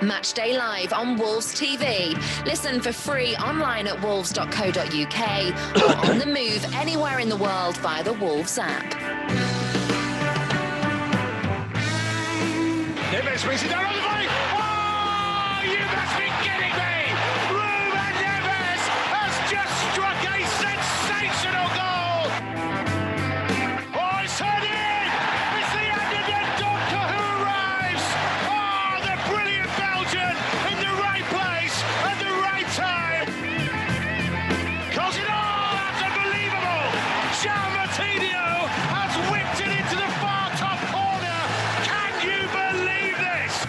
Matchday Live on Wolves TV. Listen for free online at wolves.co.uk or on the move anywhere in the world via the Wolves app. Neves brings it down on the volley. Oh, you must be kidding me! Ruben Neves has just struck a sensational goal. Oh, it's headed in! It's the end of the doctor who arrives. Oh, the brilliant Belgian in the right place at the right time. Cause it all, that's unbelievable. Jean Martinho has whipped it into the far top corner. Can you believe this?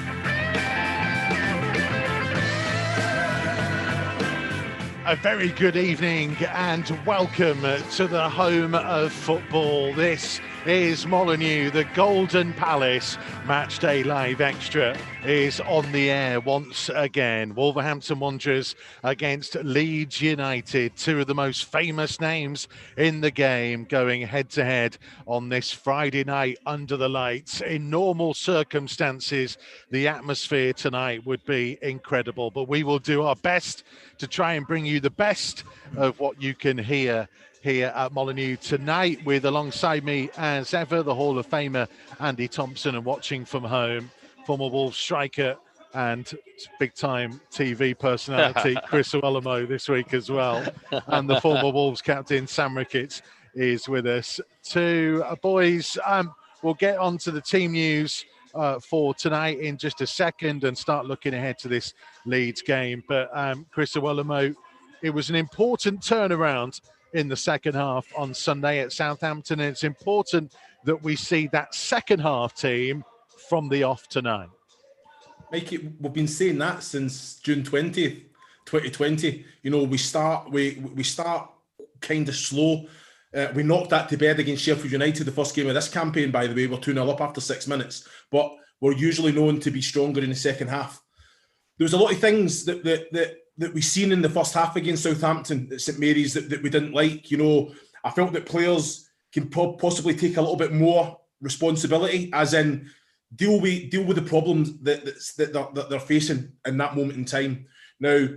A very good evening and welcome to the home of football. This is Molineux, the Golden Palace. Matchday Live Extra is on the air once again. Wolverhampton Wanderers against Leeds United, two of the most famous names in the game, going head to head on this Friday night under the lights. In normal circumstances, the atmosphere tonight would be incredible, but we will do our best to try and bring you the best of what you can hear here at Molineux tonight, with alongside me as ever the Hall of Famer Andy Thompson, and watching from home former Wolves striker and big time TV personality Chris Iwelumo this week as well, and the former Wolves captain Sam Ricketts is with us too. Boys, we'll get on to the team news for tonight in just a second and start looking ahead to this Leeds game. But Chris Iwelumo, it was an important turnaround in the second half on Sunday at Southampton, and it's important that we see that second half team from the off tonight. Mikey, we've been saying that since June 20th, 2020. You know, we start kind of slow. We knocked that to bed against Sheffield United, the first game of this campaign, by the way. We're 2-0 up after 6 minutes, but we're usually known to be stronger in the second half. There was a lot of things that we seen in the first half against Southampton at St Mary's that we didn't like. You know, I felt that players can possibly take a little bit more responsibility, as in deal with the problems that they're facing in that moment in time. Now,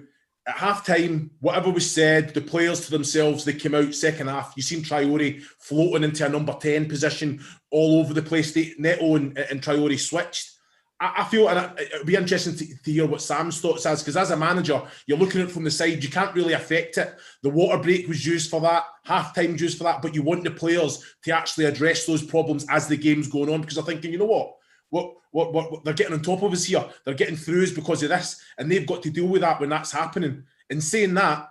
at half-time, whatever was said, the players to themselves, they came out second half. You seen Traore floating into a number 10 position all over the place. Neto and Traore switched. I feel, and it'll be interesting to hear what Sam's thoughts is, because as a manager, you're looking at it from the side, you can't really affect it. The water break was used for that, half-time used for that, but you want the players to actually address those problems as the game's going on, because they're thinking, you know what they're getting on top of us here. They're getting through us because of this, and they've got to deal with that when that's happening. In saying that,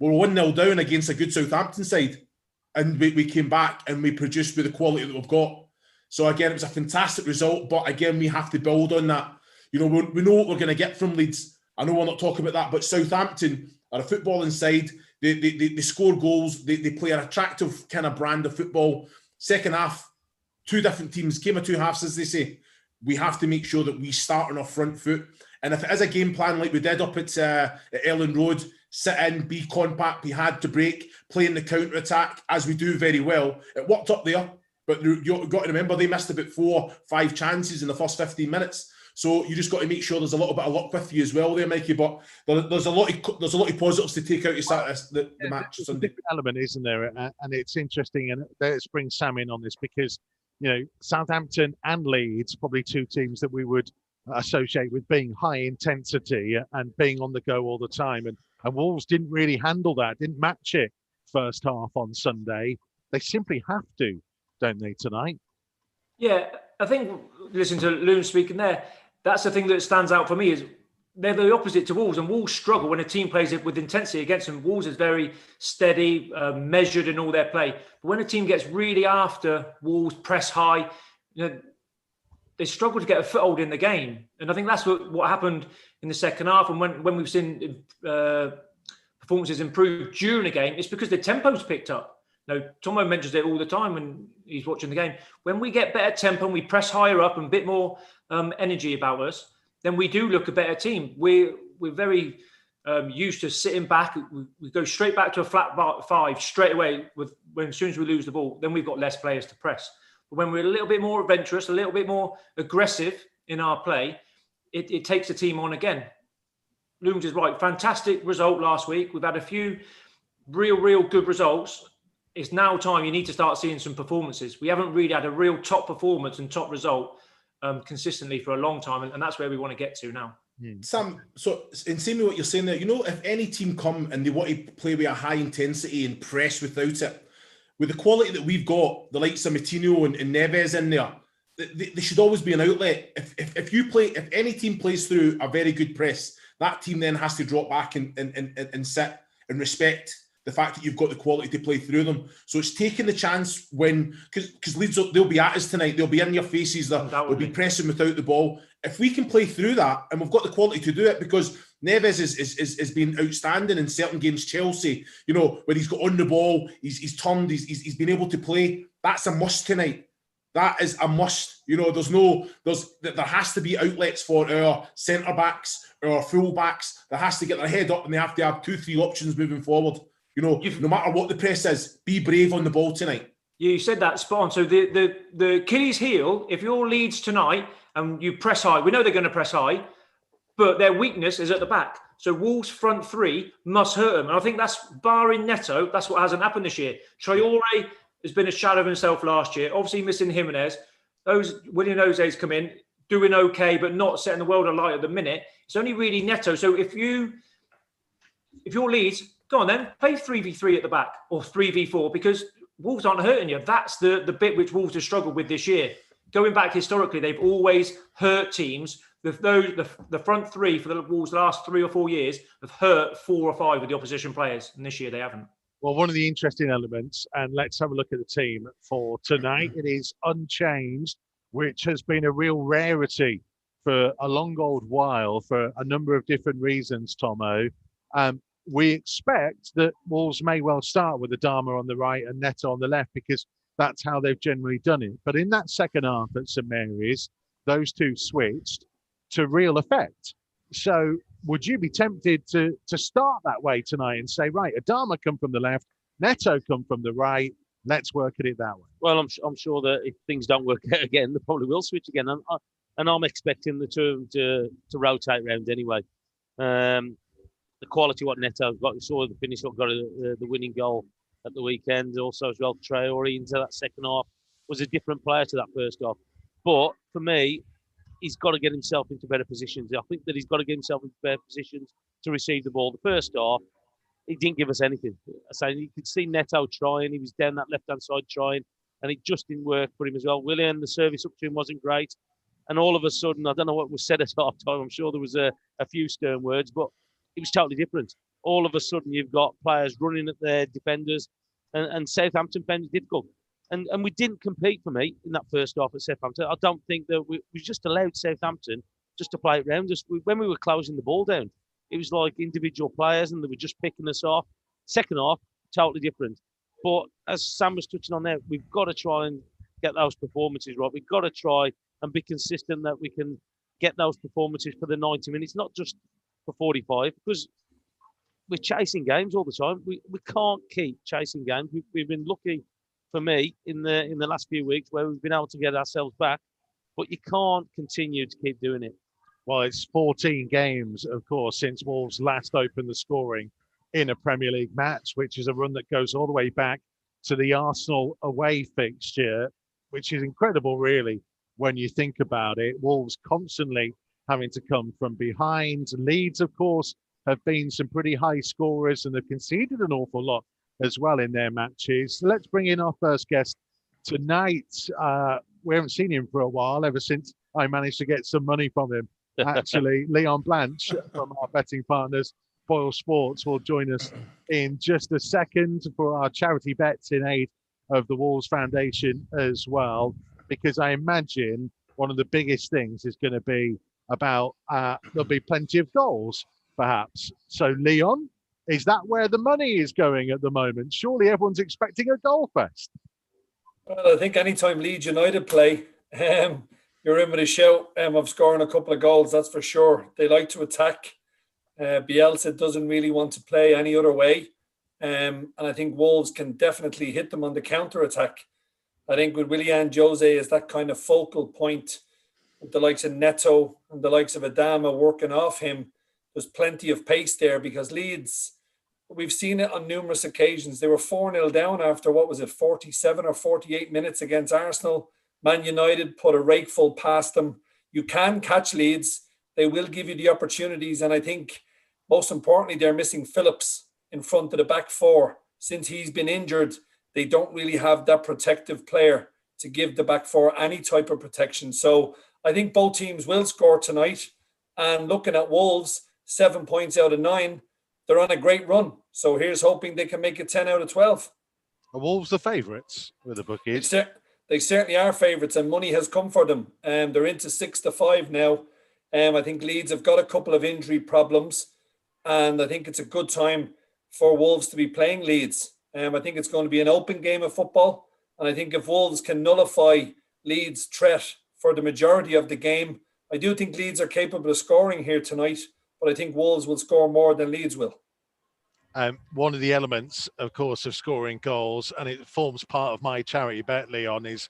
we're 1-0 down against a good Southampton side, and we came back and we produced with the quality that we've got. So again, it was a fantastic result, but again, we have to build on that. You know, we know what we're going to get from Leeds. I know we're not talking about that, but Southampton are a footballing side. They score goals. They play an attractive kind of brand of football. Second half, two different teams, game of two halves, as they say. We have to make sure that we start on our front foot. And if it is a game plan like we did up at Ellen Road, sit in, be compact, we had to break, play in the counter-attack, as we do very well. It worked up there. But you've got to remember, they missed about 4-5 chances in the first 15 minutes. So you just got to make sure there's a little bit of luck with you as well there, Mikey. But there's a lot of positives to take out of the match Sunday. Different element, isn't there? And it's interesting, and let's bring Sam in on this, because you know, Southampton and Leeds, probably two teams that we would associate with being high intensity and being on the go all the time. And Wolves didn't really handle that, didn't match it first half on Sunday. They simply have to, don't they, tonight? Yeah, I think, listening to Loon speaking there, that's the thing that stands out for me, is they're the opposite to Wolves, and Wolves struggle when a team plays it with intensity against them. Wolves is very steady, measured in all their play. But when a team gets really after Wolves, press high, you know, they struggle to get a foothold in the game. And I think that's what happened in the second half. And when we've seen performances improve during a game, it's because the tempo's picked up. Now, Tomo mentions it all the time when he's watching the game. When we get better tempo and we press higher up and a bit more energy about us, then we do look a better team. We're very used to sitting back. We go straight back to a flat five straight away as soon as we lose the ball. Then we've got less players to press. But when we're a little bit more adventurous, a little bit more aggressive in our play, it takes the team on again. Looms is right. Fantastic result last week. We've had a few real good results. It's now time you need to start seeing some performances. We haven't really had a real top performance and top result consistently for a long time, and that's where we want to get to now. Sam, so in saying what you're saying there, if any team come and they want to play with a high intensity and press without it, with the quality that we've got, the likes of Moutinho and Neves in there, they should always be an outlet. If any team plays through a very good press, that team then has to drop back and sit and respect the fact that you've got the quality to play through them. So it's taking the chance because Leeds, they'll be at us tonight. They'll be in your faces. They'll be pressing without the ball. If we can play through that, and we've got the quality to do it, because Neves has been outstanding in certain games. Chelsea, where he's got on the ball, he's turned, he's been able to play. That's a must tonight. That is a must. There has to be outlets for our centre backs, our full backs. There has to get their head up, and they have to have 2-3 options moving forward. No matter what the press is, be brave on the ball tonight. Yeah, you said that spot on. So the Achilles heel, if you're Leeds tonight and you press high, we know they're going to press high, but their weakness is at the back. So Wolves' front three must hurt them. And I think that's, barring Neto, that's what hasn't happened this year. Traore has been a shadow of himself last year, obviously missing Jimenez. William Jose's come in, doing okay, but not setting the world alight at the minute. It's only really Neto. So if you're Leeds, go on then, play 3v3 at the back or 3v4, because Wolves aren't hurting you. That's the bit which Wolves have struggled with this year. Going back historically, they've always hurt teams. The front three for the Wolves last 3 or 4 years have hurt 4 or 5 of the opposition players, and this year they haven't. Well, one of the interesting elements, and let's have a look at the team for tonight. It is unchanged, which has been a real rarity for a long old while for a number of different reasons, Tomo. We expect that Wolves may well start with Adama on the right and Neto on the left, because that's how they've generally done it. But in that second half at St Mary's, those two switched to real effect. So would you be tempted to start that way tonight and say, right, Adama come from the left, Neto come from the right, let's work at it that way? Well, I'm sure that if things don't work out again, they probably will switch again. And I'm expecting the two of them to rotate round anyway. The quality what Neto's got, you saw the finish up, got the winning goal at the weekend. Also as well, Traore into that second half was a different player to that first half. But for me, he's got to get himself into better positions. I think that he's got to get himself into better positions to receive the ball. The first half, he didn't give us anything. So you could see Neto trying. He was down that left-hand side trying, and it just didn't work for him as well. William, the service up to him wasn't great. And all of a sudden, I don't know what was said at half-time. I'm sure there was a few stern words, but it was totally different. All of a sudden, you've got players running at their defenders, and Southampton found it difficult. And we didn't compete for me in that first half at Southampton. I don't think that we just allowed Southampton just to play it round us. When we were closing the ball down, it was like individual players and they were just picking us off. Second half, totally different. But as Sam was touching on there, we've got to try and get those performances right. We've got to try and be consistent that we can get those performances for the 90 minutes, not just for 45, because we're chasing games all the time. We can't keep chasing games. We've been lucky, for me, in the last few weeks where we've been able to get ourselves back, but you can't continue to keep doing it. Well, it's 14 games, of course, since Wolves last opened the scoring in a Premier League match, which is a run that goes all the way back to the Arsenal away fixture, which is incredible, really, when you think about it. Wolves constantly having to come from behind. Leeds, of course, have been some pretty high scorers and have conceded an awful lot as well in their matches. So let's bring in our first guest tonight. We haven't seen him for a while, ever since I managed to get some money from him. Actually, Leon Blanche from our betting partners, BoSports, will join us in just a second for our charity bets in aid of the Wolves Foundation as well, because I imagine one of the biggest things is going to be about there'll be plenty of goals, perhaps. So, Leon, is that where the money is going at the moment? Surely everyone's expecting a goal fest. Well, I think anytime Leeds United play, you're in with a shout of scoring a couple of goals, that's for sure. They like to attack. Bielsa doesn't really want to play any other way. And I think Wolves can definitely hit them on the counter-attack. I think with Willian Jose as that kind of focal point, with the likes of Neto and the likes of Adama working off him, there's plenty of pace there because Leeds, we've seen it on numerous occasions. They were 4-0 down after, 47 or 48 minutes against Arsenal. Man United put a rakeful past them. You can catch Leeds. They will give you the opportunities. And I think, most importantly, they're missing Phillips in front of the back four. Since he's been injured, they don't really have that protective player to give the back four any type of protection. So I think both teams will score tonight. And looking at Wolves, 7 points out of 9, they're on a great run. So here's hoping they can make it 10 out of 12. Are Wolves the favourites with the bookies? They certainly are favourites, and money has come for them. They're into 6-5 now. I think Leeds have got a couple of injury problems, and I think it's a good time for Wolves to be playing Leeds. I think it's going to be an open game of football, and I think if Wolves can nullify Leeds' threat for the majority of the game, I do think Leeds are capable of scoring here tonight, but I think Wolves will score more than Leeds will. One of the elements, of course, of scoring goals, and it forms part of my charity bet, Leon, is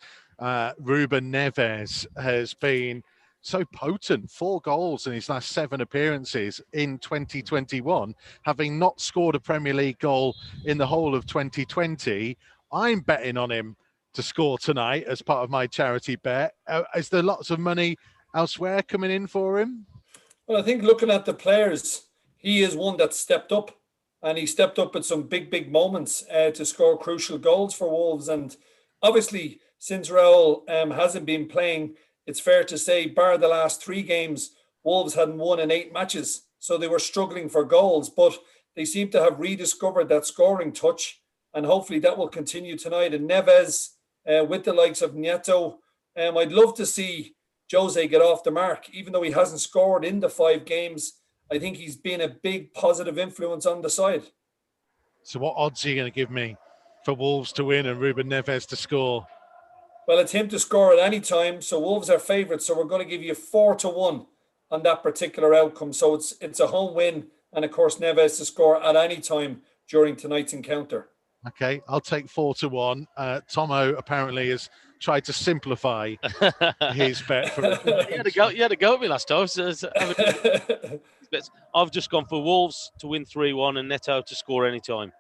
Ruben Neves has been so potent. 4 goals in his last 7 appearances in 2021, having not scored a Premier League goal in the whole of 2020. I'm betting on him to score tonight as part of my charity bet. Is there lots of money elsewhere coming in for him? Well, I think looking at the players, he is one that stepped up. And he stepped up at some big moments to score crucial goals for Wolves. And obviously, since Raul hasn't been playing, it's fair to say, bar the last 3 games, Wolves hadn't won in 8 matches. So they were struggling for goals. But they seem to have rediscovered that scoring touch. And hopefully that will continue tonight. And Neves, with the likes of Neto, I'd love to see Jose get off the mark. Even though he hasn't scored in the 5 games, I think he's been a big positive influence on the side. So what odds are you going to give me for Wolves to win and Ruben Neves to score? Well, it's him to score at any time. So Wolves are favourites. So we're going to give you 4-1 on that particular outcome. So it's a home win. And of course, Neves to score at any time during tonight's encounter. Okay, I'll take 4-1. Tomo apparently has tried to simplify his bet. You had a go at me last time. I've just gone for Wolves to win 3-1 and Neto to score any time.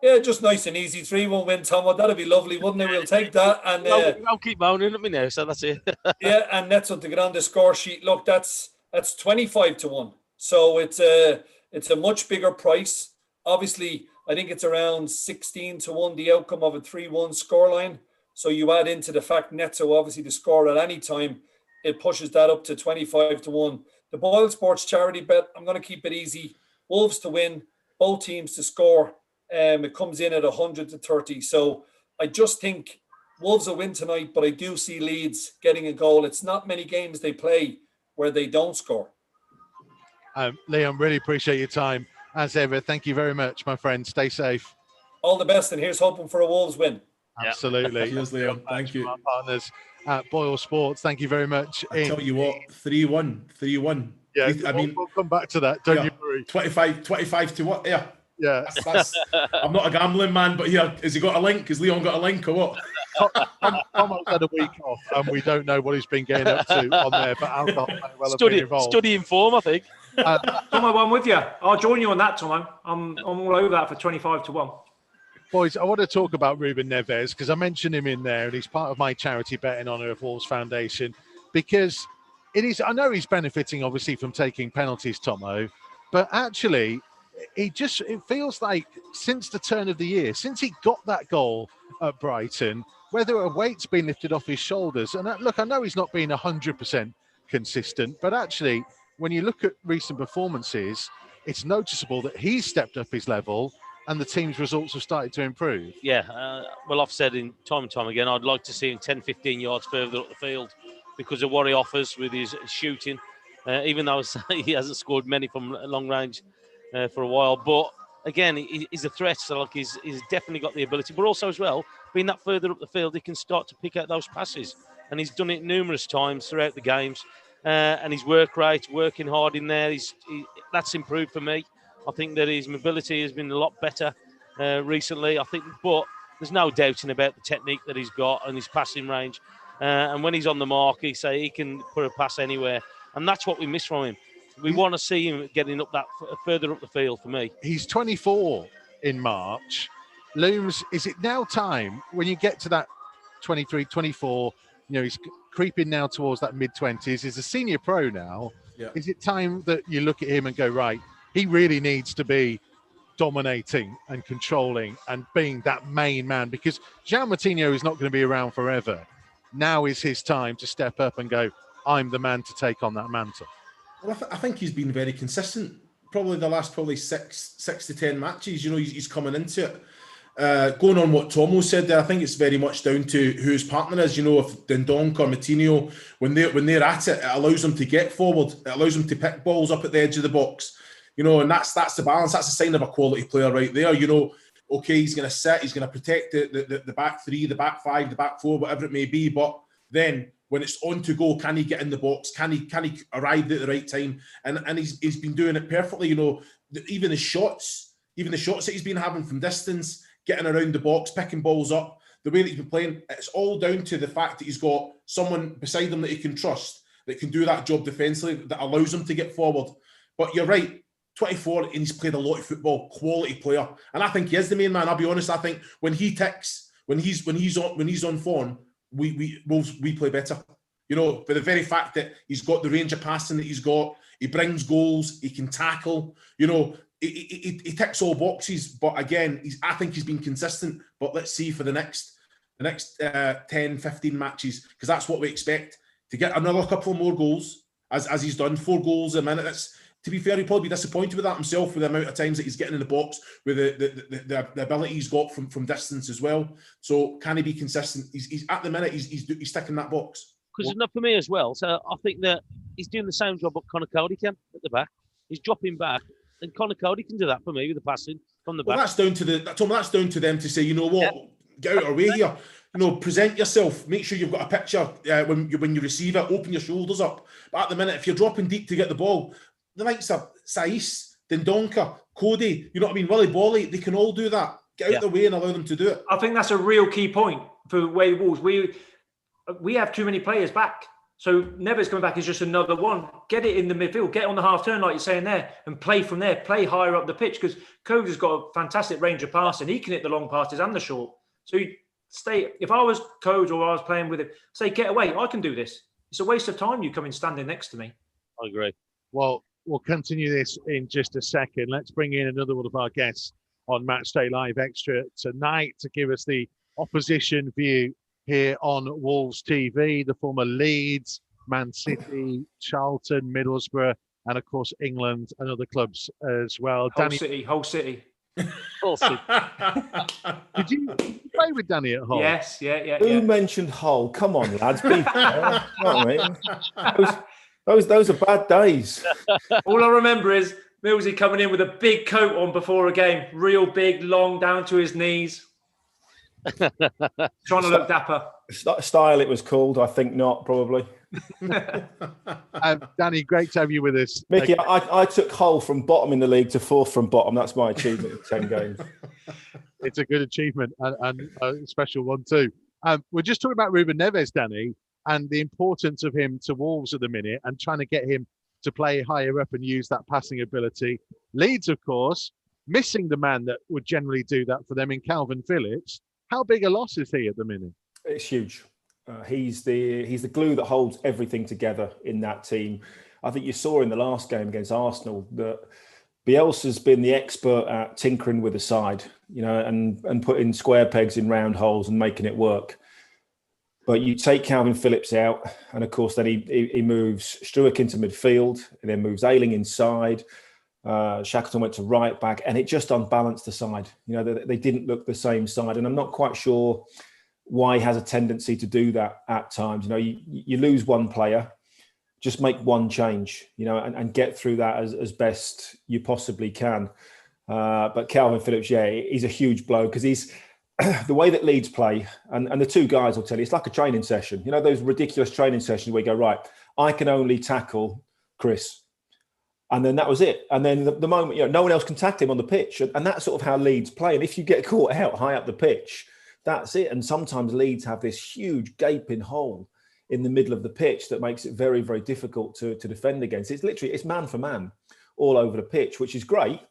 Yeah, just nice and easy. 3-1 win, Tomo. That'd be lovely, wouldn't it? We'll take that. And I'll keep moaning at me now, so that's it. Yeah, and Neto to get on the score sheet. Look, that's 25-1. So it's a much bigger price. Obviously, I think it's around 16-1 the outcome of a 3-1 scoreline. So you add into the fact Neto obviously to score at any time, it pushes that up to 25-1. The BoSports charity bet, I'm going to keep it easy. Wolves to win, both teams to score. It comes in at 100-30. So I just think Wolves will win tonight, but I do see Leeds getting a goal. It's not many games they play where they don't score. Leon, really appreciate your time. As ever, thank you very much, my friend. Stay safe. All the best, and here's hoping for a Wolves win. Absolutely. Cheers, Leon. Thank you. Our partners at BoSports, thank you very much. I tell you what, 3-1. Yeah, I mean, we'll come back to that. Don't you worry. 25 to what? Yeah. Yeah. That's, I'm not a gambling man, but yeah, has he got a link? Has Leon got a link or what? Tomo's had a week off, and we don't know what he's been getting up to on there, but alcohol may well have been involved. Studying form, I think. Tomo, I'm with you. I'll join you on that, Tomo. I'm all over that for 25-1. Boys, I want to talk about Ruben Neves because I mentioned him in there, and he's part of my charity bet in honour of Wolves Foundation because it is. I know he's benefiting obviously from taking penalties, Tomo, but actually, it feels like since the turn of the year, since he got that goal at Brighton, whether a weight's been lifted off his shoulders, and look, I know he's not been 100% consistent, but actually, when you look at recent performances, it's noticeable that he's stepped up his level. And the team's results have started to improve. Yeah, well, I've said in time and time again, I'd like to see him 10, 15 yards further up the field because of what he offers with his shooting, even though he hasn't scored many from long range for a while. But again, he's a threat, so like he's definitely got the ability. But also as well, being that further up the field, he can start to pick out those passes. And he's done it numerous times throughout the games. And his work rate, working hard in there, that's improved for me. I think that his mobility has been a lot better recently. But there's no doubting about the technique that he's got and his passing range. And when he's on the mark, he can put a pass anywhere. And that's what we miss from him. We want to see him getting up that further up the field for me. He's 24 in March. Looms, is it now time when you get to that 23, 24, he's creeping now towards that mid-20s, he's a senior pro now. Yeah. Is it time that you look at him and go, right, he really needs to be dominating and controlling and being that main man? Because João Moutinho is not going to be around forever. Now is his time to step up and go, I'm the man to take on that mantle. Well, I think he's been very consistent. Probably the last 6 to 10 matches, he's coming into it. Going on what Tomo said there, I think it's very much down to who his partner is. If Dendoncker or Moutinho, when they're at it, it allows them to get forward. It allows them to pick balls up at the edge of the box. And that's the balance. That's a sign of a quality player right there. Okay, he's going to sit, he's going to protect the back three, the back five, the back four, whatever it may be. But then when it's on to go, can he get in the box? Can he arrive at the right time? And he's been doing it perfectly. Even the shots that he's been having from distance, getting around the box, picking balls up, the way that he's been playing, it's all down to the fact that he's got someone beside him that he can trust, that can do that job defensively, that allows him to get forward. But you're right, 24, and he's played a lot of football, quality player. And I think he is the main man. I'll be honest, I think when he ticks, when he's on form, we play better. For the very fact that he's got the range of passing that he's got, he brings goals, he can tackle, he ticks all boxes. But again, I think he's been consistent. But let's see for the next 10, 15 matches, because that's what we expect, to get another couple more goals, as he's done, 4 goals a minute. To be fair, he'll probably be disappointed with that himself, with the amount of times that he's getting in the box, with the ability he's got from distance as well. So can he be consistent? He's at the minute, he's ticking that box. Because it's not for me as well. So I think that he's doing the same job that Connor Cody can at the back. He's dropping back, and Connor Cody can do that for me with the passing from the back. That's down to them to say, you know what, get out of our way here. Present yourself. Make sure you've got a picture when you receive it. Open your shoulders up. But at the minute, if you're dropping deep to get the ball, the likes of Saiss, Dendoncker, Cody, Willie Bolly, they can all do that. Get out of the way and allow them to do it. I think that's a real key point for Way Wolves. We have too many players back. So Neves coming back is just another one. Get it in the midfield, get on the half turn like you're saying there, and play from there, play higher up the pitch, because Cody's got a fantastic range of passing. He can hit the long passes and the short. So you stay. If I was Cody or I was playing with him, say, get away, I can do this. It's a waste of time you coming standing next to me. I agree. Well, we'll continue this in just a second. Let's bring in another one of our guests on Matchday Live Extra tonight to give us the opposition view here on Wolves TV, the former Leeds, Man City, Charlton, Middlesbrough, and of course England and other clubs as well. Whole city. Whole city. Did you play with Danny at Hull? Yes, yeah. Who mentioned Hull? Come on, lads, be fair. Those are bad days. All I remember is Millsy coming in with a big coat on before a game, real big, long, down to his knees. Trying to look dapper. Style, it was called. I think not, probably. Danny, great to have you with us. Mickey, I took Hull from bottom in the league to 4th from bottom. That's my achievement in 10 games. It's a good achievement and a special one too. We're just talking about Ruben Neves, Danny, and the importance of him to Wolves at the minute and trying to get him to play higher up and use that passing ability. Leeds, of course, missing the man that would generally do that for them in Calvin Phillips. How big a loss is he at the minute? It's huge. He's the glue that holds everything together in that team. I think you saw in the last game against Arsenal that Bielsa's been the expert at tinkering with the side, and putting square pegs in round holes and making it work. But you take Calvin Phillips out, and of course then he moves Struijk into midfield, and then moves Ayling inside. Shackleton went to right back, and it just unbalanced the side. They didn't look the same side, and I'm not quite sure why he has a tendency to do that at times. You lose one player, just make one change, and get through that as best you possibly can. But Calvin Phillips, he's a huge blow, because he's the way that Leeds play, and the two guys will tell you, it's like a training session. Those ridiculous training sessions where you go, right, I can only tackle Chris. And then that was it. And then the moment, no one else can tackle him on the pitch. And that's sort of how Leeds play. And if you get caught out high up the pitch, That's it. And sometimes Leeds have this huge gaping hole in the middle of the pitch that makes it very, very difficult to defend against. It's man for man all over the pitch, which is great.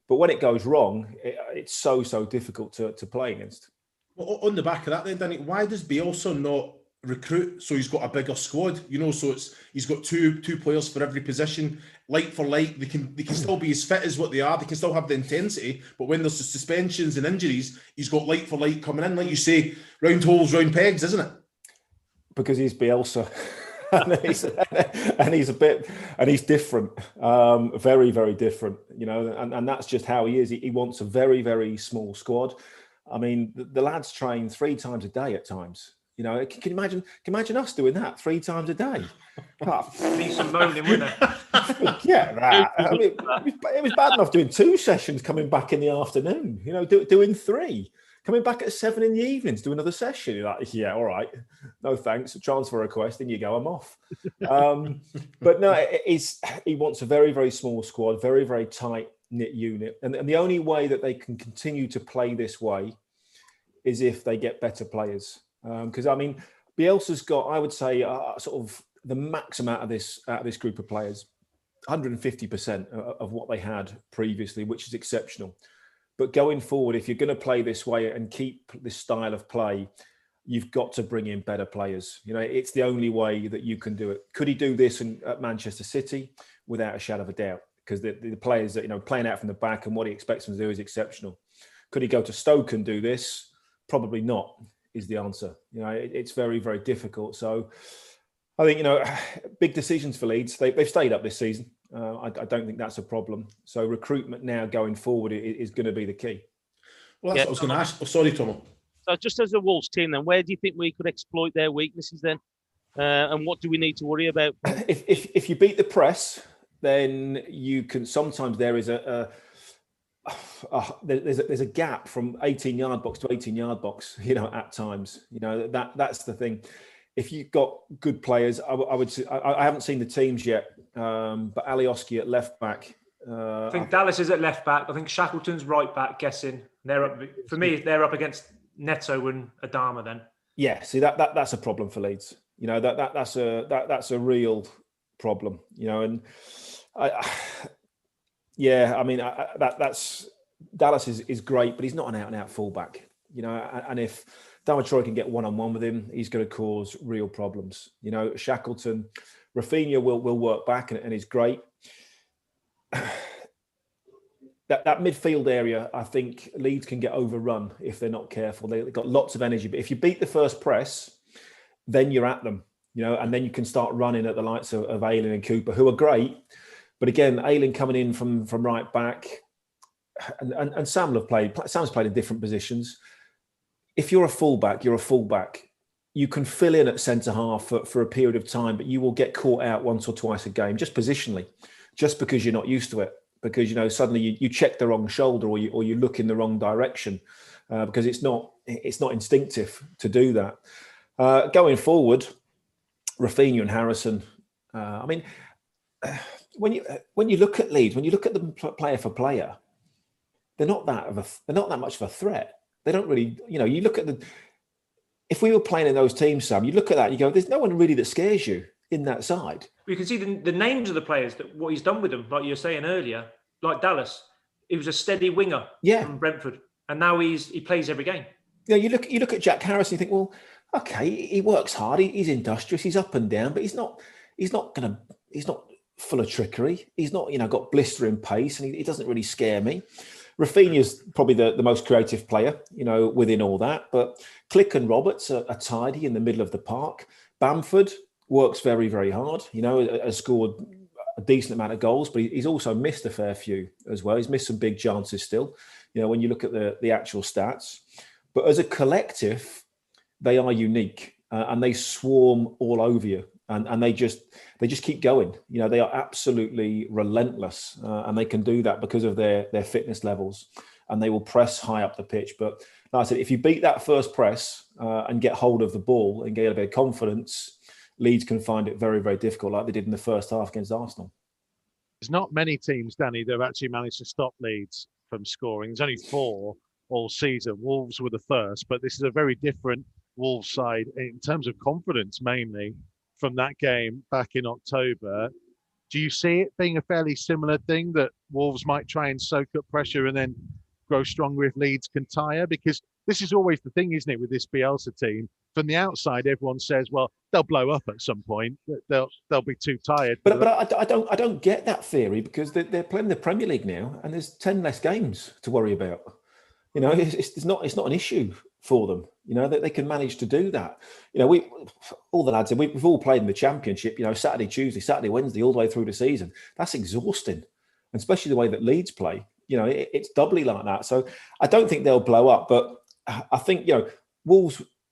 But when it goes wrong, it's so difficult to play against. Well, on the back of that then, Danny, why does Bielsa not recruit so he's got a bigger squad? So he's got two players for every position, like for like. They can still be as fit as what they are. They can still have the intensity. But when there's the suspensions and injuries, he's got like for like coming in. Like you say, round holes, round pegs, isn't it? Because he's Bielsa. and he's different, very, very different, and that's just how he is. He wants a very, very small squad. I mean, the lads train 3 times a day at times. Can you imagine us doing that 3 times a day? Need some moaning, wouldn't it? Yeah, right. I mean, it was bad enough doing 2 sessions, coming back in the afternoon. Doing 3. Coming back at 7 in the evenings, do another session. You're like, yeah, all right. No thanks. A transfer request, and you go, I'm off. But no, he wants a very, very small squad, very, very tight-knit unit. And the only way that they can continue to play this way is if they get better players. Because, I mean, Bielsa's got, I would say, sort of the max amount of this group of players, 150% of what they had previously, which is exceptional. But going forward, if you're going to play this way and keep this style of play, you've got to bring in better players. It's the only way that you can do it. Could he do this at Manchester City? Without a shadow of a doubt, because the players that, playing out from the back and what he expects them to do is exceptional. Could he go to Stoke and do this? Probably not, is the answer. It's very, very difficult. So I think, big decisions for Leeds. They've stayed up this season. I don't think that's a problem. So recruitment now going forward is going to be the key. Well, that's what I was going to ask. Oh, sorry, Tomo. So just as a Wolves team then, where do you think we could exploit their weaknesses then? And what do we need to worry about? If you beat the press, then you can. Sometimes there is there's a gap from 18-yard box to 18-yard box. At times, that's the thing. If you've got good players, I would say, I haven't seen the teams yet, but Alioski at left back. I think Dallas is at left back. I think Shackleton's right back, guessing. They're up, for me, they're up against Neto and Adama then. Yeah, see, that's a problem for Leeds. That's a real problem, and that's Dallas is great, but he's not an out-and-out fullback, and if Damatroy can get one-on-one with him, he's going to cause real problems. Shackleton, Rafinha will work back and he's great. That midfield area, I think Leeds can get overrun if they're not careful. They've got lots of energy, but if you beat the first press, then you're at them, and then you can start running at the likes of Ayling and Cooper, who are great. But again, Ayling coming in from right back, and Sam's played in different positions. If you're a fullback, you're a fullback. You can fill in at centre half for a period of time, but you will get caught out once or twice a game, just positionally, just because you're not used to it. Because suddenly you check the wrong shoulder or you look in the wrong direction, because it's not instinctive to do that. Going forward, Rafinha and Harrison. When you look at Leeds, when you look at them player for player, they're not that much of a threat. They don't really, you look at if we were playing in those teams, Sam, you look at that, you go, there's no one really that scares you in that side. You can see the names of the players, what he's done with them, like you were saying earlier, like Dallas. He was a steady winger from Brentford, and now he plays every game. Yeah, you look at Jack Harrison, you think, well, okay, he works hard, he's industrious, he's up and down, but he's not full of trickery. He's not, got blistering pace, and he doesn't really scare me. Rafinha's probably the most creative player, within all that. But Click and Roberts are tidy in the middle of the park. Bamford works very, very hard, has scored a decent amount of goals, but he's also missed a fair few as well. He's missed some big chances still, when you look at the actual stats. But as a collective, they are unique and they swarm all over you. And they just keep going. They are absolutely relentless, and they can do that because of their fitness levels, and they will press high up the pitch. But like I said, if you beat that first press and get hold of the ball and get a bit of confidence, Leeds can find it very, very difficult, like they did in the first half against Arsenal. There's not many teams, Danny, that have actually managed to stop Leeds from scoring. There's only 4. all season. Wolves were the first, but this is a very different Wolves side in terms of confidence, mainly from that game back in October. Do you see it being a fairly similar thing, that Wolves might try and soak up pressure and then grow stronger if Leeds can tire? Because this is always the thing, isn't it, with this Bielsa team? From the outside, everyone says, well, they'll blow up at some point. They'll be too tired. But I don't get that theory, because they're playing the Premier League now, and there's 10 less games to worry about. You know, it's not an issue for them. You know, that they can manage to do that. You know, all the lads, we've all played in the Championship. You know, Saturday, Tuesday, Saturday, Wednesday, all the way through the season. That's exhausting, and especially the way that Leeds play. You know, it's doubly like that. So I don't think they'll blow up, but I think, you know,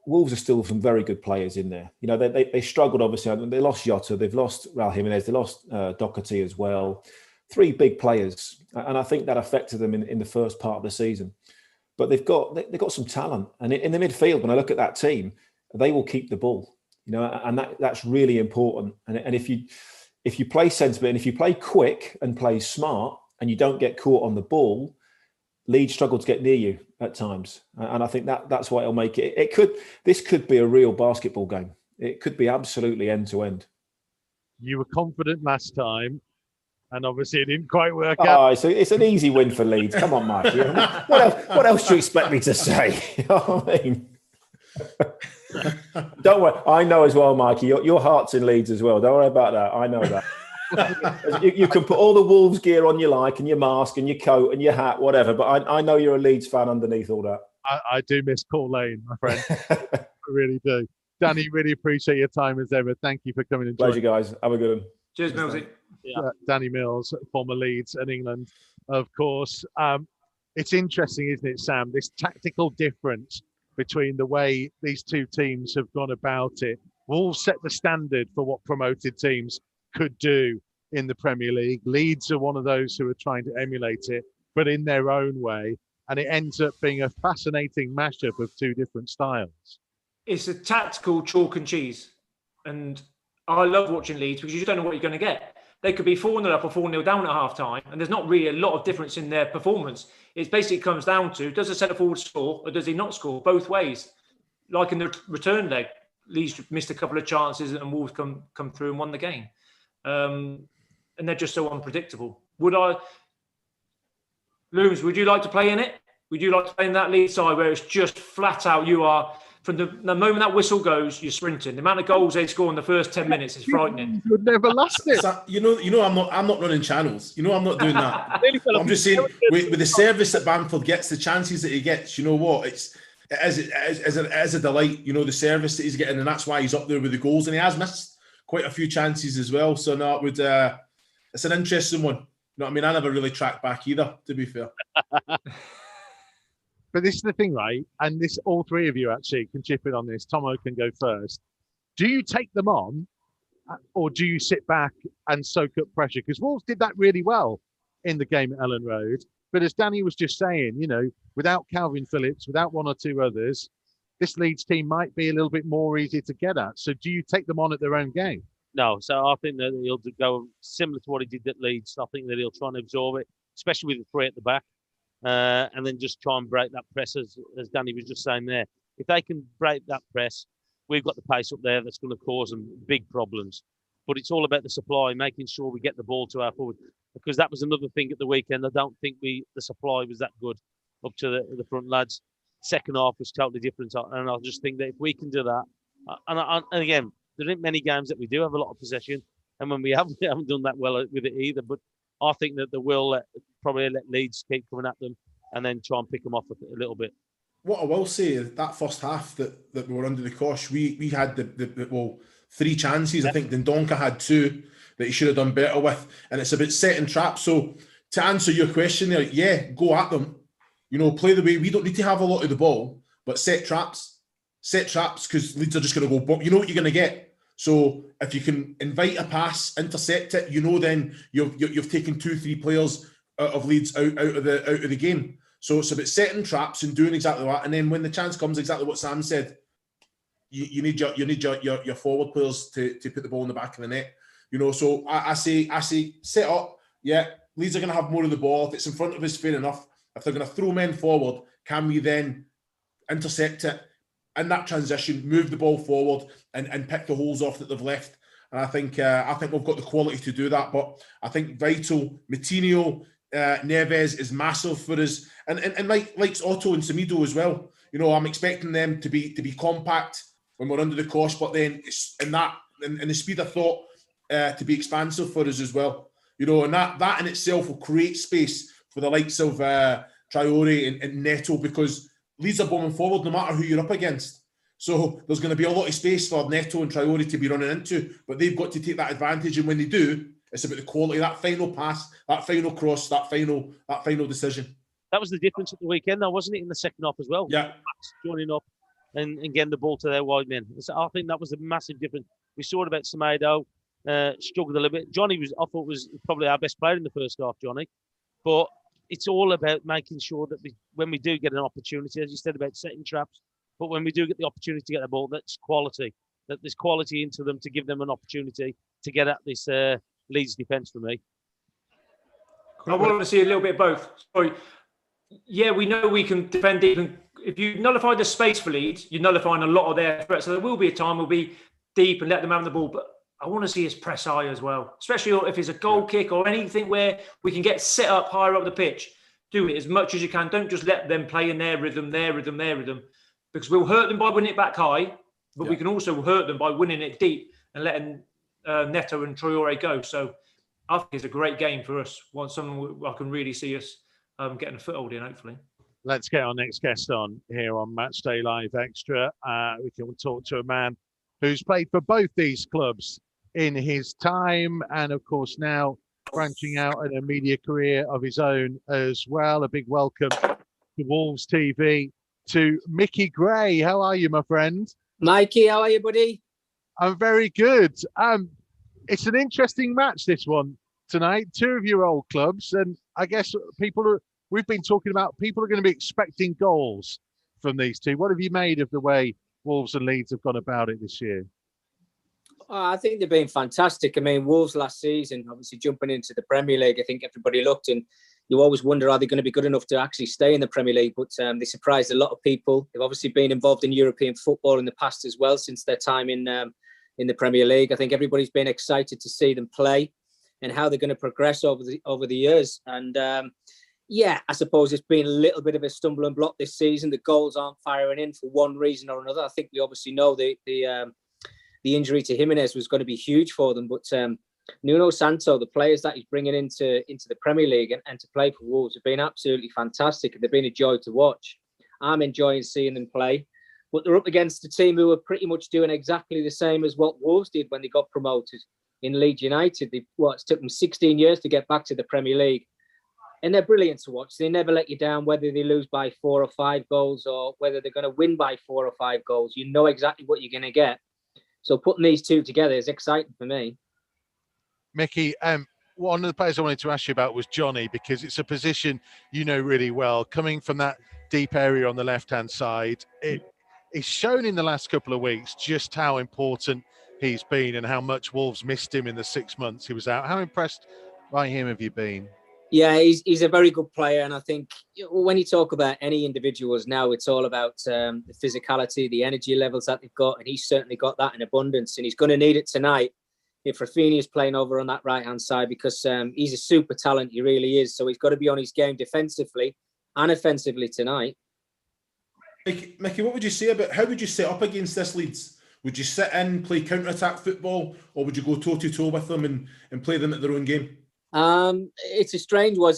Wolves are still some very good players in there. You know, they struggled, obviously. They lost Jota, they've lost Raul Jimenez, they lost Doherty as well. 3 big players, and I think that affected them in the first part of the season. But they've got some talent, and in the midfield, when I look at that team, they will keep the ball. You know, and that's really important. And if you play sensibly, and if you play quick and play smart, and you don't get caught on the ball, Leeds struggle to get near you at times, and I think that's what it'll make it. This could be a real basketball game. It could be absolutely end to end. You were confident last time, and obviously it didn't quite work out. So it's an easy win for Leeds. Come on, Mikey. What else do you expect me to say? You know what I mean? Don't worry. I know as well, Mikey. Your heart's in Leeds as well. Don't worry about that. I know that. You can put all the Wolves gear on you like, and your mask and your coat and your hat, whatever. But I know you're a Leeds fan underneath all that. I do miss Paul Lane, my friend. I really do. Danny, really appreciate your time as ever. Thank you for coming and joining. Pleasure, guys. Have a good one. Cheers, Millsy. Danny Mills, former Leeds and England, of course. It's interesting, isn't it, Sam? This tactical difference between the way these two teams have gone about it. Wolves set the standard for what promoted teams could do in the Premier League. Leeds are one of those who are trying to emulate it, but in their own way. And it ends up being a fascinating mashup of two different styles. It's a tactical chalk and cheese. And I love watching Leeds, because you just don't know what you're going to get. They could be 4-0 up or 4-0 down at half time, and there's not really a lot of difference in their performance. It basically comes down to, does the centre forward score or does he not score? Both ways. Like in the return leg, Leeds missed a couple of chances and Wolves come through and won the game. And they're just so unpredictable. Looms, would you like to play in it? Would you like to play in that Leeds side where it's just flat out, you are, from the moment that whistle goes, you're sprinting. The amount of goals they score in the first 10 minutes is frightening. You would never last it. So, you know, I'm not running channels. You know, I'm not doing that. I'm just saying, with the service that Bamford gets, the chances that he gets, you know what? It's as a delight. You know, the service that he's getting, and that's why he's up there with the goals. And he has missed quite a few chances as well. So no, it's an interesting one. You know what I mean? I never really tracked back either, to be fair. But this is the thing, right? And this, all three of you actually can chip in on this. Tomo can go first. Do you take them on, or do you sit back and soak up pressure? Because Wolves did that really well in the game at Ellen Road. But as Danny was just saying, you know, without Calvin Phillips, without one or two others, this Leeds team might be a little bit more easy to get at. So do you take them on at their own game? No, so I think that he'll go similar to what he did at Leeds. I think that he'll try and absorb it, especially with the three at the back. And then just try and break that press, as Danny was just saying there. If they can break that press, we've got the pace up there that's going to cause them big problems. But it's all about the supply, making sure we get the ball to our forward. Because that was another thing at the weekend. I don't think the supply was that good up to the front lads. Second half was totally different. And I just think that if we can do that, and again, there aren't many games that we do have a lot of possession. And when we haven't done that well with it either. But I think that they will probably let Leeds keep coming at them and then try and pick them off a little bit. What I will say is that first half that we were under the cosh, we had the 3 chances. I think Dendonka had 2 that he should have done better with. And it's about setting traps. So to answer your question there, yeah, go at them. You know, play the way. We don't need to have a lot of the ball, but set traps. Set traps, because Leeds are just going to go, you know what you're going to get. So if you can invite a pass, intercept it, you know, then you've taken 2-3 players out of Leeds out of the game. So it's about setting traps and doing exactly that. And then when the chance comes, exactly what Sam said, you need your forward players to put the ball in the back of the net. You know, so I say set up. Yeah, Leeds are going to have more of the ball. If it's in front of us, fair enough. If they're going to throw men forward, can we then intercept it in that transition, move the ball forward, and pick the holes off that they've left? And I think we've got the quality to do that. But I think vital, Moutinho, Neves is massive for us, and likes Otto and Semedo as well. You know, I'm expecting them to be compact when we're under the cosh, but then in the speed of thought to be expansive for us as well. You know, and that in itself will create space for the likes of Traore and Neto, because Leeds are bombing forward no matter who you're up against. So there's going to be a lot of space for Neto and Traore to be running into, but they've got to take that advantage. And when they do, it's about the quality of that final pass, that final cross, that final decision. That was the difference at the weekend, though, wasn't it? In the second half as well. Yeah, joining up and getting the ball to their wide men. So I think that was a massive difference. We saw it about Semedo, struggled a little bit. Johnny I thought was probably our best player in the first half, Johnny. But it's all about making sure that when we do get an opportunity, as you said about setting traps, but when we do get the opportunity to get the ball, that's quality. That there's quality into them to give them an opportunity to get at this Leeds defence for me. I want to see a little bit of both. Sorry. Yeah, we know we can defend deep. And if you nullify the space for Leeds, you're nullifying a lot of their threats. So there will be a time we'll be deep and let them have the ball. But I want to see us press high as well, especially if it's a goal kick or anything where we can get set up higher up the pitch. Do it as much as you can. Don't just let them play in their rhythm, because we'll hurt them by winning it back high, but we can also hurt them by winning it deep and letting Neto and Traore go. So I think it's a great game for us. Something I can really see us getting a foothold in, hopefully. Let's get our next guest on here on Matchday Live Extra. We can talk to a man who's played for both these clubs in his time, and of course now branching out in a media career of his own as well. A big welcome to Wolves TV to Micky Gray. How are you, my friend? Mikey, how are you, buddy? I'm very good. It's an interesting match, this one tonight. Two of your old clubs, and I guess we've been talking about people are going to be expecting goals from these two. What have you made of the way Wolves and Leeds have gone about it this year? I think they've been fantastic. I mean, Wolves last season, obviously jumping into the Premier League, I think everybody looked and you always wonder, are they going to be good enough to actually stay in the Premier League? But they surprised a lot of people. They've obviously been involved in European football in the past as well since their time in the Premier League. I think everybody's been excited to see them play and how they're going to progress over the years. And I suppose it's been a little bit of a stumbling block this season. The goals aren't firing in for one reason or another. I think we obviously know the injury to Jimenez was going to be huge for them. But Nuno Santo, the players that he's bringing into the Premier League and to play for Wolves have been absolutely fantastic. And they've been a joy to watch. I'm enjoying seeing them play. But they're up against a team who are pretty much doing exactly the same as what Wolves did when they got promoted in Leeds United. It took them 16 years to get back to the Premier League. And they're brilliant to watch. They never let you down, whether they lose by 4 or 5 goals or whether they're going to win by 4 or 5 goals. You know exactly what you're going to get. So putting these two together is exciting for me. Micky, one of the players I wanted to ask you about was Johnny, because it's a position you know really well. Coming from that deep area on the left-hand side, it's shown in the last couple of weeks just how important he's been and how much Wolves missed him in the 6 months he was out. How impressed by him have you been? Yeah, he's a very good player. And I think when you talk about any individuals now, it's all about the physicality, the energy levels that they've got. And he's certainly got that in abundance. And he's going to need it tonight if Rafinha's playing over on that right-hand side, because he's a super talent. He really is. So he's got to be on his game defensively and offensively tonight. Micky, what would you say about how would you set up against this Leeds? Would you sit in, play counter-attack football, or would you go toe-to-toe with them and play them at their own game? It's a strange one,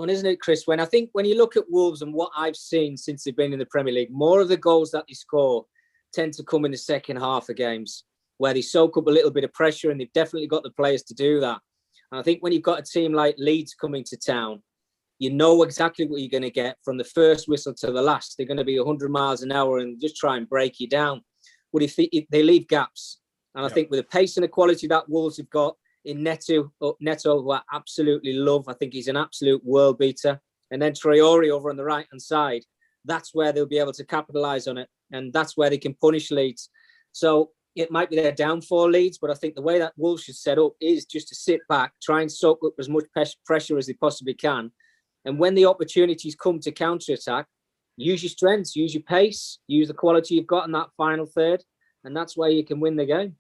isn't it, Chris? When you look at Wolves and what I've seen since they've been in the Premier League, more of the goals that they score tend to come in the second half of games, where they soak up a little bit of pressure, and they've definitely got the players to do that. And I think when you've got a team like Leeds coming to town, you know exactly what you're going to get from the first whistle to the last. They're going to be 100 miles an hour and just try and break you down. But if they leave gaps, and I think with the pace and the quality that Wolves have got in Neto, who I absolutely love, I think he's an absolute world beater. And then Traore over on the right-hand side, that's where they'll be able to capitalise on it. And that's where they can punish Leeds. So it might be their downfall, Leeds, but I think the way that Wolves should set up is just to sit back, try and soak up as much pressure as they possibly can, And when the opportunities come to counter-attack, use your strengths, use your pace, use the quality you've got in that final third, and that's where you can win the game.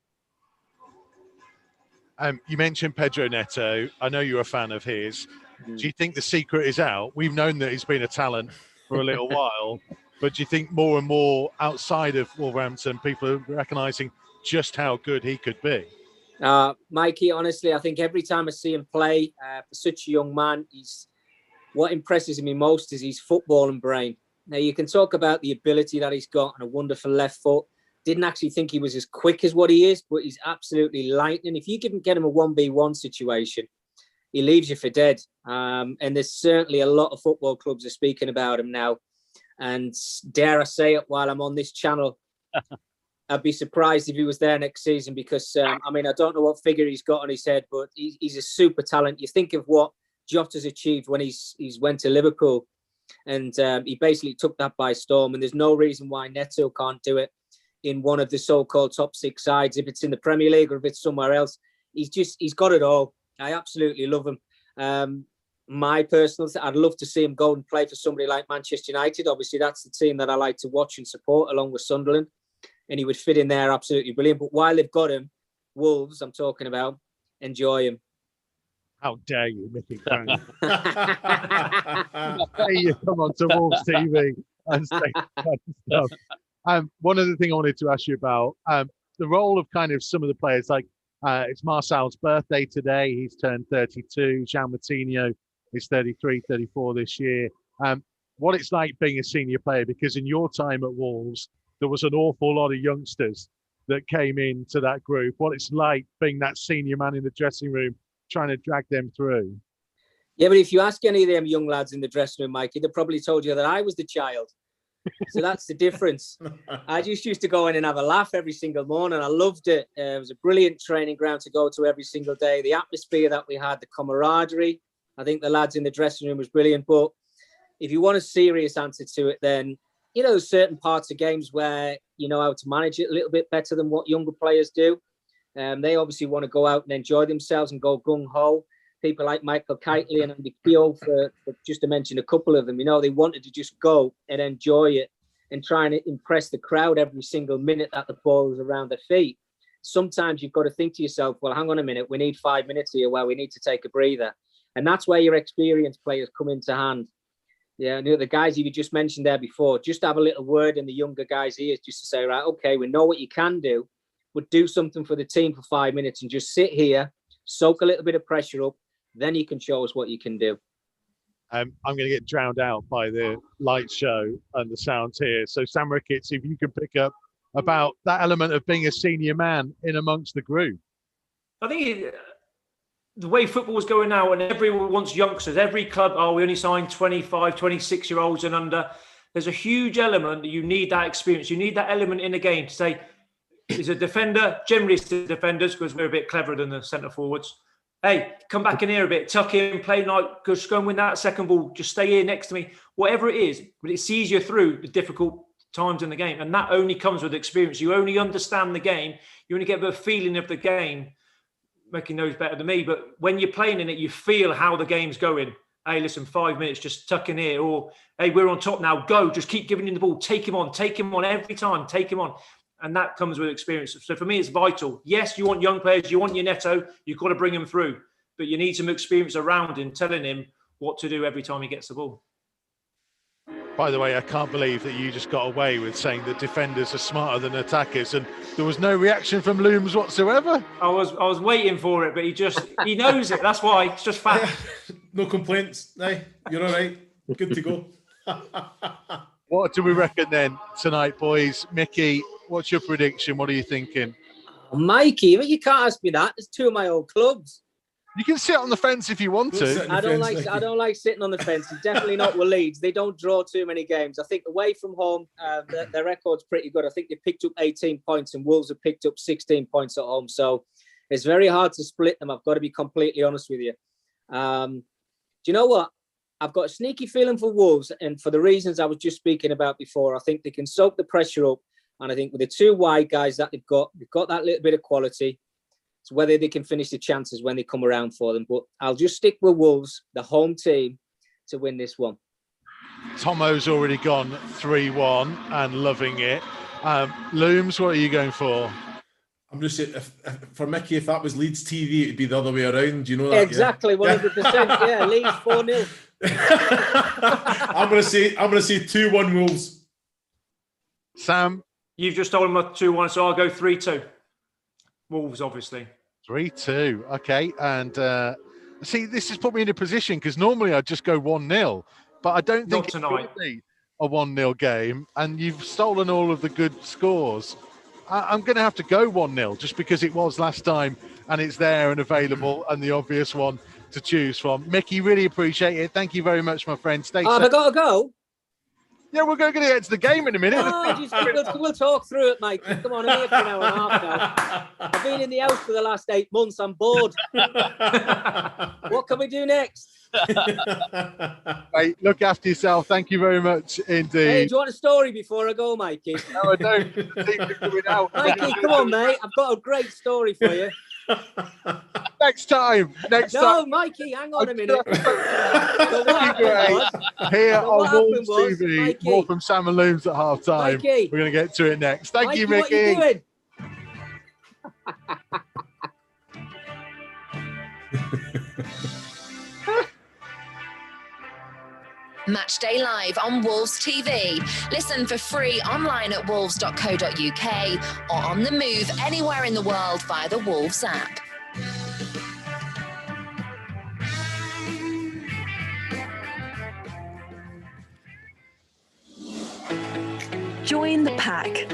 You mentioned Pedro Neto. I know you're a fan of his. Do you think the secret is out? We've known that he's been a talent for a little while, but do you think more and more outside of Wolverhampton, people are recognising just how good he could be? Mikey, honestly, I think every time I see him play, for such a young man, what impresses me most is his footballing brain. Now, you can talk about the ability that he's got and a wonderful left foot. Didn't actually think he was as quick as what he is, but he's absolutely lightning. If you get him a 1v1 situation, he leaves you for dead. And there's certainly a lot of football clubs are speaking about him now. And dare I say it while I'm on this channel, I'd be surprised if he was there next season because, I don't know what figure he's got on his head, but he's a super talent. You think of what Jota's achieved when he's went to Liverpool, and he basically took that by storm. And there's no reason why Neto can't do it in one of the so-called top 6 sides, if it's in the Premier League or if it's somewhere else. He's got it all. I absolutely love him. My personal, I'd love to see him go and play for somebody like Manchester United. Obviously, that's the team that I like to watch and support, along with Sunderland. And he would fit in there absolutely brilliant. But while they've got him, Wolves, I'm talking about, enjoy him. How dare you, Micky Gray? How dare you come on to Wolves TV and say that kind of stuff? One other thing I wanted to ask you about, the role of kind of some of the players, like it's Marcel's birthday today. He's turned 32. Jean Moutinho is 33, 34 this year. What it's like being a senior player, because in your time at Wolves, there was an awful lot of youngsters that came into that group. What it's like being that senior man in the dressing room, trying to drag them through. Yeah, but if you ask any of them young lads in the dressing room, Mikey, they probably told you that I was the child. So that's the difference. I just used to go in and have a laugh every single morning. I loved it. It was a brilliant training ground to go to every single day. The atmosphere that we had, the camaraderie. I think the lads in the dressing room was brilliant. But if you want a serious answer to it, then, certain parts of games where you know how to manage it a little bit better than what younger players do. They obviously want to go out and enjoy themselves and go gung-ho. People like Michael Kitely and Andy Keogh, for just to mention a couple of them, they wanted to just go and enjoy it and try and impress the crowd every single minute that the ball is around their feet. Sometimes you've got to think to yourself, well, hang on a minute, we need 5 minutes here where we need to take a breather. And that's where your experienced players come into hand. Yeah, the guys you just mentioned there before, just have a little word in the younger guys' ears just to say, right, okay, we know what you can do, but do something for the team for 5 minutes and just sit here, soak a little bit of pressure up, then you can show us what you can do. I'm going to get drowned out by the light show and the sounds here. So Sam Ricketts, if you can pick up about that element of being a senior man in amongst the group. I think the way football is going now, and everyone wants youngsters, every club, we only signed 25, 26-year-olds and under. There's a huge element that you need that experience. You need that element in the game to say, is a defender, generally it's the defenders because we're a bit cleverer than the centre forwards. Hey, come back in here a bit, tuck in, play like, just go and win that second ball, just stay here next to me. Whatever it is, but it sees you through the difficult times in the game. And that only comes with experience. You only understand the game. You only get the feeling of the game. Micky knows better than me, but when you're playing in it, you feel how the game's going. Hey, listen, 5 minutes, just tuck in here. Or, hey, we're on top now, go. Just keep giving him the ball. Take him on every time. Take him on. And that comes with experience. So for me, it's vital. Yes, you want young players. You want your Neto. You've got to bring him through. But you need some experience around him, telling him what to do every time he gets the ball. By the way, I can't believe that you just got away with saying that defenders are smarter than attackers, and there was no reaction from Looms whatsoever. I was waiting for it, but he knows it. That's why. It's just fact. No complaints. Hey, you're all right. Good to go. What do we reckon then tonight, boys? Micky, what's your prediction? What are you thinking? Mikey, you can't ask me that. There's two of my old clubs. You can sit on the fence if you want to. I don't like sitting on the fence. It's definitely not with Leeds. They don't draw too many games. I think away from home, their record's pretty good. I think they picked up 18 points and Wolves have picked up 16 points at home. So it's very hard to split them. I've got to be completely honest with you. Do you know what? I've got a sneaky feeling for Wolves, and for the reasons I was just speaking about before. I think they can soak the pressure up, and I think with the two wide guys that they've got that little bit of quality. It's whether they can finish the chances when they come around for them. But I'll just stick with Wolves, the home team, to win this one. Tomo's already gone 3-1 and loving it. Looms, what are you going for? I'm just saying, for Mickey, if that was Leeds TV, it'd be the other way around. You know that? Exactly, 100%. Yeah, Leeds 4-0. I'm gonna say 2-1 Wolves. Sam? You've just told him 2-1, so I'll go 3-2. Wolves, obviously. 3-2. Okay. And see, this has put me in a position because normally I'd just go 1-0, but I don't think it's going to be a 1-0 game. And you've stolen all of the good scores. I'm going to have to go 1-0 just because it was last time and it's there and available and the obvious one to choose from. Mickey, really appreciate it. Thank you very much, my friend. Stay safe. Have I got to go? Yeah, we're going to get to the game in a minute. We'll talk through it, Mikey. Come on, I'm here for an hour and a half now. I've been in the house for the last 8 months. I'm bored. What can we do next? Mate, look after yourself. Thank you very much indeed. Hey, do you want a story before I go, Mikey? No, I don't. Mikey, come on, mate. I've got a great story for you. Next time. No, Mikey, hang on a minute. Here on Wolves TV, Mikey, more from Sam and Looms at half time. Mikey, we're going to get to it next. Thank you, Mikey. Mickey. What are you doing? Matchday Live on Wolves TV. Listen for free online at wolves.co.uk or on the move anywhere in the world via the Wolves app. Join the pack.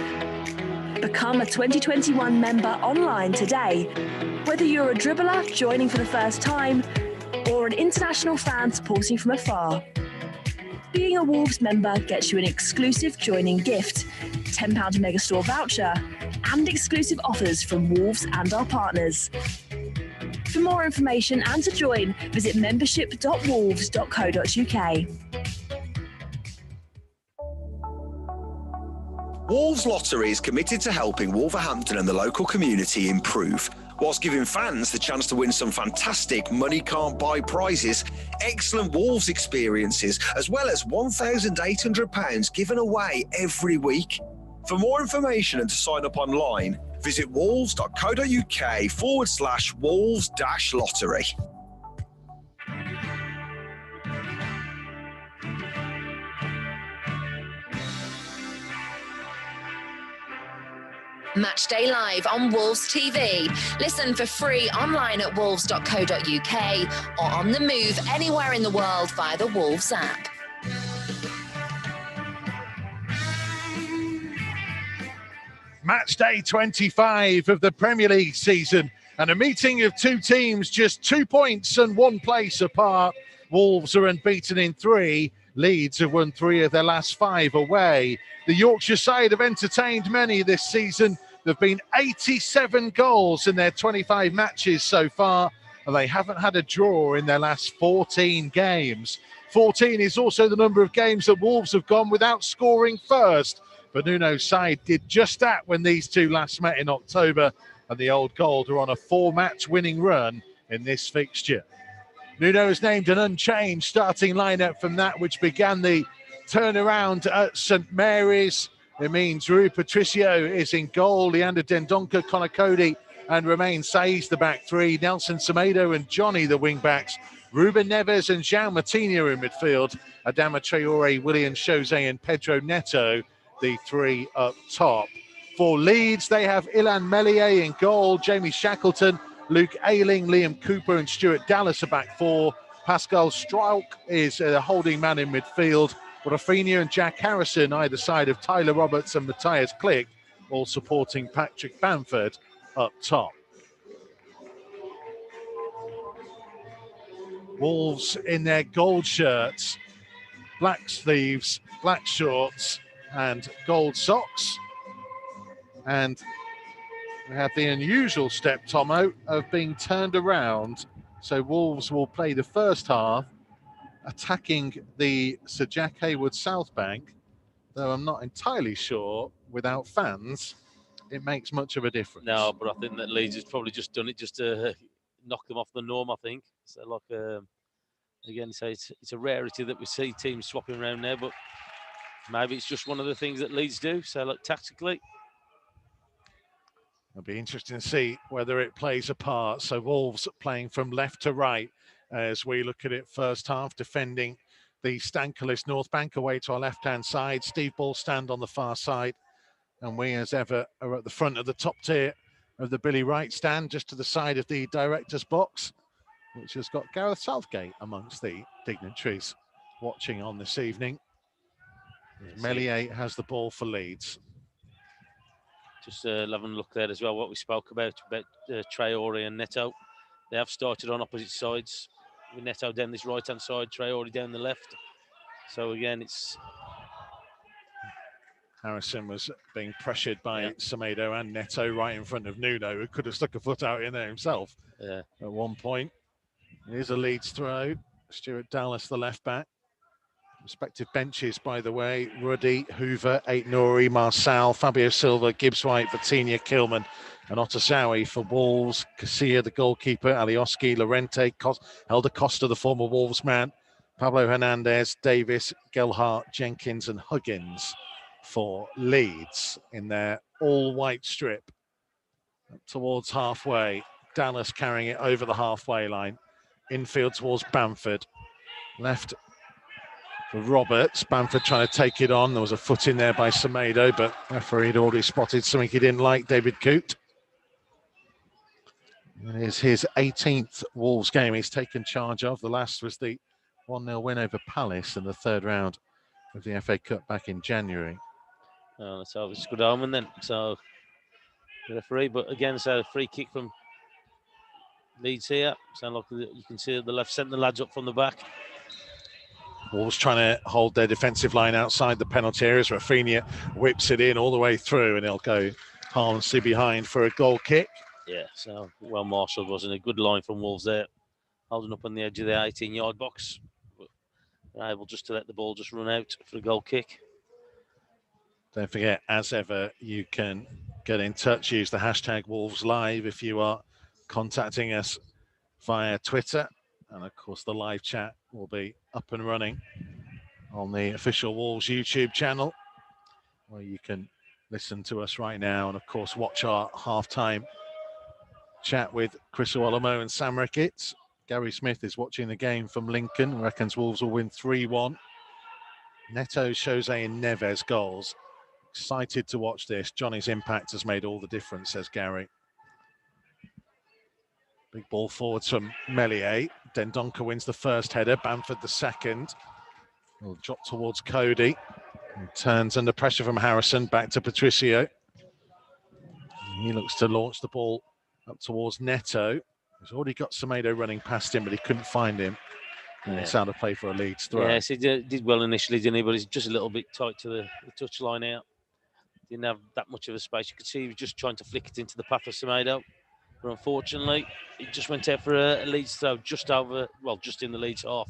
Become a 2021 member online today. Whether you're a dribbler joining for the first time or an international fan supporting from afar. Being a Wolves member gets you an exclusive joining gift, £10 Megastore voucher, and exclusive offers from Wolves and our partners. For more information and to join, visit membership.wolves.co.uk. Wolves Lottery is committed to helping Wolverhampton and the local community improve, whilst giving fans the chance to win some fantastic money-can't-buy prizes, excellent Wolves experiences, as well as £1,800 given away every week. For more information and to sign up online, visit wolves.co.uk/Wolves-Lottery. Matchday Live on Wolves TV. Listen for free online at wolves.co.uk or on the move anywhere in the world via the Wolves app. Match day 25 of the Premier League season and a meeting of two teams just 2 points and 1 place apart. Wolves are unbeaten in 3. Leeds have won 3 of their last 5 away. The Yorkshire side have entertained many this season. There have been 87 goals in their 25 matches so far, and they haven't had a draw in their last 14 games. 14 is also the number of games that Wolves have gone without scoring first. But Nuno's side did just that when these two last met in October, and the Old Gold are on a 4-match winning run in this fixture. Nuno has named an unchanged starting lineup from that which began the turnaround at St Mary's. It means Rui Patricio is in goal, Leander Dendoncker, Conor Cody and Romain Saiz the back 3, Nelson Semedo and Johnny the wing backs, Ruben Neves and João Moutinho in midfield, Adama Traore, Willian Jose and Pedro Neto, the 3 up top. For Leeds, they have Ilan Meslier in goal, Jamie Shackleton, Luke Ayling, Liam Cooper and Stuart Dallas are back 4. Pascal Strauch is a holding man in midfield. Rafinha and Jack Harrison either side of Tyler Roberts and Matthias Klick, all supporting Patrick Bamford up top. Wolves in their gold shirts, black sleeves, black shorts and gold socks. And we have the unusual step, Tomo, of being turned around. So Wolves will play the first half attacking the Sir Jack Hayward South Bank, though I'm not entirely sure without fans it makes much of a difference. No, but I think that Leeds has probably just done it just to knock them off the norm, I think. So like Again, so it's a rarity that we see teams swapping around there, but maybe it's just one of the things that Leeds do. So, look, tactically, it'll be interesting to see whether it plays a part. So Wolves playing from left to right as we look at it first half, defending the Stankerless North Bank away to our left-hand side. Steve Ballstand on the far side. And we, as ever, are at the front of the top tier of the Billy Wright stand, just to the side of the director's box, which has got Gareth Southgate amongst the dignitaries watching on this evening. Melier has the ball for Leeds. just having a look there as well, what we spoke about Traore and Neto. They have started on opposite sides, with Neto down this right-hand side, Traore down the left. So again, it's... Harrison was being pressured by Semedo and Neto right in front of Nuno, who could have stuck a foot out in there himself at one point. Here's a Leeds throw. Stuart Dallas, the left back. Respective benches, by the way: Ruddy, Hoover, Aït-Nouri, Marçal, Fabio Silva, Gibbs White, Vitinha, Kilman, and Otasowie for Wolves. Casilla, the goalkeeper, Alioski, Lorente, Helder Costa, the former Wolves man, Pablo Hernandez, Davis, Gelhardt, Jenkins, and Huggins for Leeds in their all-white strip. Up towards halfway, Dallas carrying it over the halfway line. Infield towards Bamford. Left for Roberts. Bamford trying to take it on. There was a foot in there by Semedo, but referee had already spotted something he didn't like, David Coote. It is his 18th Wolves game he's taken charge of. The last was the 1-0 win over Palace in the third round of the FA Cup back in January. Oh, that's always a good omen then. So, the referee, but again, so free kick from Leeds here. So look, you can see the left sent the lads up from the back. Wolves trying to hold their defensive line outside the penalty areas. Rafinha whips it in all the way through, and he'll go harmlessly behind for a goal kick. Yeah, so well marshalled, wasn't it? Good line from Wolves there, holding up on the edge of the 18-yard box. But they're able just to let the ball just run out for a goal kick. Don't forget, as ever, you can get in touch. Use the hashtag Wolves Live if you are contacting us via Twitter. And of course, the live chat will be up and running on the official Wolves YouTube channel, where you can listen to us right now. And of course, watch our halftime chat with Chris Iwelumo and Sam Ricketts. Gary Smith is watching the game from Lincoln, reckons Wolves will win 3-1. Neto, Jose and Neves goals. Excited to watch this. Johnny's impact has made all the difference, says Gary. Big ball forwards from Melier. Dendoncker wins the first header. Bamford the second. Will drop towards Cody. And turns under pressure from Harrison. Back to Patricio. He looks to launch the ball up towards Neto. He's already got Semedo running past him, but he couldn't find him. And it's out of play for a Leeds throw. Yes, he did well initially, didn't he? But he's just a little bit tight to the touch line out. Didn't have that much of a space. You could see he was just trying to flick it into the path of Semedo. But unfortunately, he just went out for a Leeds throw just in the Leeds half.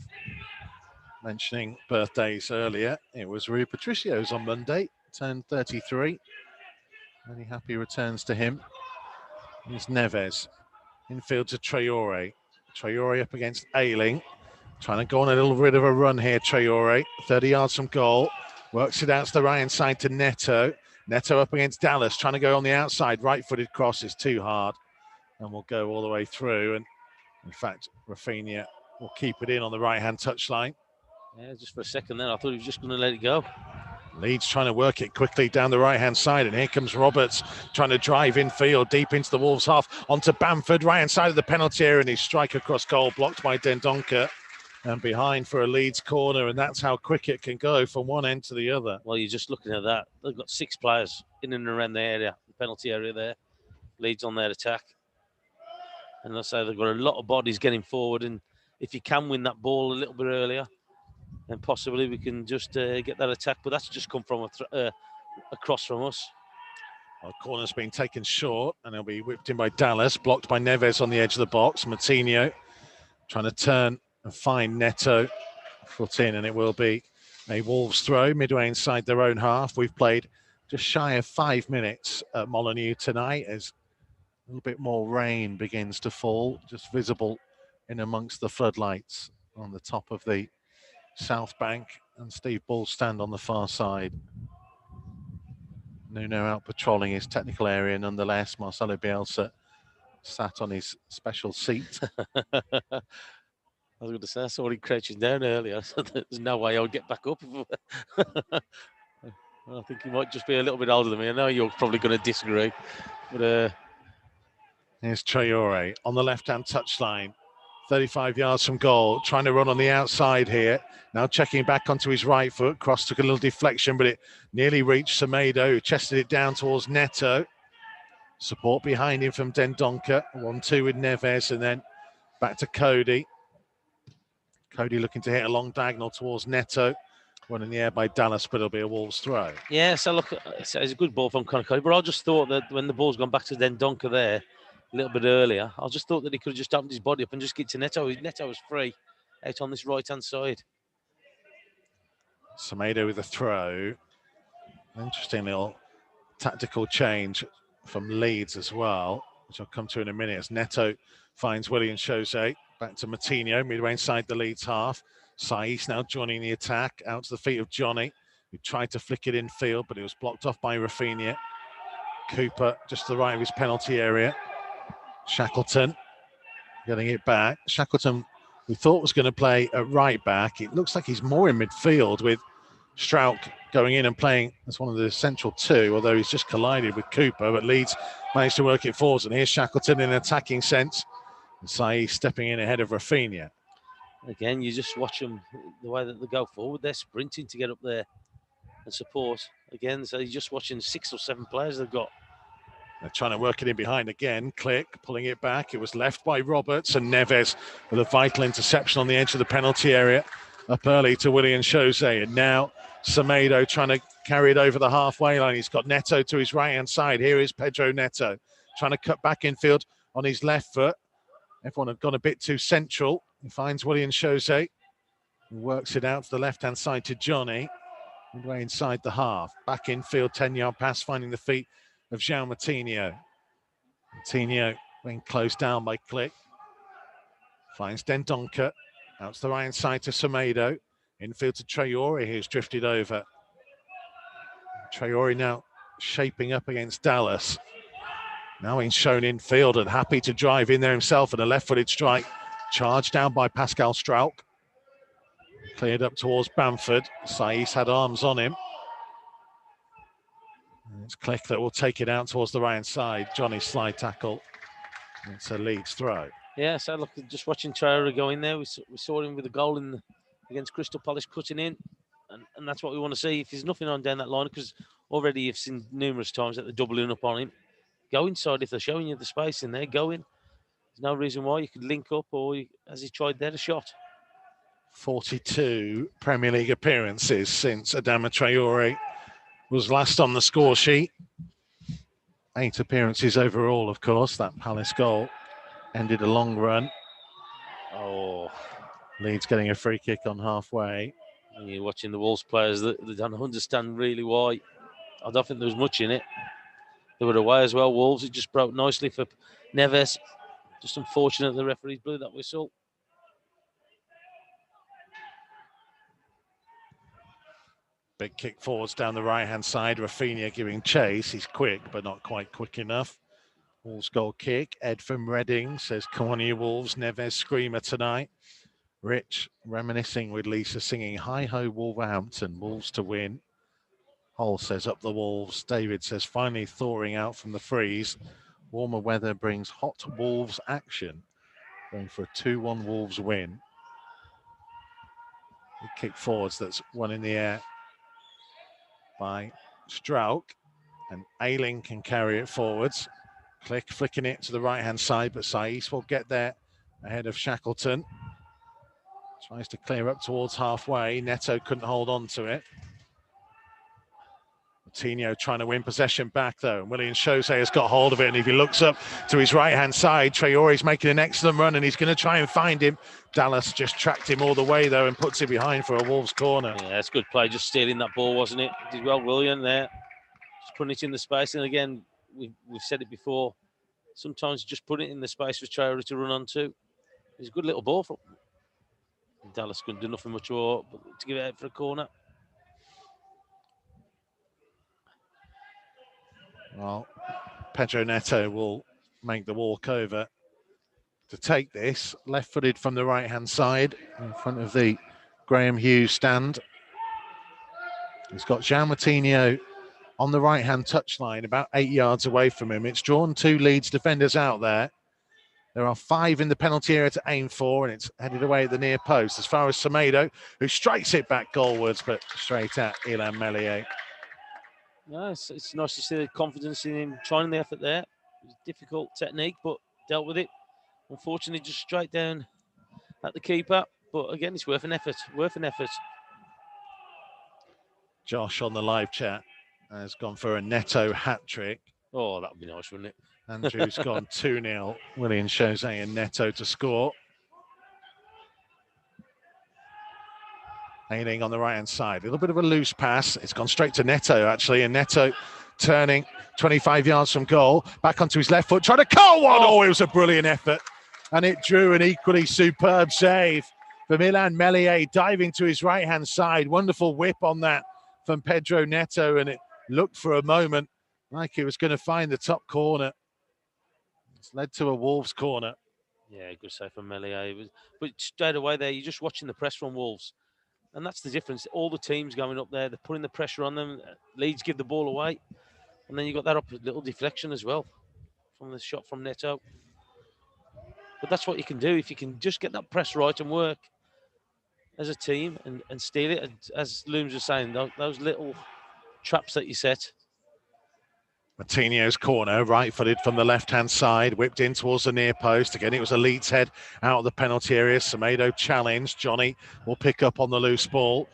Mentioning birthdays earlier, it was Rui Patricio's on Monday, turned 33. Many happy returns to him. Here's Neves. Infield to Traore. Traore up against Ayling. Trying to go on a little bit of a run here, Traore. 30 yards from goal. Works it out to the right-hand side to Neto. Neto up against Dallas, trying to go on the outside. Right-footed cross is too hard and will go all the way through. And in fact, Rafinha will keep it in on the right-hand touchline. Yeah, just for a second there, I thought he was just going to let it go. Leeds trying to work it quickly down the right-hand side, and here comes Roberts trying to drive infield deep into the Wolves half onto Bamford, right-hand side of the penalty area, and his strike across goal blocked by Dendoncker. And behind for a Leeds corner, and that's how quick it can go from one end to the other. Well, you're just looking at that. They've got 6 players in and around the area, the penalty area there. Leeds on their attack. And let's say they've got a lot of bodies getting forward, and if you can win that ball a little bit earlier, then possibly we can just get that attack. But that's just come from across from us. Well, corner's been taken short, and it'll be whipped in by Dallas, blocked by Neves on the edge of the box. Moutinho trying to turn and find Neto, foot in, and it will be a Wolves throw midway inside their own half. We've played just shy of 5 minutes at Molineux tonight as a little bit more rain begins to fall, just visible in amongst the floodlights on the top of the South Bank, and Steve Ball stand on the far side. Nuno out patrolling his technical area nonetheless. Marcelo Bielsa sat on his special seat. I was going to say, I saw him crouching down earlier, so there's no way I would get back up. I think he might just be a little bit older than me. I know you're probably going to disagree, but here's Traore on the left-hand touchline, 35 yards from goal, trying to run on the outside here. Now checking back onto his right foot. Cross took a little deflection, but it nearly reached Semedo, who chested it down towards Neto. Support behind him from Dendoncker. 1-2 with Neves, and then back to Cody. Cody looking to hit a long diagonal towards Neto. One in the air by Dallas, but it'll be a Wolves throw. yeah, so look, it's a good ball from Connor Cody, but I just thought that when the ball's gone back to Dendoncker there a little bit earlier, I just thought that he could have just opened his body up and just get to Neto. Neto was free out on this right-hand side. Semedo with a throw. Interesting little tactical change from Leeds as well, which I'll come to in a minute, as Neto finds Willian Jose. Back to Matinho, midway inside the Leeds half. Saiss now joining the attack, out to the feet of Johnny, who tried to flick it in field, but it was blocked off by Rafinha. Cooper just to the right of his penalty area. Shackleton getting it back. Shackleton, we thought was going to play at right back. It looks like he's more in midfield, with Strauch going in and playing as one of the central two, although he's just collided with Cooper, but Leeds managed to work it forwards. And here's Shackleton in an attacking sense. And Saiss stepping in ahead of Rafinha. Again, you just watch them, the way that they go forward, they're sprinting to get up there and support. Again, so you're just watching 6 or 7 players they've got. They're trying to work it in behind again. Click, pulling it back. It was left by Roberts, and Neves with a vital interception on the edge of the penalty area. Up early to Willian Jose, and now Semedo trying to carry it over the halfway line. He's got Neto to his right-hand side. Here is Pedro Neto trying to cut back infield on his left foot. Everyone had gone a bit too central. He finds Willian Jose, who works it out to the left-hand side to Johnny. Midway inside the half. Back infield, 10-yard pass, finding the feet of João Matinho. Matinho being closed down by Click. Finds Dendoncker. Out to the right-hand side to Semedo. Infield to Traore, who's drifted over. Traore now shaping up against Dallas. Now he's shown in field and happy to drive in there himself, and a left-footed strike. Charged down by Pascal Strauch. Cleared up towards Bamford. Saiss had arms on him. And it's Click that will take it out towards the right-hand side. Johnny's slide tackle. It's a Leeds throw. Yeah, so look, just watching Traore go in there, we saw him with a goal against Crystal Palace cutting in, and that's what we want to see. If there's nothing on down that line, because already you've seen numerous times that they're doubling up on him, go inside. If they're showing you the space in there, go in. There's no reason why you could link up, or as he tried there, a shot. 42 Premier League appearances since Adama Traore was last on the score sheet. 8 appearances overall, of course. That Palace goal ended a long run. Oh, Leeds getting a free kick on halfway. And you're watching the Wolves players that they don't understand really why. I don't think there was much in it. They were away as well. Wolves, it just broke nicely for Neves. Just unfortunate the referees blew that whistle. Big kick forwards down the right-hand side. Rafinha giving chase. He's quick, but not quite quick enough. Wolves goal kick. Ed from Reading says, come on you Wolves. Neves screamer tonight. Rich reminiscing with Lisa singing, hi-ho Wolverhampton. Wolves to win. Hull says, up the Wolves. David says, finally thawing out from the freeze. Warmer weather brings hot Wolves action. Going for a 2-1 Wolves win. Big kick forwards, that's one in the air by Strauch. And Ayling can carry it forwards. Click flicking it to the right-hand side, but Saiss will get there ahead of Shackleton. Tries to clear up towards halfway. Neto couldn't hold on to it. Matinho trying to win possession back, though. And Willian Jose has got hold of it. And if he looks up to his right-hand side, Traore's making an excellent run, and he's going to try and find him. Dallas just tracked him all the way, though, and puts it behind for a Wolves corner. Yeah, that's good play. Just stealing that ball, wasn't it? Did well, Willian, there. Just putting it in the space. And again, we've said it before. Sometimes just put it in the space for Traore to run onto. It's a good little ball. Dallas couldn't do nothing much more but to give it out for a corner. Well, Pedro Neto will make the walk over to take this, left-footed from the right-hand side in front of the Graham Hughes stand. He's got João Moutinho on the right-hand touchline, about 8 yards away from him. It's drawn 2 Leeds defenders out there. There are 5 in the penalty area to aim for, and it's headed away at the near post as far as Semedo, who strikes it back goalwards, but straight at Illan Meslier. No, it's nice to see the confidence in him trying the effort there. It was a difficult technique, but dealt with it. Unfortunately, just straight down at the keeper. But again, it's worth an effort. Josh on the live chat has gone for a Neto hat-trick. Oh, that would be nice, wouldn't it? Andrew's gone 2-0. Willian Jose and Neto to score. Ailing on the right-hand side. A little bit of a loose pass. It's gone straight to Neto, actually. And Neto turning 25 yards from goal. Back onto his left foot. Trying to curl one. Oh, it was a brilliant effort. And it drew an equally superb save from Illan Meslier, diving to his right-hand side. Wonderful whip on that from Pedro Neto. And it looked for a moment like he was going to find the top corner. It's led to a Wolves corner. Yeah, good save from Meslier. But straight away there, you're just watching the press from Wolves. And that's the difference. All the teams going up there, they're putting the pressure on them. Leeds give the ball away. And then you got that little deflection as well from the shot from Neto. But that's what you can do. If you can just get that press right and work as a team and steal it. And as Looms was saying, those little traps that you set. Moutinho's corner, right-footed from the left-hand side, whipped in towards the near post. Again, it was a Leeds head out of the penalty area. Semedo challenged. Johnny will pick up on the loose ball.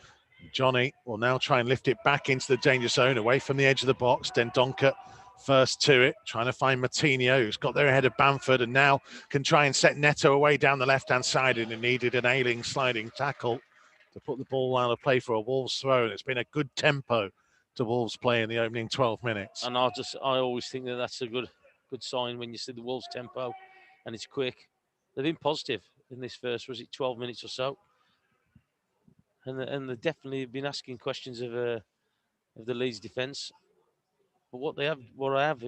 Johnny will now try and lift it back into the danger zone, away from the edge of the box. Dendoncker first to it, trying to find Moutinho, who's got there ahead of Bamford, and now can try and set Neto away down the left-hand side, and it needed an Ailing sliding tackle to put the ball out of play for a Wolves throw. And it's been a good tempo to Wolves play in the opening 12 minutes. And I always think that's a good sign when you see the Wolves tempo and it's quick. They've been positive in this first, was it 12 minutes or so? And they've definitely been asking questions of the Leeds defence. But what I have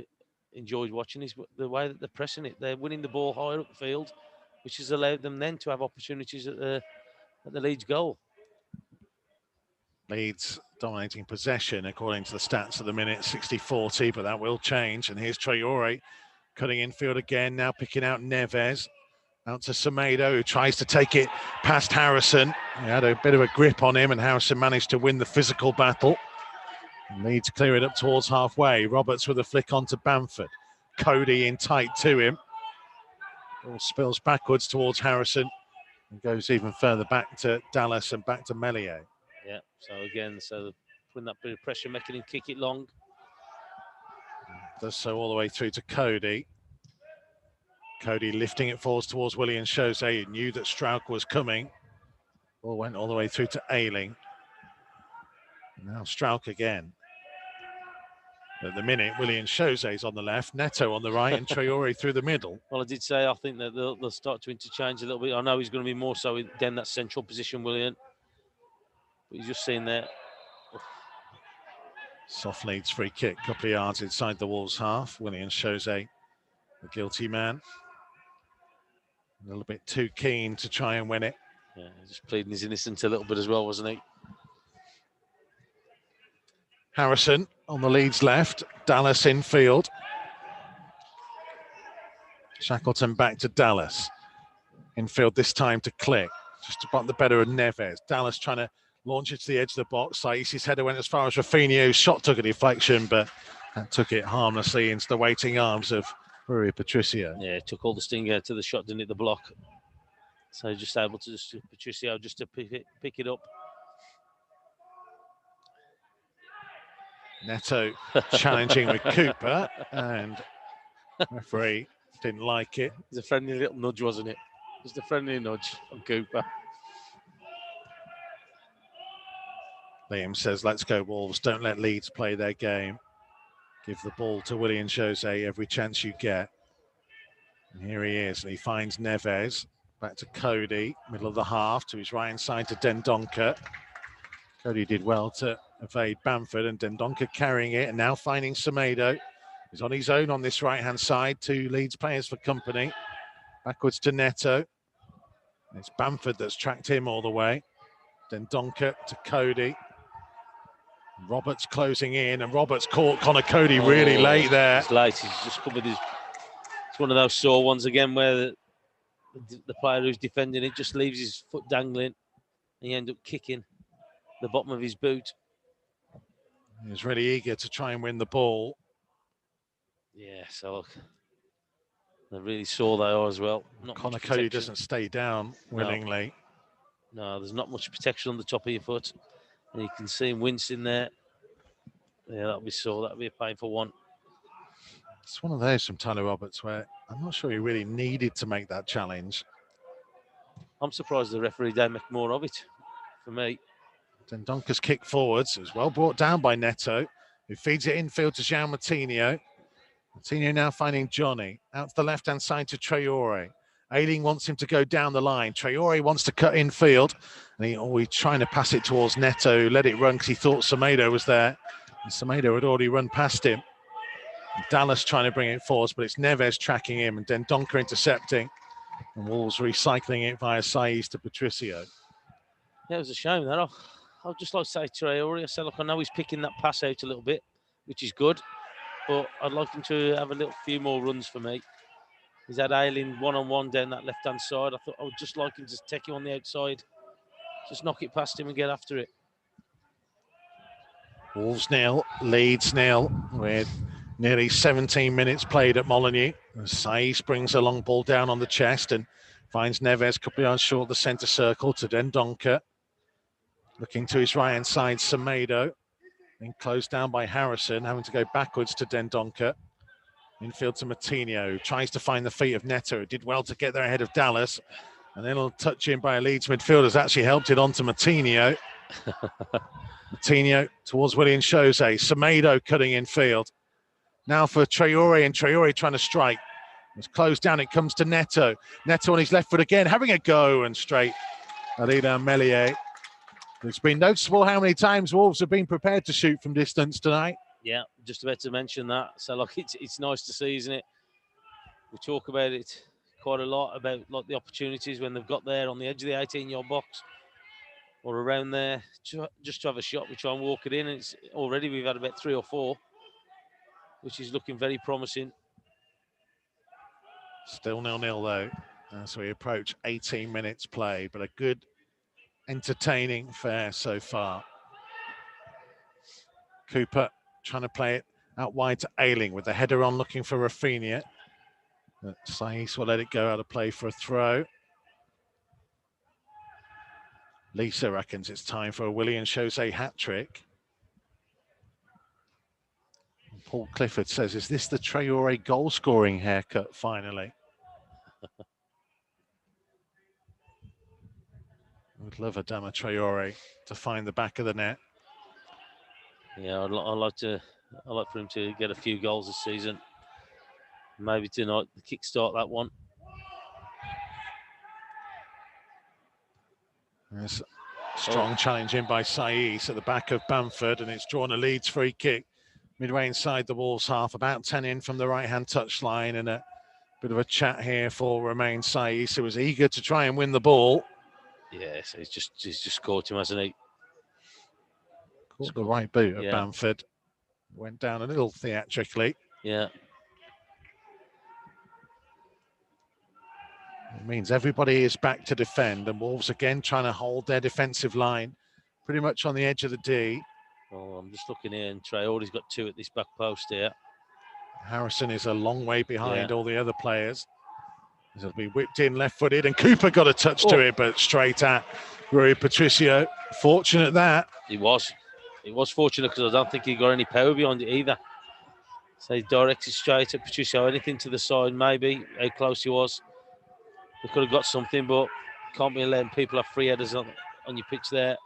enjoyed watching is the way that they're pressing it. They're winning the ball higher up the field, which has allowed them then to have opportunities at the Leeds goal. Leeds dominating possession, according to the stats at the minute, 60-40, but that will change. And here's Traore cutting infield again, now picking out Neves. Out to Semedo, who tries to take it past Harrison. He had a bit of a grip on him, and Harrison managed to win the physical battle. Leeds clear it up towards halfway. Roberts with a flick onto Bamford. Cody in tight to him. Ball spills backwards towards Harrison and goes even further back to Dallas and back to Meslier. Yeah, so again, putting that bit of pressure, making him kick it long. Does so all the way through to Cody. Cody lifting it forwards towards Willian Jose. He knew that Strauch was coming. Ball went all the way through to Ailing. Now Strauch again. At the minute, Willian Jose's on the left, Neto on the right, and Traore through the middle. Well, I did say I think that they'll start to interchange a little bit. I know he's going to be more so in that central position, Willian. But you're just seeing there. Soft Leeds free kick, a couple of yards inside the Wolves half. Willian Jose, the guilty man. A little bit too keen to try and win it. Yeah, just pleading his innocence a little bit as well, wasn't he? Harrison on the Leeds left, Dallas infield. Shackleton back to Dallas. Infield this time to Click. Just about the better of Neves. Dallas trying to launch it to the edge of the box. Saïs's header went as far as Rafinha's shot took a deflection, but that took it harmlessly into the waiting arms of Rui Patricio. Yeah, it took all the sting out to the shot, didn't it, the block. So just able to Patricio just to pick it up. Neto challenging with Cooper, and referee didn't like it. It was a friendly little nudge, wasn't it? Just a friendly nudge from Cooper. Liam says, let's go Wolves, don't let Leeds play their game. Give the ball to Willian Jose every chance you get. And here he is, and he finds Neves. Back to Cody, middle of the half, to his right-hand side to Dendoncker. Cody did well to evade Bamford, and Dendoncker carrying it, and now finding Semedo. He's on his own on this right-hand side. 2 Leeds players for company. Backwards to Neto. It's Bamford that's tracked him all the way. Dendoncker to Cody. Roberts closing in, and Roberts caught Connor Cody really late there. It's late. He's just covered his... It's one of those sore ones again where the player who's defending it just leaves his foot dangling, and he ends up kicking the bottom of his boot. He was really eager to try and win the ball. Yeah, so they're really sore they are as well. Connor Cody doesn't stay down willingly. No, there's not much protection on the top of your foot. And you can see him wincing there. Yeah, that'll be sore. That'll be a painful one. It's one of those from Tyler Roberts where I'm not sure he really needed to make that challenge. I'm surprised the referee didn't make more of it, for me. Dendoncker's kick forwards. It was well brought down by Neto, who feeds it infield to João Moutinho. Moutinho now finding Johnny. Out to the left-hand side to Traore. Ayling wants him to go down the line. Traore wants to cut infield. And he's trying to pass it towards Neto, let it run because he thought Semedo was there. And Semedo had already run past him. Dallas trying to bring it forward, but it's Neves tracking him and Dendoncker intercepting. And Wolves recycling it via Saiz to Patricio. Yeah, it was a shame that. I'd just like to say Traore. I said, look, I know he's picking that pass out a little bit, which is good. But I'd like him to have a few more runs for me. He's had Ayling one-on-one down that left-hand side. I thought I would just like him to take him on the outside. Just knock it past him and get after it. Wolves 0, Leeds 0, with nearly 17 minutes played at Molineux. Saiz brings a long ball down on the chest and finds Neves a couple of yards short of the centre circle to Dendoncker. Looking to his right-hand side, Semedo. Then closed down by Harrison, having to go backwards to Dendoncker. Infield to Moutinho, who tries to find the feet of Neto. Did well to get there ahead of Dallas. And then a touch in by a Leeds midfielder has actually helped it on to Moutinho. Moutinho towards Willian Jose. Semedo cutting in field. Now for Traore, and Traore trying to strike. It's closed down, it comes to Neto. Neto on his left foot again, having a go and straight at Ilan Meslier. It's been noticeable how many times Wolves have been prepared to shoot from distance tonight. Yeah, just about to mention that. So, look, it's nice to see, isn't it? We talk about it quite a lot, about like the opportunities when they've got there on the edge of the 18-yard box or around there, just to have a shot. We try and walk it in, and it's already we've had about 3 or 4, which is looking very promising. Still 0-0 though, as we approach 18 minutes play, but a good, entertaining affair so far. Cooper trying to play it out wide to Ayling with the header on, looking for Rafinha. Saiz will let it go out of play for a throw. Lisa reckons it's time for a Willian Jose hat-trick. Paul Clifford says, is this the Traore goal-scoring haircut finally? Would love Adama Traore to find the back of the net. Yeah, I'd like for him to get a few goals this season. Maybe tonight, kickstart that one. There's a strong challenge in by Saiz at the back of Bamford, and it's drawn a Leeds free kick midway inside the Wolves half, about 10 in from the right-hand touchline, and a bit of a chat here for Romain Saiz, who was eager to try and win the ball. Yes, he's just caught him, hasn't he? Caught the right boot of Bamford. Went down a little theatrically. Yeah. It means everybody is back to defend, and Wolves again trying to hold their defensive line pretty much on the edge of the D. Oh, I'm just looking here, and Traore's got 2 at this back post here. Harrison is a long way behind all the other players. It'll be whipped in left-footed, and Cooper got a touch to it, but straight at Rui Patricio. Fortunate that. He was fortunate because I don't think he got any power behind it either. So he directed straight at Patricio. Anything to the side, maybe, how close he was. They could have got something, but can't be letting people have free headers on your pitch there.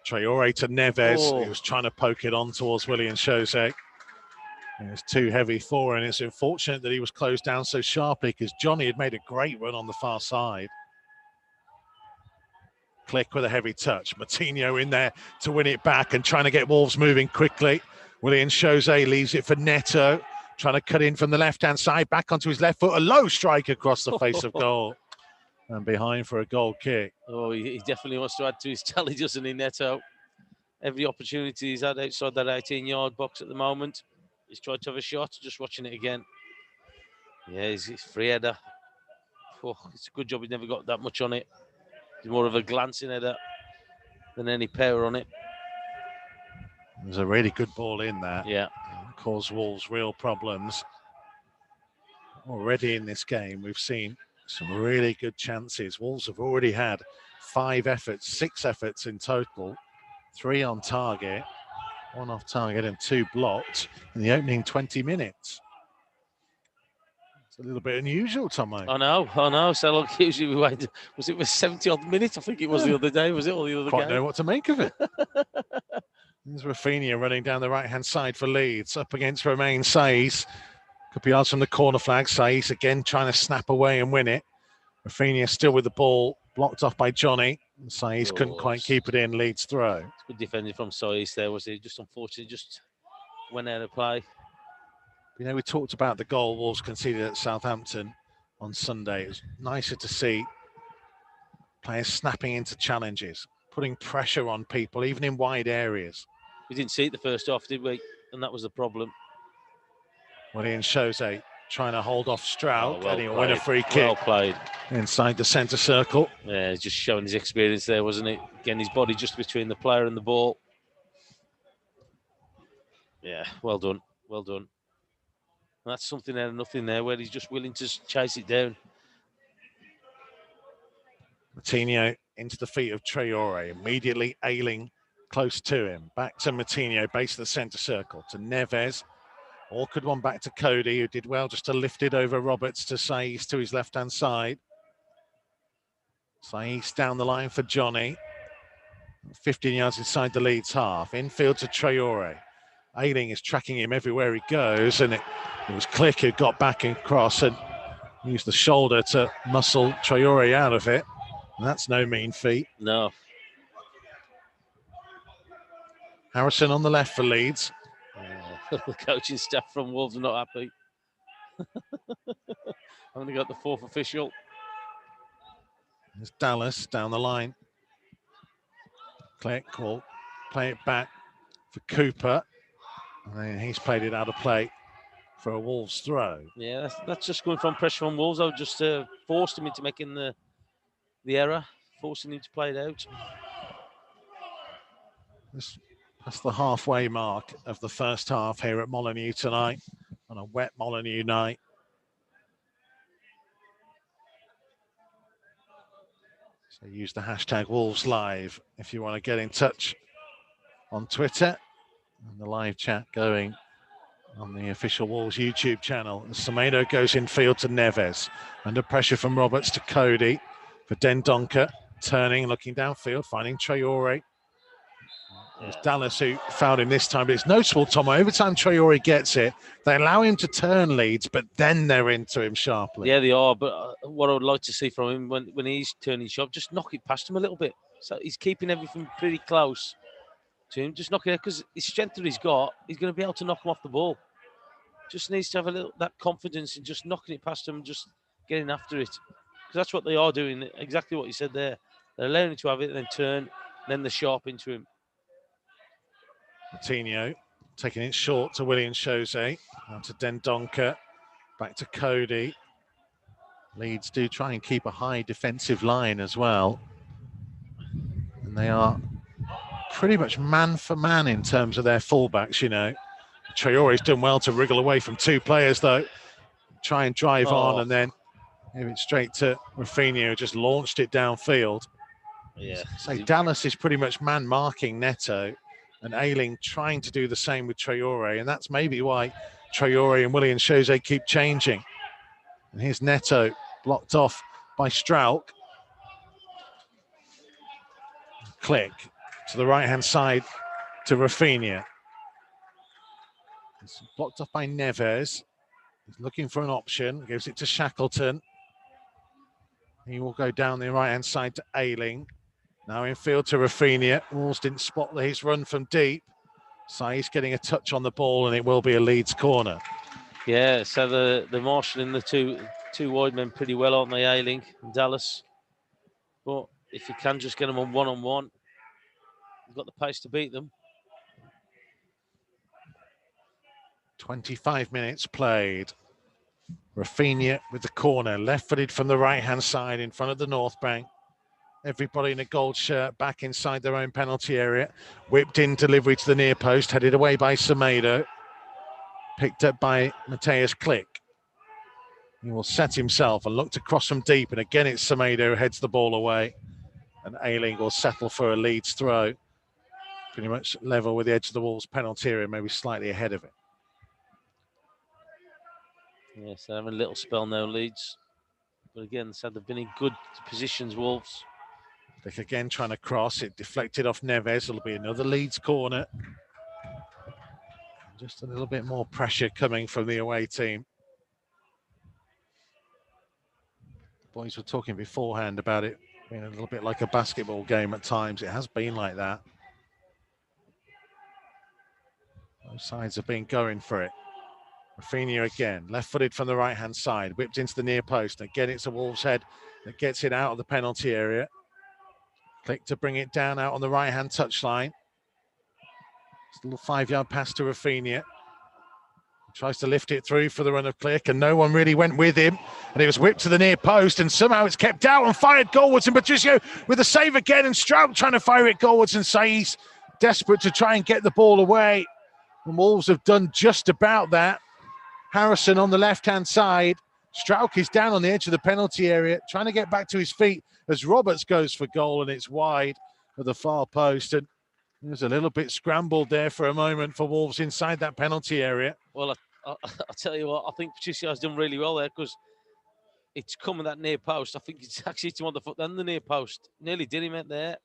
Traore to Neves. He was trying to poke it on towards Willian Jose. It was too heavy for him. It's unfortunate that he was closed down so sharply because Johnny had made a great run on the far side. Click with a heavy touch. Moutinho in there to win it back and trying to get Wolves moving quickly. Willian Jose leaves it for Neto, trying to cut in from the left-hand side, back onto his left foot. A low strike across the face of goal. And behind for a goal kick. Oh, he definitely wants to add to his tally, doesn't he, Neto? Every opportunity he's had outside that 18-yard box at the moment. He's tried to have a shot, just watching it again. Yeah, he's free header. Oh, it's a good job he's never got that much on it. He's more of a glancing header than any power on it. There's a really good ball in there. Yeah. Cause Wolves real problems. Already in this game, we've seen some really good chances. Wolves have already had 6 efforts in total, 3 on target, 1 off target and 2 blocked in the opening 20 minutes. It's a little bit unusual, Tomo. I know. So look, usually we wait. Was it 70-odd minutes? I think it was the other day. Was it all the other Quite game? know what to make of it. There's Rafinha running down the right-hand side for Leeds, up against Romain Saiz. Could be yards from the corner flag. Saiz again trying to snap away and win it. Rafinha still with the ball, blocked off by Johnny. Saiz couldn't quite keep it in. Leeds throw. It's good defending from Saiz there, was he? Just unfortunately just went out of play. You know, we talked about the goal Wolves conceded at Southampton on Sunday. It was nicer to see players snapping into challenges, putting pressure on people, even in wide areas. We didn't see it the first half, did we? And that was the problem. Willian Jose trying to hold off Stroud, and he'll win a free kick. Well played. Inside the centre circle. Yeah, he's just showing his experience there, wasn't it? Getting his body just between the player and the ball. Yeah, well done. Well done. That's something there and nothing there, where he's just willing to chase it down. Moutinho into the feet of Traore, immediately Ayling close to him. Back to Moutinho, base of the centre circle, to Neves. Awkward one back to Cody, who did well just to lift it over Roberts to Saiz to his left-hand side. Saiz down the line for Johnny. 15 yards inside the Leeds half. Infield to Traore. Ayling is tracking him everywhere he goes, and it was Click who got back and cross and used the shoulder to muscle Traore out of it. And that's no mean feat. No. Harrison on the left for Leeds. The coaching staff from Wolves are not happy. Only got the 4th official. There's Dallas down the line. Click will play it back for Cooper. And then he's played it out of play for a Wolves throw. Yeah, that's just going from pressure on Wolves. I just forced him into making the error, forcing him to play it out. That's the halfway mark of the first half here at Molineux tonight, on a wet Molineux night. So use the hashtag Wolves Live if you want to get in touch on Twitter, and the live chat going on the official Wolves YouTube channel. Semedo goes in field to Neves, under pressure from Roberts to Cody for Dendoncker, turning, looking downfield, finding Traore. It was Dallas who fouled him this time, but it's noticeable, Tomo, every time Traore gets it, they allow him to turn Leeds, but then they're into him sharply. Yeah, they are, but what I would like to see from him when he's turning sharp, just knock it past him a little bit. So he's keeping everything pretty close to him, just knock it out, because his strength that he's got, he's going to be able to knock him off the ball. Just needs to have that confidence in just knocking it past him and just getting after it. Because that's what they are doing, exactly what you said there. They're allowing him to have it, and then turn, and then they're sharp into him. Moutinho taking it short to Willian Jose, out to Dendoncker, back to Cody. Leeds do try and keep a high defensive line as well. And they are pretty much man for man in terms of their fullbacks, you know. Traore's done well to wriggle away from 2 players, though. Try and drive on and then give it straight to Rafinha, who just launched it downfield. Yeah. So Dallas is pretty much man marking Neto, and Ayling trying to do the same with Traore, and that's maybe why Traore and Willian Jose keep changing. And here's Neto blocked off by Strauch. Click to the right-hand side to Rafinha. It's blocked off by Neves. He's looking for an option, gives it to Shackleton. He will go down the right-hand side to Ayling. Now in field to Rafinha. Wolves didn't spot his run from deep. Sai's getting a touch on the ball, and it will be a Leeds corner. Yeah, so they're marshalling the two wide men pretty well, aren't they, Ayling and Dallas? But if you can just get them on one-on-one, you've got the pace to beat them. 25 minutes played. Rafinha with the corner, left-footed from the right-hand side in front of the North Bank. Everybody in a gold shirt back inside their own penalty area. Whipped in delivery to the near post, headed away by Semedo. Picked up by Mateusz Klich. He will set himself and look to cross from deep. And again, it's Semedo who heads the ball away. And Ayling will settle for a Leeds throw. Pretty much level with the edge of the Wolves penalty area, maybe slightly ahead of it. Yes, they're having a little spell now, Leeds. But again, so they've been in good positions, Wolves. Klich again trying to cross. It deflected off Neves. It'll be another Leeds corner. Just a little bit more pressure coming from the away team. Boys were talking beforehand about it being a little bit like a basketball game at times. It has been like that. Both sides have been going for it. Rafinha again, left-footed from the right-hand side, whipped into the near post. Again, it's a Wolves head that gets it out of the penalty area. Klich to bring it down out on the right-hand touchline. It's a little 5-yard pass to Rafinha. He tries to lift it through for the run of Klich, and no one really went with him. And it was whipped to the near post, and somehow it's kept out and fired goalwards. And Patricio with a save again, and Strout trying to fire it goalwards, and Sai's desperate to try and get the ball away. And Wolves have done just about that. Harrison on the left-hand side. Strauch is down on the edge of the penalty area, trying to get back to his feet as Roberts goes for goal, and it's wide of the far post. And it was a little bit scrambled there for a moment for Wolves inside that penalty area. Well, I'll tell you what, I think Patricio's done really well there because it's coming that near post. I think it's actually hit him on the foot, then the near post. Nearly did him out there.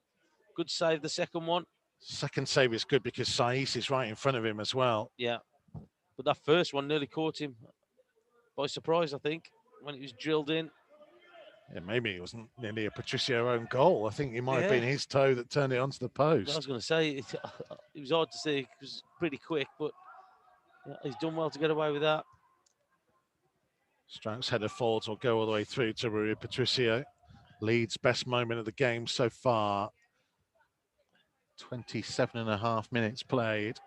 Good save, the second one. Second save is good because Sai's is right in front of him as well. Yeah. But that first one nearly caught him by surprise, I think, when it was drilled in. Yeah, maybe it wasn't nearly a Patricio own goal. I think it might have been his toe that turned it onto the post. I was going to say, it was hard to see. It was pretty quick, but yeah, he's done well to get away with that. Strauch's header forwards will go all the way through to Rui Patricio. Leeds' best moment of the game so far. 27.5 minutes played.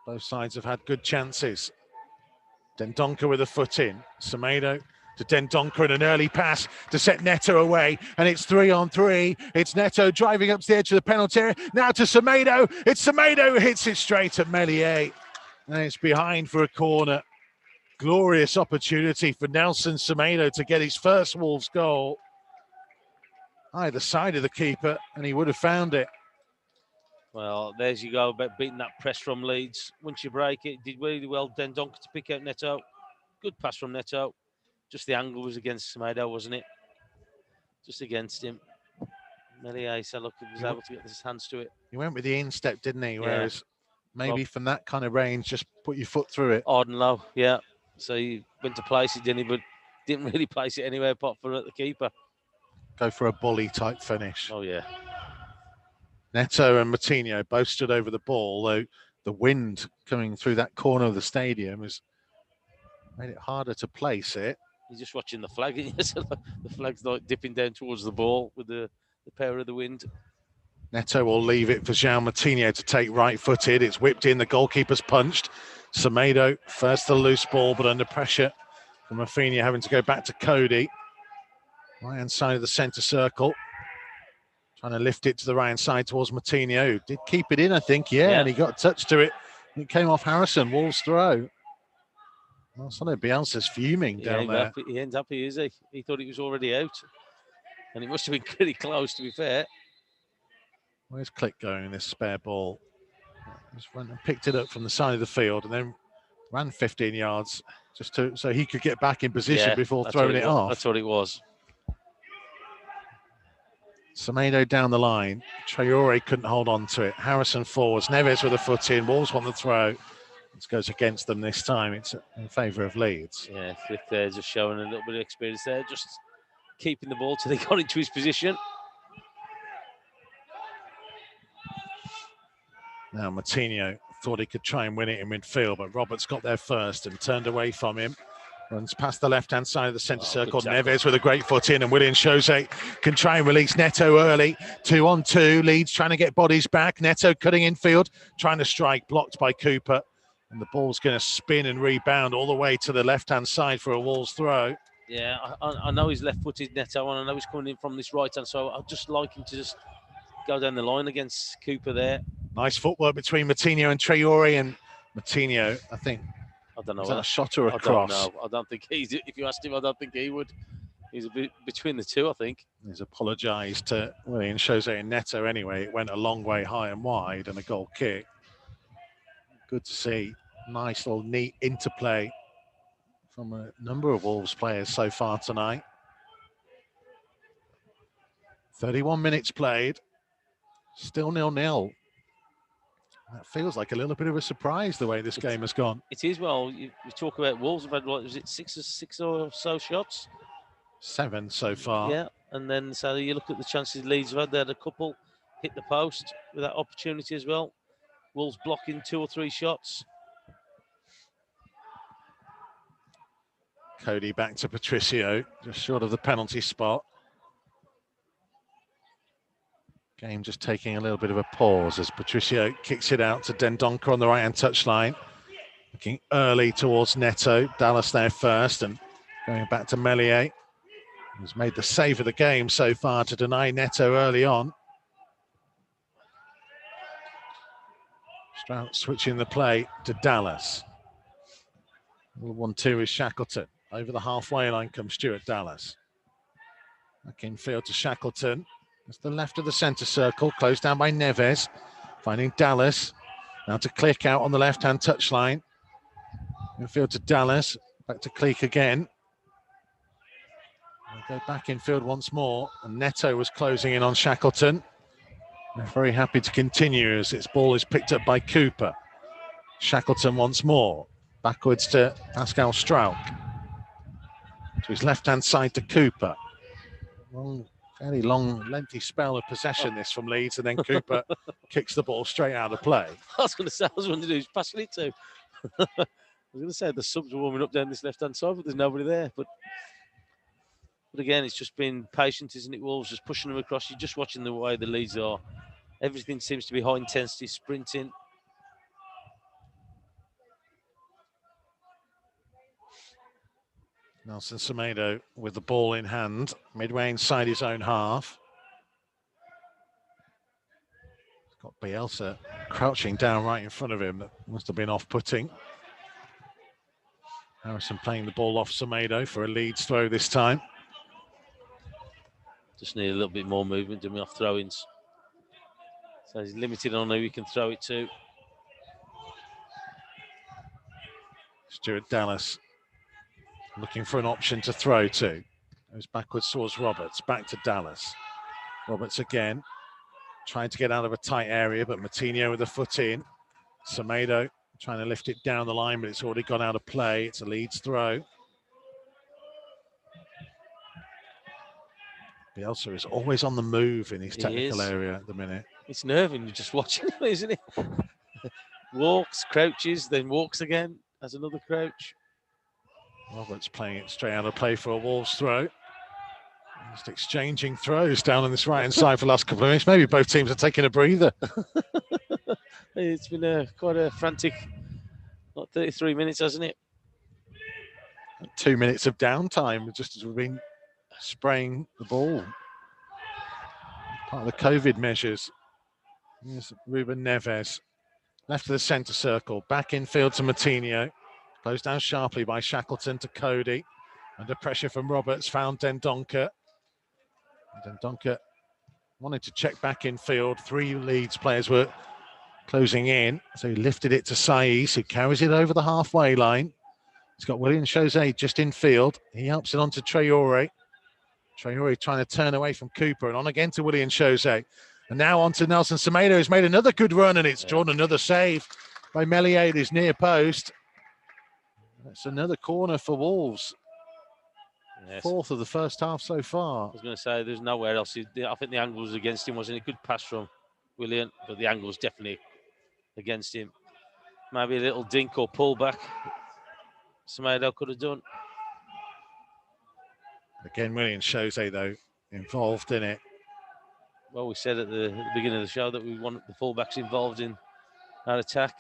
Both sides have had good chances. Dendoncker with a foot in. Semedo to Dendoncker and an early pass to set Neto away. And it's 3-on-3. It's Neto driving up to the edge of the penalty area. Now to Semedo. It's Semedo who hits it straight at Meslier. And it's behind for a corner. Glorious opportunity for Nelson Semedo to get his first Wolves goal. Either side of the keeper, and he would have found it. Well, there's you go about beating that press from Leeds. Once you break it, did really well. Dendoncker to pick out Neto. Good pass from Neto. Just the angle was against Semedo, wasn't it? Just against him. Meslier said, look, he was able to get his hands to it. He went with the instep, didn't he? Whereas maybe from that kind of range, just put your foot through it. Hard and low, yeah. So he went to place it, didn't he? But didn't really place it anywhere apart from at the keeper. Go for a bully type finish. Oh, yeah. Neto and Moutinho both stood over the ball, though the wind coming through that corner of the stadium has made it harder to place it. You're just watching the flag. The flag's like dipping down towards the ball with the power of the wind. Neto will leave it for João Moutinho to take right-footed. It's whipped in. The goalkeeper's punched. Semedo first the loose ball, but under pressure from Rafinha having to go back to Cody. Right-hand side of the centre circle. Trying to lift it to the right-hand side towards Moutinho, who did keep it in, I think. Yeah, and he got a touch to it. It came off Harrison. Wolves throw. Marcelo Bielsa's fuming down there. He ends up here, is he? He thought he was already out. And it must have been pretty close, to be fair. Where's Klich going in this spare ball? Just went and picked it up from the side of the field and then ran 15 yards just so he could get back in position before throwing it off. That's what it was. Semedo down the line. Traore couldn't hold on to it. Harrison forwards. Neves with a foot in. Wolves want the throw. This goes against them this time. It's in favour of Leeds. Yeah, Flick there just showing a little bit of experience there. Just keeping the ball till they got into his position. Now Moutinho thought he could try and win it in midfield, but Roberts got there first and turned away from him. Runs past the left-hand side of the centre circle. Neves with a great foot in, and Willian Jose can try and release Neto early. 2-on-2. Leeds trying to get bodies back. Neto cutting infield, trying to strike, blocked by Cooper. And the ball's going to spin and rebound all the way to the left-hand side for a Wolves throw. Yeah, I know he's left-footed, Neto, and I know he's coming in from this right-hand, so I'd just like him to just go down the line against Cooper there. Nice footwork between Moutinho and Traore, and Moutinho, I don't know. Is that a shot or a cross? I don't know. I don't think if you asked him, I don't think he would. He's a bit between the two, I think. He's apologised to Willian Jose and Neto anyway. It went a long way high and wide, and a goal kick. Good to see. Nice little neat interplay from a number of Wolves players so far tonight. 31 minutes played. Still 0-0. That feels like a little bit of a surprise the way this game has gone. It is. Well, you talk about Wolves have had, what was it, six or so shots? 7 so far. Yeah, and then so you look at the chances Leeds have had. They had a couple hit the post with that opportunity as well. Wolves blocking 2 or 3 shots. Cody back to Patricio, just short of the penalty spot. Game just taking a little bit of a pause as Patricio kicks it out to Dendoncker on the right-hand touchline. Looking early towards Neto. Dallas there first and going back to Meslier, who's made the save of the game so far to deny Neto early on. Strout switching the play to Dallas. 1-2 is Shackleton. Over the halfway line comes Stuart Dallas. Back infield to Shackleton. That's the left of the centre circle, closed down by Neves. Finding Dallas. Now to Click out on the left-hand touchline. Infield to Dallas. Back to Click again. We'll go back infield once more. And Neto was closing in on Shackleton. They're very happy to continue as its ball is picked up by Cooper. Shackleton once more. Backwards to Pascal Strauch. To his left-hand side to Cooper. Fairly long, lengthy spell of possession this from Leeds, and then Cooper kicks the ball straight out of play. I was wondering who's passing it to. I was going to say the subs are warming up down this left-hand side, but there's nobody there. But again, it's just been patient, isn't it? Wolves just pushing them across. You're just watching the way the Leeds are. Everything seems to be high intensity, sprinting. Nelson Semedo with the ball in hand, midway inside his own half. He's got Bielsa crouching down right in front of him. That must have been off-putting. Harrison playing the ball off Semedo for a Leeds throw this time. Just need a little bit more movement to me off throw-ins. So he's limited on who he can throw it to. Stuart Dallas looking for an option to throw to. Goes backwards towards Roberts, back to Dallas. Roberts again, trying to get out of a tight area, but Moutinho with a foot in. Semedo trying to lift it down the line, but it's already gone out of play. It's a Leeds throw. Bielsa is always on the move in his technical area at the minute. It's nerving, you're just watching him, isn't it? Walks, crouches, then walks again, has another crouch. Roberts playing it straight out of play for a Wolves throw. Just exchanging throws down on this right-hand side for the last couple of minutes. Maybe both teams are taking a breather. It's been quite a frantic, 33 minutes, hasn't it? 2 minutes of downtime, just as we've been spraying the ball. Part of the COVID measures. Here's Ruben Neves. Left of the centre circle. Back infield to Moutinho. Closed down sharply by Shackleton to Cody. Under pressure from Roberts, found Dendoncker. Dendoncker wanted to check back infield. 3 Leeds players were closing in. So he lifted it to Saiz, who carries it over the halfway line. He's got Willian Jose just in field. He helps it on to Traore. Traore trying to turn away from Cooper and on again to Willian Jose. And now on to Nelson Semedo, who's made another good run, and it's drawn another save by Meslier at his near post. That's another corner for Wolves. Yes. 4th of the first half so far. I was going to say, there's nowhere else. I think the angle was against him, wasn't it? Good pass from Willian, but the angle was definitely against him. Maybe a little dink or pullback. Semedo could have done. Again, William Jose, though, involved in it. Well, we said at the beginning of the show that we want the fullbacks involved in that attack.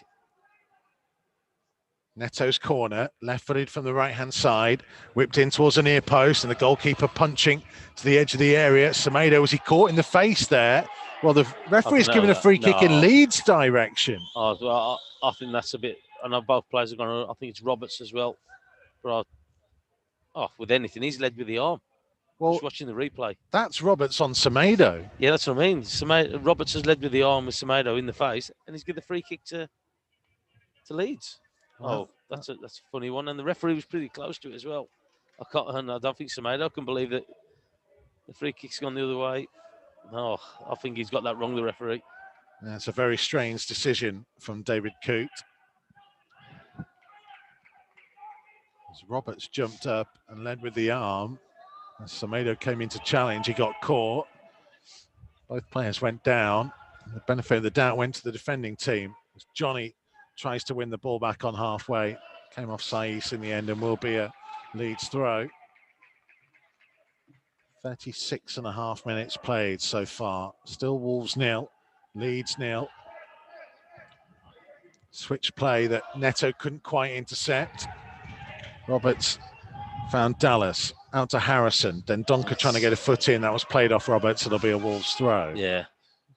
Neto's corner, left-footed from the right-hand side, whipped in towards the near post, and the goalkeeper punching to the edge of the area. Semedo, was he caught in the face there? Well, the referee's given a free kick in Leeds' direction. Oh, well, I think that's a bit. I know both players are going to. I think it's Roberts as well. But with anything, he's led with the arm. Well, just watching the replay. That's Roberts on Semedo. Yeah, that's what I mean. Roberts has led with the arm with Semedo in the face, and he's given the free kick to Leeds. Oh, that's a funny one, and the referee was pretty close to it as well. I don't think Semedo can believe that the free kick's gone the other way. No, I think he's got that wrong, the referee. That's a very strange decision from David Coote. As Roberts jumped up and led with the arm, as Semedo came in to challenge, he got caught. Both players went down. The benefit of the doubt went to the defending team. As Johnny tries to win the ball back on halfway. Came off Saiss in the end and will be a Leeds throw. 36.5 minutes played so far. Still Wolves 0, Leeds 0. Switch play that Neto couldn't quite intercept. Roberts found Dallas out to Harrison. Then Donker trying to get a foot in. That was played off Roberts. It'll be a Wolves throw. Yeah,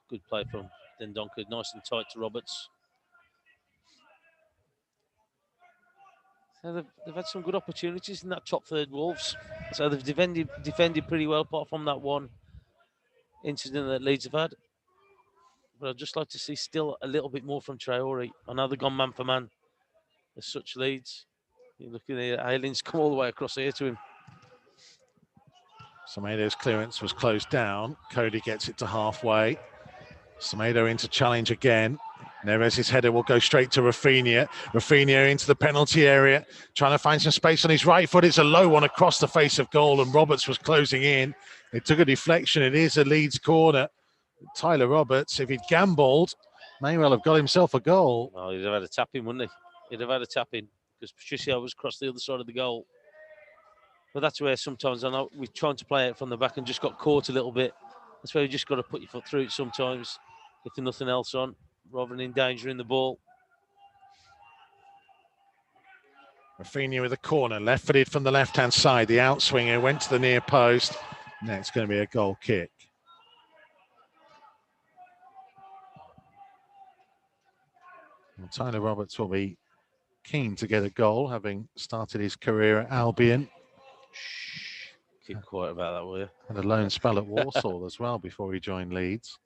good play from Den Donker. Nice and tight to Roberts. So they've had some good opportunities in that top third, Wolves. So they've defended pretty well, apart from that one incident that Leeds have had. But I'd just like to see still a little bit more from Traore. I know they've gone man for man as such, Leeds. You're looking at Aylins come all the way across here to him. Semedo's clearance was closed down. Cody gets it to halfway. Semedo into challenge again. Neves' header will go straight to Rafinha. Rafinha into the penalty area, trying to find some space on his right foot. It's a low one across the face of goal, and Roberts was closing in. It took a deflection. It is a Leeds corner. Tyler Roberts, if he'd gambled, may well have got himself a goal. Oh, he'd have had a tap in, wouldn't he? He'd have had a tap in because Patricio was across the other side of the goal. But that's where sometimes I know we're trying to play it from the back and just got caught a little bit. That's where you just got to put your foot through it sometimes, if there's nothing else on, rather than endangering the ball. Rafinha with a corner, left-footed from the left-hand side. The outswinger went to the near post. Now it's going to be a goal kick. Well, Tyler Roberts will be keen to get a goal, having started his career at Albion. Keep quiet about that, will you? Had a loan spell at Walsall as well before he joined Leeds.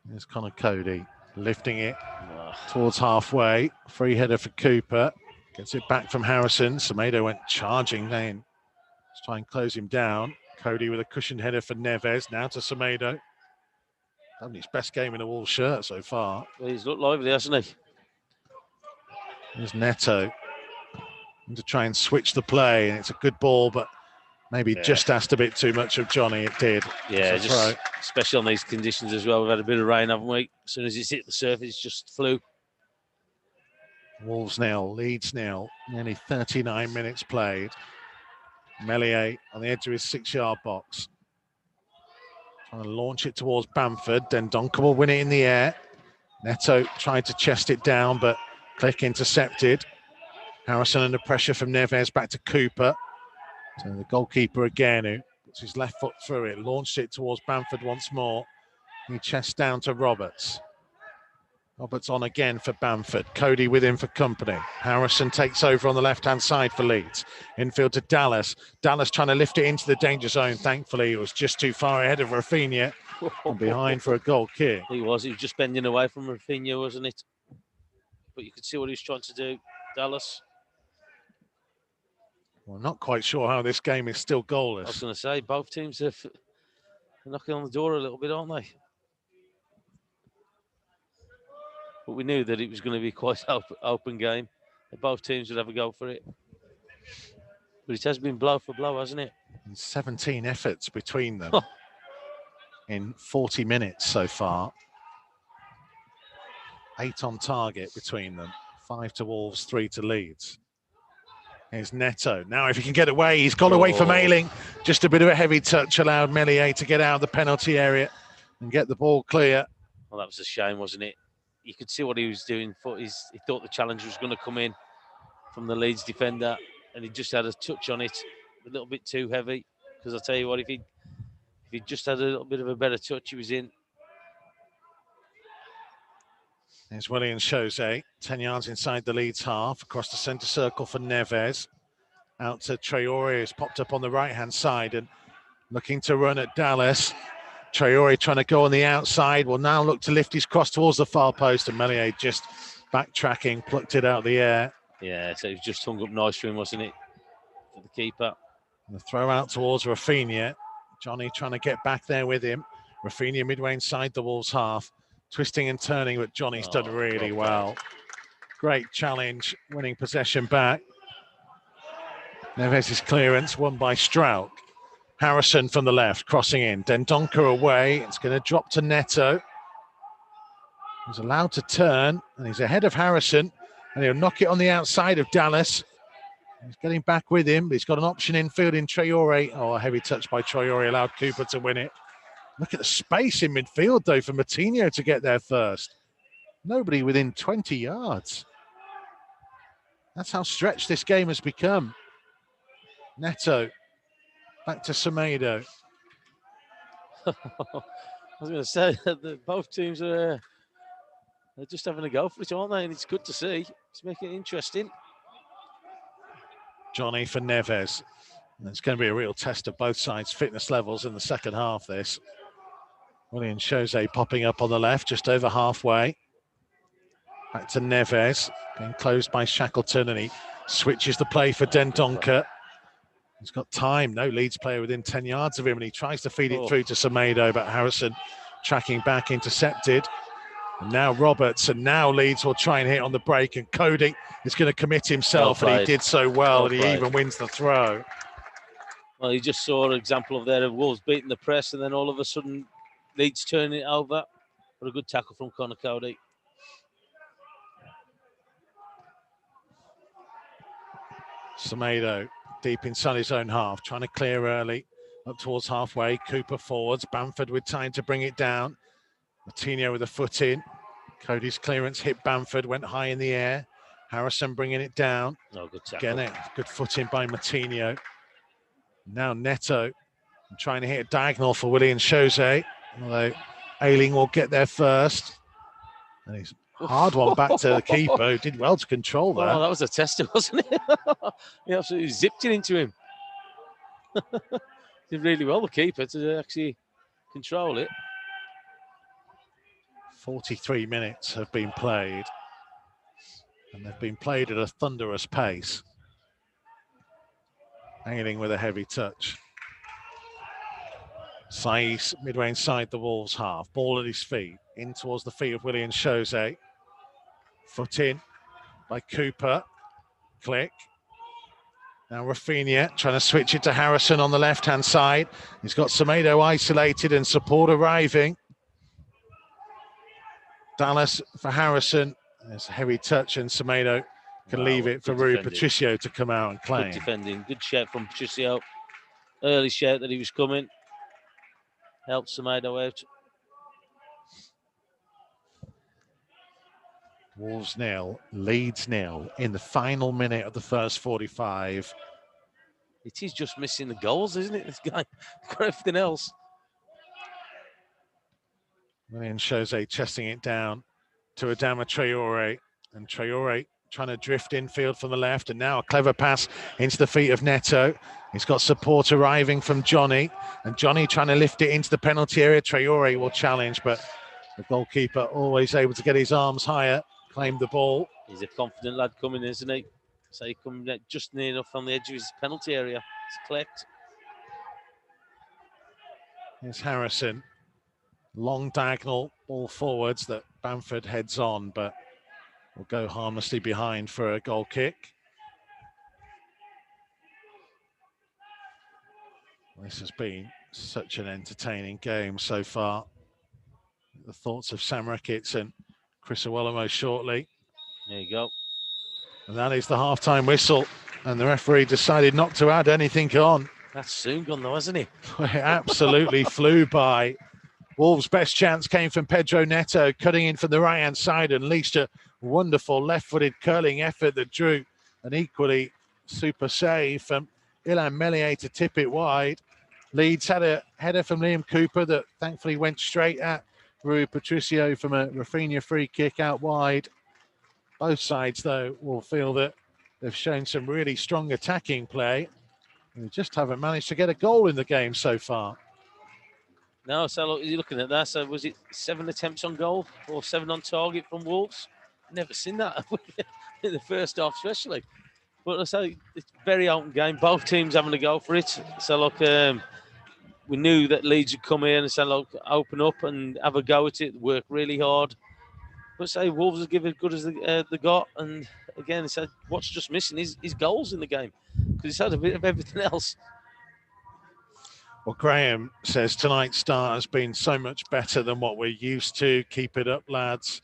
There's Connor Cody lifting it towards halfway. Free header for Cooper. Gets it back from Harrison. Semedo went charging then. Let's try and close him down. Cody with a cushioned header for Neves. Now to Semedo. Having his best game in a Wolves shirt so far. Well, he's looked lively, hasn't he? There's Neto. And to try and switch the play. And it's a good ball, but maybe just asked a bit too much of Johnny. It did. Yeah, just especially on these conditions as well. We've had a bit of rain, haven't we? As soon as it's hit the surface, it just flew. Wolves 0, Leeds 0. Nearly 39 minutes played. Meslier on the edge of his 6-yard box. Trying to launch it towards Bamford. Then Donker will win it in the air. Neto tried to chest it down, but Click intercepted. Harrison under pressure from Neves, back to Cooper. So the goalkeeper again, who puts his left foot through it, launched it towards Bamford once more. He chests down to Roberts. Roberts on again for Bamford. Cody with him for company. Harrison takes over on the left-hand side for Leeds. Infield to Dallas. Dallas trying to lift it into the danger zone. Thankfully, it was just too far ahead of Rafinha. And behind for a goal kick. He was just bending away from Rafinha, wasn't it? But you could see what he was trying to do. Dallas. Well, I'm not quite sure how this game is still goalless. I was going to say, both teams are knocking on the door a little bit, aren't they? But we knew that it was going to be quite an open game. Both teams would have a go for it. But it has been blow for blow, hasn't it? And 17 efforts between them. in 40 minutes so far. 8 on target between them. 5 to Wolves, 3 to Leeds. Here's Neto. Now if he can get away, he's got away from Ayling. Just a bit of a heavy touch allowed Meslier to get out of the penalty area and get the ball clear. Well, that was a shame, wasn't it? You could see what he was doing. He thought the challenge was going to come in from the Leeds defender, and he just had a touch on it, a little bit too heavy. Because I'll tell you what, if he just had a little bit of a better touch, he was in. There's Williams Jose, 10 yards inside the Leeds half, across the centre circle for Neves. Out to Traore, who's popped up on the right-hand side and looking to run at Dallas. Traore trying to go on the outside, will now look to lift his cross towards the far post, and Meslier just backtracking, plucked it out of the air. Yeah, so it was just hung up nice for him, wasn't it? For the keeper. And the throw out towards Rafinha. Johnny trying to get back there with him. Rafinha midway inside the Wolves half. Twisting and turning, but Johnny's done really well. Great challenge, winning possession back. Neves' clearance, won by Strauch. Harrison from the left, crossing in. Dendoncker away. It's going to drop to Neto. He's allowed to turn, and he's ahead of Harrison, and he'll knock it on the outside of Dallas. He's getting back with him, but he's got an option infield in Traore. Oh, a heavy touch by Traore allowed Cooper to win it. Look at the space in midfield, though, for Moutinho to get there first. Nobody within 20 yards. That's how stretched this game has become. Neto, back to Semedo. I was going to say that both teams are they're just having a go for it, aren't they? And it's good to see. It's making it interesting. Johnny for Neves. And it's going to be a real test of both sides' fitness levels in the second half, this. Williams Jose popping up on the left, just over halfway. Back to Neves, being closed by Shackleton, and he switches the play for Dendoncker. He's got time, no Leeds player within 10 yards of him, and he tries to feed it through to Semedo, but Harrison tracking back, intercepted. And now Roberts, and now Leeds will try and hit on the break, and Cody is going to commit himself, and he did so well, and he even wins the throw. Well, you just saw an example of there of Wolves beating the press, and then all of a sudden Leeds turning it over. What a good tackle from Connor Cody. Semedo deep inside his own half, trying to clear early, up towards halfway. Cooper forwards, Bamford with time to bring it down. Moutinho with a foot in. Cody's clearance hit Bamford, went high in the air. Harrison bringing it down. Oh, good tackle. Again, good foot in by Moutinho. Now Neto trying to hit a diagonal for Williams Jose, although Ayling will get there first. And he's hard one back to the keeper, who did well to control that. Oh, that was a tester, wasn't it? He absolutely zipped it into him. Did really well, the keeper, to actually control it. 43 minutes have been played, and they've been played at a thunderous pace. Ayling with a heavy touch. Saiz midway inside the Wolves half, ball at his feet, in towards the feet of Williams Jose. Foot in by Cooper. Click. Now Rafinha trying to switch it to Harrison on the left-hand side. He's got Semedo isolated and support arriving. Dallas for Harrison. There's a heavy touch, and Semedo can leave it for Rui Patricio to come out and claim. Good defending. Good shout from Patricio. Early shout that he was coming. Helped Semedo out. Wolves 0, Leeds 0 in the final minute of the first 45. It is just missing the goals, isn't it? This guy got everything else. Williams Jose chesting it down to Adama Traore, and Traore trying to drift infield from the left, and now a clever pass into the feet of Neto. He's got support arriving from Johnny, and Johnny trying to lift it into the penalty area. Traore will challenge, but the goalkeeper always able to get his arms higher, claim the ball. He's a confident lad coming, isn't he? So he coming just near enough on the edge of his penalty area. It's clicked. Here's Harrison. Long diagonal ball forwards that Bamford heads on, but will go harmlessly behind for a goal kick. This has been Such an entertaining game so far. The thoughts of Sam Ricketts and Chris Iwelumo shortly. There you go. And that is the half-time whistle. And the referee decided not to add anything on. That's soon gone though, hasn't he? It absolutely flew by. Wolves' best chance came from Pedro Neto, cutting in from the right-hand side, and unleashed a wonderful left-footed curling effort that drew an equally super save from Ilhan Meslier to tip it wide. Leeds had a header from Liam Cooper that thankfully went straight at Rui Patricio from a Rafinha free kick out wide. Both sides, though, will feel that they've shown some really strong attacking play. And they just haven't managed to get a goal in the game so far. No, so look, you're looking at that. So was it 7 attempts on goal or 7 on target from Wolves? Never seen that in the first half, especially. But I say it's a very open game. Both teams having a go for it. So look, we knew that Leeds would come in and say, look, open up and have a go at it, work really hard. But say Wolves will give it as good as they got. And again, so what's just missing is goals in the game, because it's had a bit of everything else. Well, Graham says tonight's start has been so much better than what we're used to. Keep it up, lads.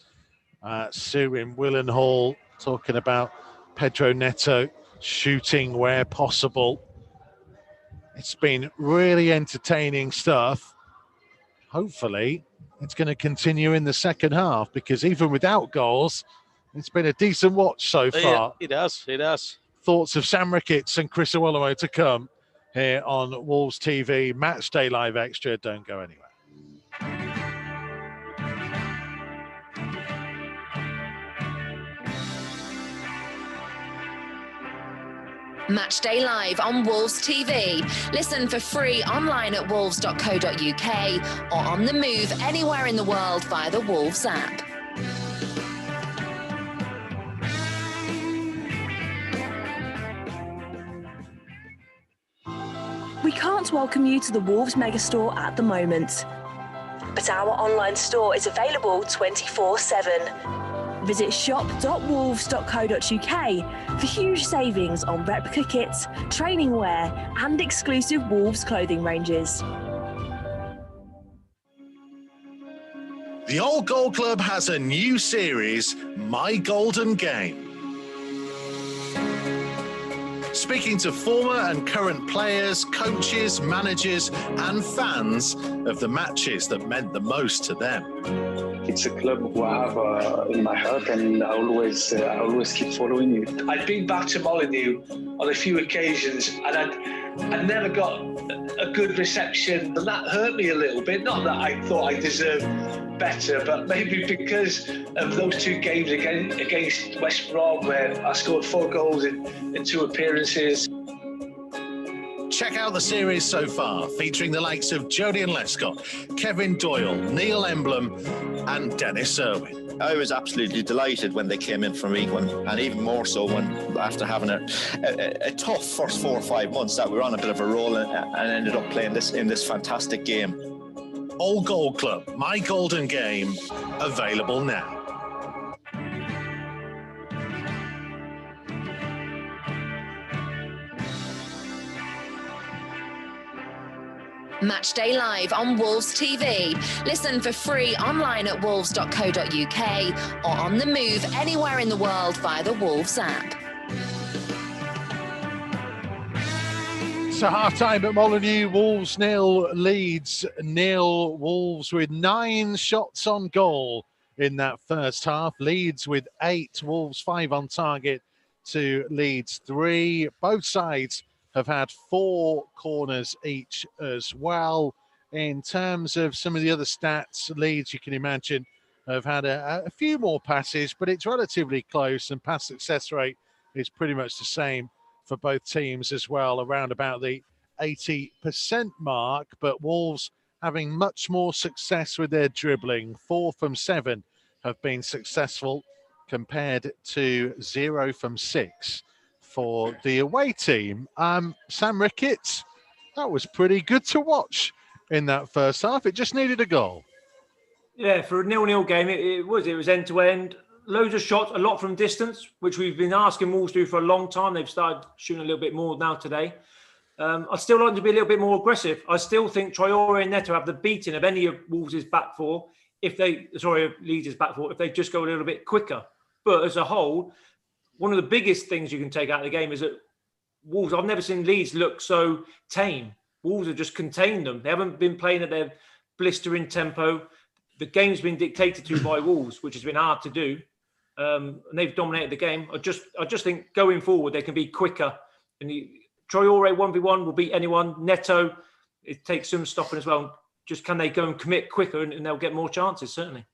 Sue in Willenhall talking about Pedro Neto shooting where possible. It's been really entertaining stuff. Hopefully, it's going to continue in the second half, because even without goals, it's been a decent watch so far. Yeah, it has. Thoughts of Sam Ricketts and Chris Iwelumo to come here on Wolves TV. Matchday Live Extra. Don't go anywhere. Matchday Live on Wolves TV. Listen for free online at wolves.co.uk or on the move anywhere in the world via the Wolves app. We can't welcome you to the Wolves megastore at the moment, but our online store is available 24/7. Visit shop.wolves.co.uk for huge savings on replica kits, training wear and exclusive Wolves clothing ranges. The Old Goal Club has a new series, My Golden Game. Speaking to former and current players, coaches, managers and fans of the matches that meant the most to them. It's a club who I have in my heart, and I always keep following it. I'd been back to Molineux on a few occasions, and I never got a good reception, and that hurt me a little bit. Not that I thought I deserved better, but maybe because of those 2 games against West Brom, where I scored 4 goals in 2 appearances. Check out the series so far, featuring the likes of Jodian Lescott, Kevin Doyle, Neil Emblem and Dennis Irwin. I was absolutely delighted when they came in from League One, and even more so when, after having a tough first 4 or 5 months, that we were on a bit of a roll and ended up playing in this fantastic game. Old Goal Club, My Golden Game, available now. Matchday Live on Wolves TV. Listen for free online at wolves.co.uk or on the move anywhere in the world via the Wolves app. So half-time at Molineux, Wolves 0, Leeds 0. Wolves with 9 shots on goal in that first half. Leeds with 8, Wolves 5 on target to Leeds 3. Both sides have had 4 corners each as well. In terms of some of the other stats, Leeds, you can imagine, have had a few more passes, but it's relatively close, and pass success rate is pretty much the same for both teams as well, around about the 80% mark. But Wolves having much more success with their dribbling. 4 from 7 have been successful compared to 0 from 6 for the away team. Sam Ricketts, that was pretty good to watch in that first half. It just needed a goal. Yeah, for a 0-0 game, it was end-to-end. Loads of shots, a lot from distance, which we've been asking Wolves to do for a long time. They've started shooting a little bit more now today. I'd still like them to be a little bit more aggressive. I still think Traore and Neto have the beating of any of Wolves' back four Leeds' back four if they just go a little bit quicker. But as a whole, one of the biggest things you can take out of the game is that Wolves, I've never seen Leeds look so tame. Wolves have just contained them. They haven't been playing at their blistering tempo. The game's been dictated to by Wolves, which has been hard to do. And they've dominated the game. I just think going forward, they can be quicker. And Traore 1v1 will beat anyone. Neto, it takes some stopping as well. Just can they go and commit quicker and they'll get more chances, certainly.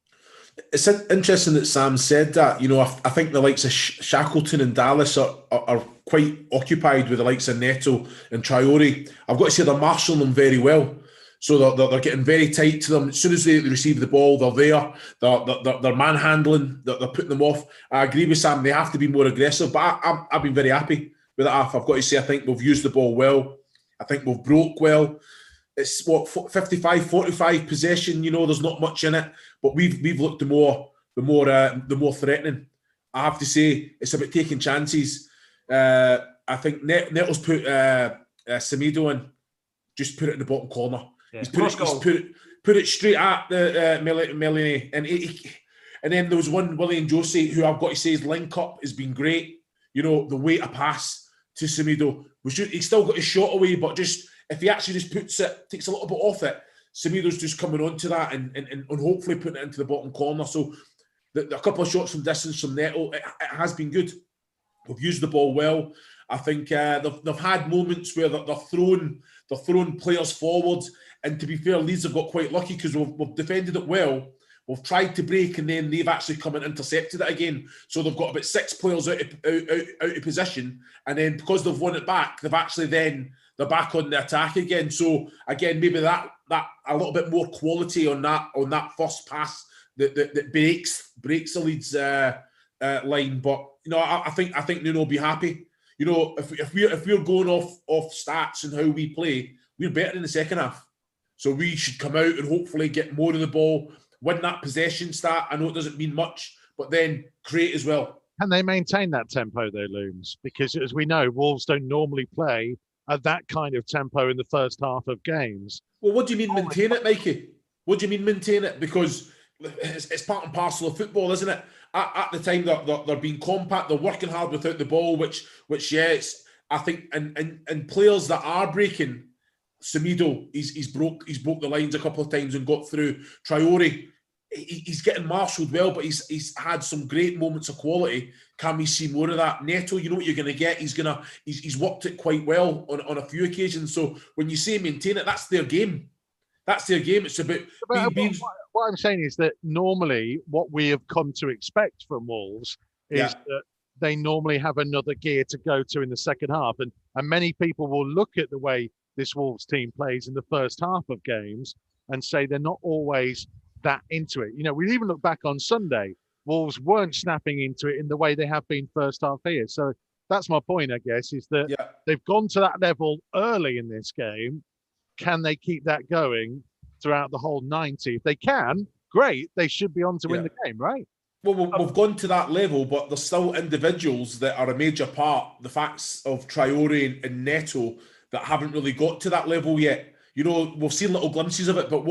It's interesting that Sam said that. I think the likes of Shackleton and Dallas are quite occupied with the likes of Neto and Traore. I've got to say they're marshalling them very well. So they're getting very tight to them. As soon as they receive the ball, they're there. They're manhandling. They're putting them off. I agree with Sam. They have to be more aggressive. But I've been very happy with that half. I've got to say I think we've used the ball well. I think we've broke well. It's 55, 45 possession. There's not much in it, but we've looked the more threatening. I have to say it's about taking chances. I think Neto's put Semedo in, just put it in the bottom corner. Yeah. He's put it straight at the Molineux, and then there was one William Josie who I've got to say his link up has been great. The way to pass to Semedo he's still got his shot away, but just. If he actually just takes a little bit off it, Semedo's just coming onto that and hopefully putting it into the bottom corner. So a couple of shots from distance from Neto, it has been good. We've used the ball well. I think they've had moments where they're throwing players forward. And to be fair, Leeds have got quite lucky because we've defended it well. We've tried to break and then they've actually come and intercepted it again. So they've got about 6 players out of position. And then because they've won it back, they've actually then... they're back on the attack again. So again, maybe that a little bit more quality on that first pass that breaks the Leeds line. But I think Nuno will be happy. If we're going off stats and how we play, we're better in the second half. So we should come out and hopefully get more of the ball, win that possession stat. I know it doesn't mean much, but then create as well. Can they maintain that tempo though, Looms? Because as we know, Wolves don't normally play at that kind of tempo in the first half of games. Well, what do you mean maintain it, Mikey? What do you mean maintain it? Because it's part and parcel of football, isn't it? At the time they're being compact, they're working hard without the ball, which yes, I think, and players that are breaking, Semedo, he's broke the lines a couple of times and got through. Traore, he's getting marshalled well, but he's had some great moments of quality. Can we see more of that? Neto, you know what you're going to get. He's worked it quite well on a few occasions. So when you say maintain it, that's their game. That's their game. It's about being... What I'm saying is that normally what we have come to expect from Wolves is that they normally have another gear to go to in the second half. And many people will look at the way this Wolves team plays in the first half of games and say they're not always that into it. We even look back on Sunday, Wolves weren't snapping into it in the way they have been first half here. So that's my point, I guess, is that they've gone to that level early in this game. Can they keep that going throughout the whole 90? If they can, great. They should be on to win the game, right? Well, we've gone to that level, but there's still individuals that are a major part, the facts of Traore and Neto, that haven't really got to that level yet. We've seen little glimpses of it, but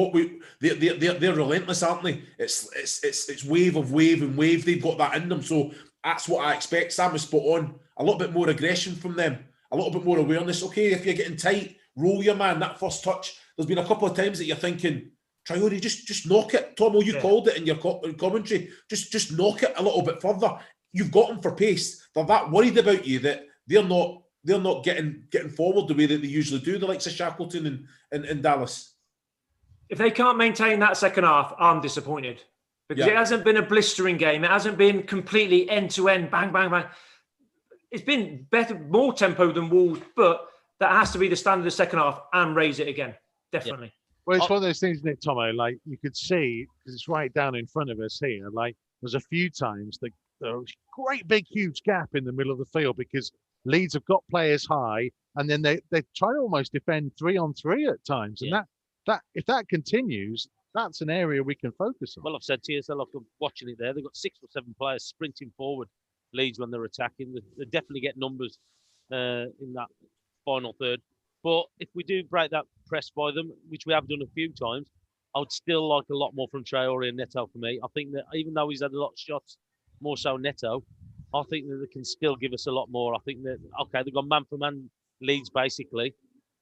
they're relentless, aren't they? It's wave of wave and wave. They've got that in them, so that's what I expect. Sam is spot on. A little bit more aggression from them, a little bit more awareness. Okay, if you're getting tight, roll your man. That first touch. There's been a couple of times that you're thinking, Traore, just knock it. Tomo, you called it in your commentary. Just knock it a little bit further. You've got them for pace. They're that worried about you that they're not getting forward the way that they usually do, the likes of Shackleton and Dallas. If they can't maintain that second half, I'm disappointed. Because it hasn't been a blistering game. It hasn't been completely end-to-end, bang, bang, bang. It's been better, more tempo than Wolves, but that has to be the standard of the second half and raise it again. Definitely. Yeah. Well, it's one of those things, isn't it, Tomo? Like, you could see, because it's right down in front of us here, like, there's a few times there was a great big, huge gap in the middle of the field because Leeds have got players high, and then they try to almost defend 3-on-3 at times. And that if that continues, that's an area we can focus on. Well, I've said to you, so I'm watching it there. They've got 6 or 7 players sprinting forward, Leeds, when they're attacking. They definitely get numbers in that final third. But if we do break that press by them, which we have done a few times, I would still like a lot more from Traore and Neto for me. I think that even though he's had a lot of shots, more so Neto, I think that they can still give us a lot more. I think that, okay, they've got man-for-man Leeds, basically.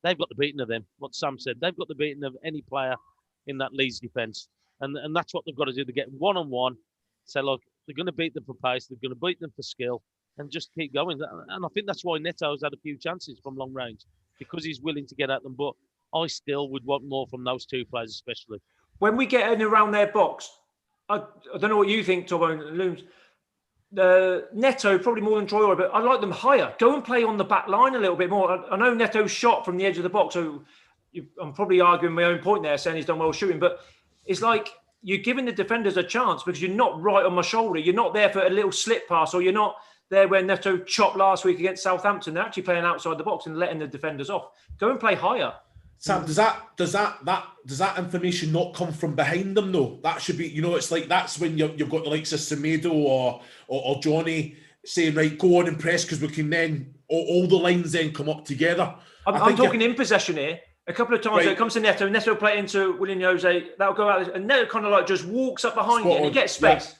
They've got the beating of them, what Sam said. They've got the beating of any player in that Leeds defence. And that's what they've got to do. They get one-on-one, say, look, they're going to beat them for pace, they're going to beat them for skill, and just keep going. And I think that's why Neto's had a few chances from long range, because he's willing to get at them. But I still would want more from those two players, especially. When we get in around their box, I don't know what you think, Tom and Looms. Neto, probably more than Traore, but I like them higher. Go and play on the back line a little bit more. I know Neto's shot from the edge of the box, so I'm probably arguing my own point there, saying he's done well shooting, but it's like you're giving the defenders a chance because you're not right on my shoulder. You're not there for a little slip pass, or you're not there where Neto chopped last week against Southampton. They're actually playing outside the box and letting the defenders off. Go and play higher. Sam, does that information not come from behind them though? That should be, it's like that's when you've got the likes of Semedo or Johnny saying, right, go on and press, because we can then all the lines then come up together. I'm talking in possession here. A couple of times it comes to Neto play into Molineux, that'll go out, and Neto kind of like just walks up behind you and he gets space. Yeah.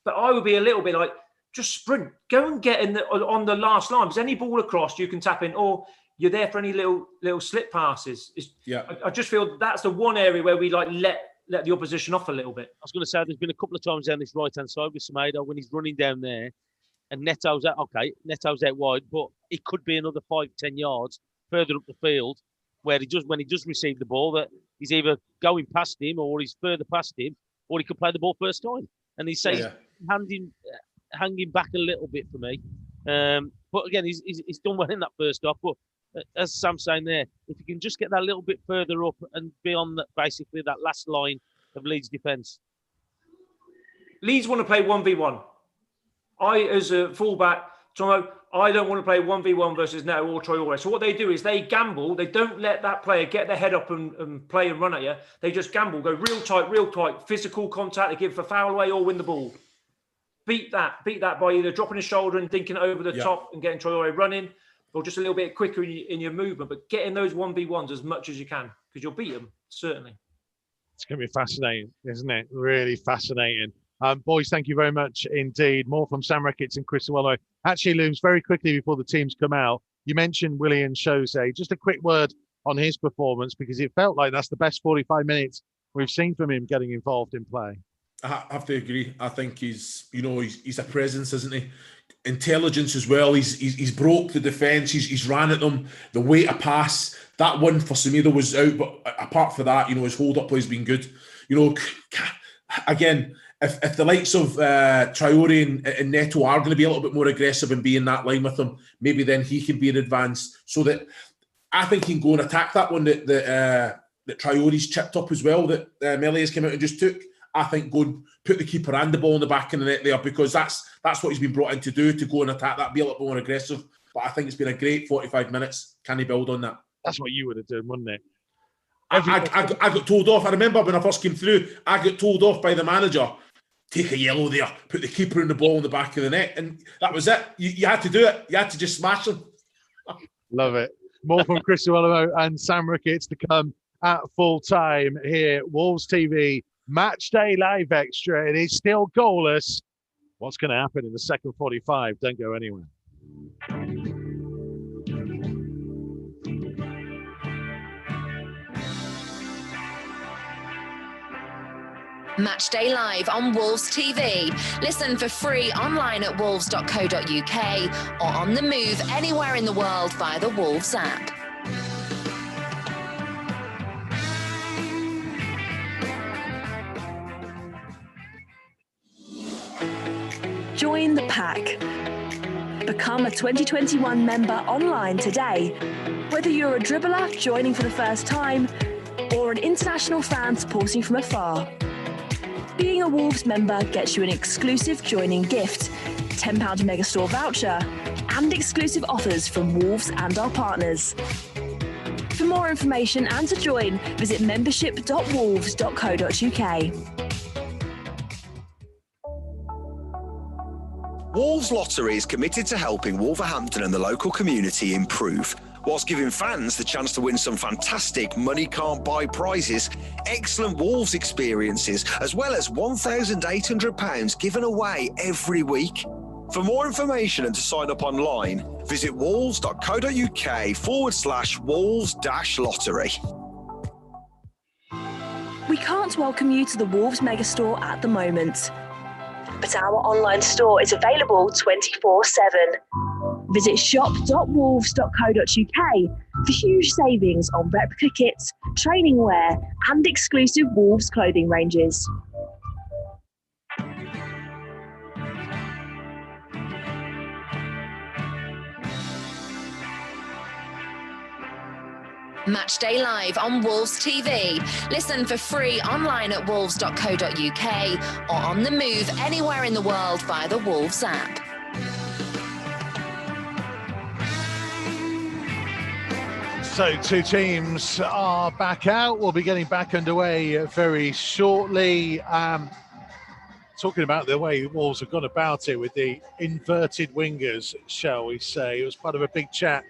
But I would be a little bit like, just sprint, go and get in on the last line. Because any ball across, you can tap in, or you're there for any little slip passes. I just feel that's the one area where we like let the opposition off a little bit. I was going to say, there's been a couple of times down this right-hand side with Semedo when he's running down there, and Neto's out wide, but it could be another 5-10 yards further up the field, where when he does receive the ball, that he's either going past him or he's further past him, or he could play the ball first time. And he's hanging back a little bit for me. But again, he's done well in that first half. But as Sam's saying there, if you can just get that little bit further up and be on basically that last line of Leeds' defence. Leeds want to play 1v1. I, as a fullback, Tomo, I don't want to play 1v1 versus Neto or Traore. So what they do is they gamble. They don't let that player get their head up and play and run at you. They just gamble, go real tight, physical contact. They give for foul away or win the ball. Beat that by either dropping his shoulder and dinking it over the top and getting Traore running, or just a little bit quicker in your movement. But get in those 1v1s as much as you can, because you'll beat them, certainly. It's going to be fascinating, isn't it? Really fascinating. Boys, thank you very much indeed. More from Sam Ricketts and Chris Iwelumo. Actually, Looms, very quickly before the teams come out, you mentioned Willian Jose. Just a quick word on his performance, because it felt like that's the best 45 minutes we've seen from him getting involved in play. I have to agree. I think he's a presence, isn't he? Intelligence as well. He's broke the defence. He's ran at them. The way to pass. That one for Semedo was out, but apart from that, his hold-up play has been good. Again, if the likes of Traore and Neto are going to be a little bit more aggressive and be in that line with them, maybe then he can be in advance, so that I think he can go and attack that one that Traore's chipped up as well, that Melies came out and just took. I think go and put the keeper and the ball in the back of the net there, because that's what he's been brought in to do, to go and attack that, be a little bit more aggressive. But I think it's been a great 45 minutes. Can he build on that? That's what you would have done, wouldn't it? I got told off. I remember when I first came through, I got told off by the manager, take a yellow there, put the keeper and the ball in the back of the net. And that was it. You had to do it. You had to just smash them. Love it. More from Chris Iwelumo and Sam Ricketts to come at full time here. Wolves TV, Matchday Live Extra. It is still goalless. What's going to happen in the second 45? Don't go anywhere. Matchday Live on Wolves TV. Listen for free online at wolves.co.uk or on the move anywhere in the world via the Wolves app. Join the pack. Become a 2021 member online today. Whether you're a dribbler joining for the first time or an international fan supporting from afar. Being a Wolves member gets you an exclusive joining gift, £10 Megastore voucher, and exclusive offers from Wolves and our partners. For more information and to join, visit membership.wolves.co.uk. Wolves Lottery is committed to helping Wolverhampton and the local community improve, whilst giving fans the chance to win some fantastic money can't buy prizes, excellent Wolves experiences, as well as £1,800 given away every week. For more information and to sign up online, visit wolves.co.uk/Wolves-lottery. We can't welcome you to the Wolves Megastore at the moment, but our online store is available 24/7. Visit shop.wolves.co.uk for huge savings on replica kits, training wear and exclusive Wolves clothing ranges. Matchday Live on Wolves TV. Listen for free online at wolves.co.uk or on the move anywhere in the world via the Wolves app. So 2 teams are back out. We'll be getting back underway very shortly. Talking about the way Wolves have gone about it with the inverted wingers, shall we say. It was part of a big chat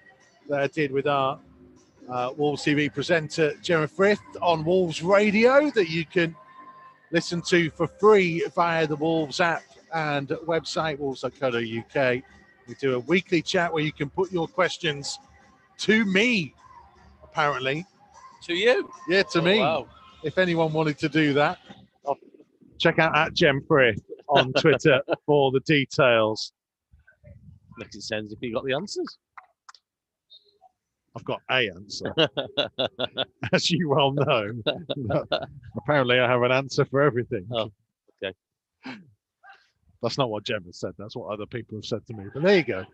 that I did with our Wolves TV presenter Gemma Frith on Wolves Radio that you can listen to for free via the Wolves app and website wolves.co.uk. We do a weekly chat where you can put your questions to me, apparently. To you? Yeah, to me. Wow. If anyone wanted to do that, check out @Gem Frith on Twitter for the details. Makes it sound as if you got the answers. I've got a answer, as you well know. Apparently, I have an answer for everything. Oh, okay. That's not what Gemma said. That's what other people have said to me. But there you go.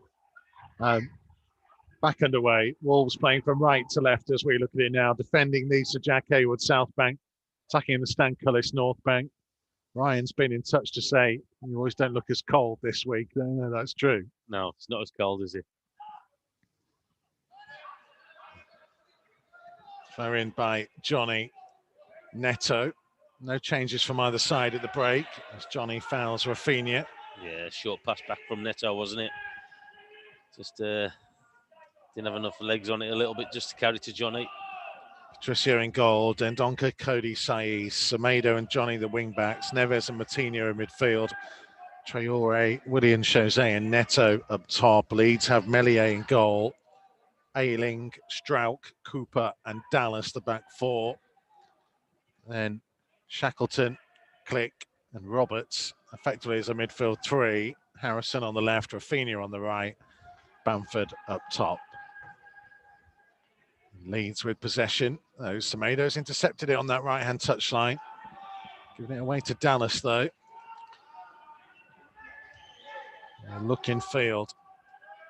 Back underway. Wolves playing from right to left as we look at it now. Defending these to Jack Hayward, South Bank. Attacking the Stan Cullis, North Bank. Ryan's been in touch to say, you always don't look as cold this week. No, that's true. No, it's not as cold, is it? Throw in by Johnny Neto. No changes from either side at the break as Johnny fouls Rafinha. Yeah, short pass back from Neto, wasn't it? Just didn't have enough legs on it a little bit just to carry to Johnny. Patricio in goal, Dendonka, Cody Saiz, Semedo and Johnny the wing-backs, Neves and Moutinho in midfield, Traore, Willian, Jose and Neto up top. Leeds have Meslier in goal, Ayling, Strauch, Cooper and Dallas the back four. Then Shackleton, Click and Roberts effectively as a midfield three. Harrison on the left, Rafinha on the right, Bamford up top. Leeds with possession. Semedo's intercepted it on that right-hand touchline. Giving it away to Dallas, though. Look in field.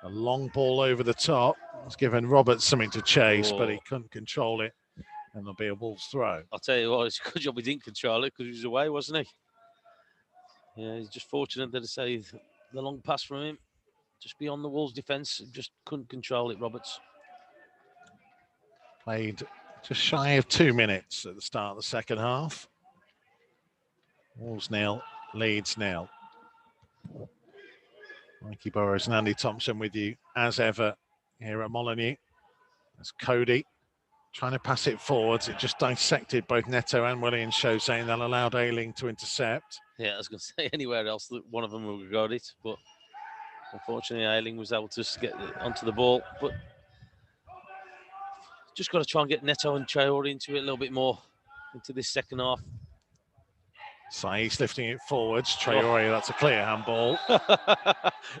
A long ball over the top. It's given Roberts something to chase, but he couldn't control it. And there'll be a Wolves throw. I'll tell you what, it's a good job he didn't control it because he was away, wasn't he? Yeah, he's just fortunate that it's the long pass from him. Just beyond the Wolves' defence. Just couldn't control it, Roberts. Played just shy of 2 minutes at the start of the second half. Wolves 0, Leeds 0. Mikey Burrows and Andy Thompson with you as ever here at Molineux. That's Cody trying to pass it forwards. It just dissected both Neto and Willian Jose and that allowed Ayling to intercept. Yeah, I was going to say anywhere else that one of them would have got it, but unfortunately Ayling was able to get onto the ball. But just got to try and get Neto and Traore into it a little bit more into this second half. Saiz lifting it forwards. Traore, that's a clear handball.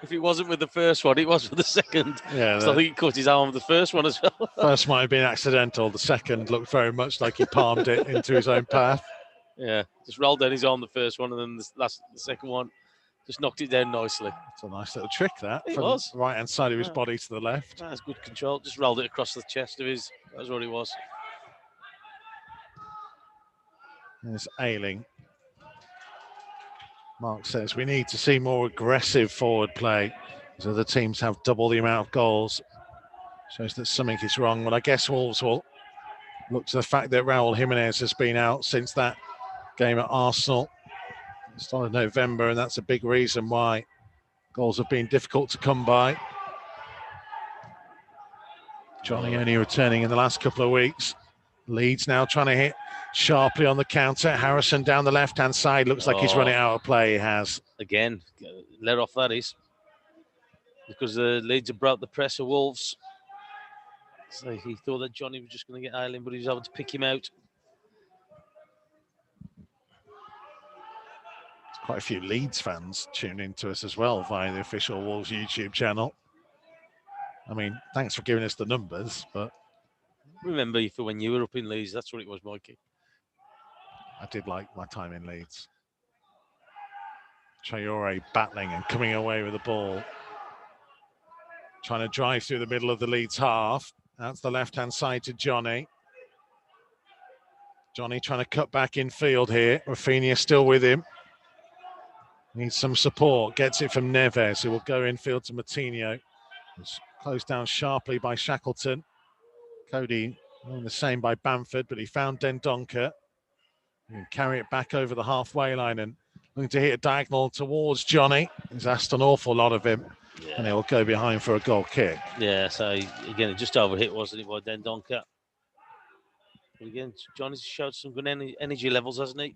If it wasn't with the first one, it was with the second. Yeah, so I think he caught his arm with the first one as well. First might have been accidental. The second looked very much like he palmed it into his own path. Yeah, just rolled down his arm the first one, and then the second one just knocked it down nicely. It's a nice little trick, that. It from was. The right-hand side of his body to the left. That's good control. Just rolled it across the chest of his. That's what it was. There's Ayling. Mark says we need to see more aggressive forward play as other teams have double the amount of goals. Shows that something is wrong. Well, I guess Wolves will look to the fact that Raul Jimenez has been out since that game at Arsenal. Start of November, and that's a big reason why goals have been difficult to come by. Johnny only returning in the last couple of weeks. Leeds now trying to hit sharply on the counter. Harrison down the left-hand side. Looks like he's running out of play. He has. Again, let off that is. Because Leeds have brought the press of Wolves. So he thought that Johnny was just going to get Ireland, but he was able to pick him out. Quite a few Leeds fans tune in to us as well via the official Wolves YouTube channel. I mean, thanks for giving us the numbers, but... Remember you for when you were up in Leeds, that's what it was, Mikey. I did like my time in Leeds. Traore battling and coming away with the ball. Trying to drive through the middle of the Leeds half. That's the left-hand side to Johnny. Johnny trying to cut back in field here. Rafinha still with him. Needs some support. Gets it from Neves, who will go infield to Moutinho. It's closed down sharply by Shackleton. Cody doing the same by Bamford, but he found Dendoncker. He can carry it back over the halfway line and looking to hit a diagonal towards Johnny. He's asked an awful lot of him, and he'll go behind for a goal kick. Yeah, so again, it just overhit, wasn't it, by Dendoncker? But again, Johnny's showed some good energy levels, hasn't he?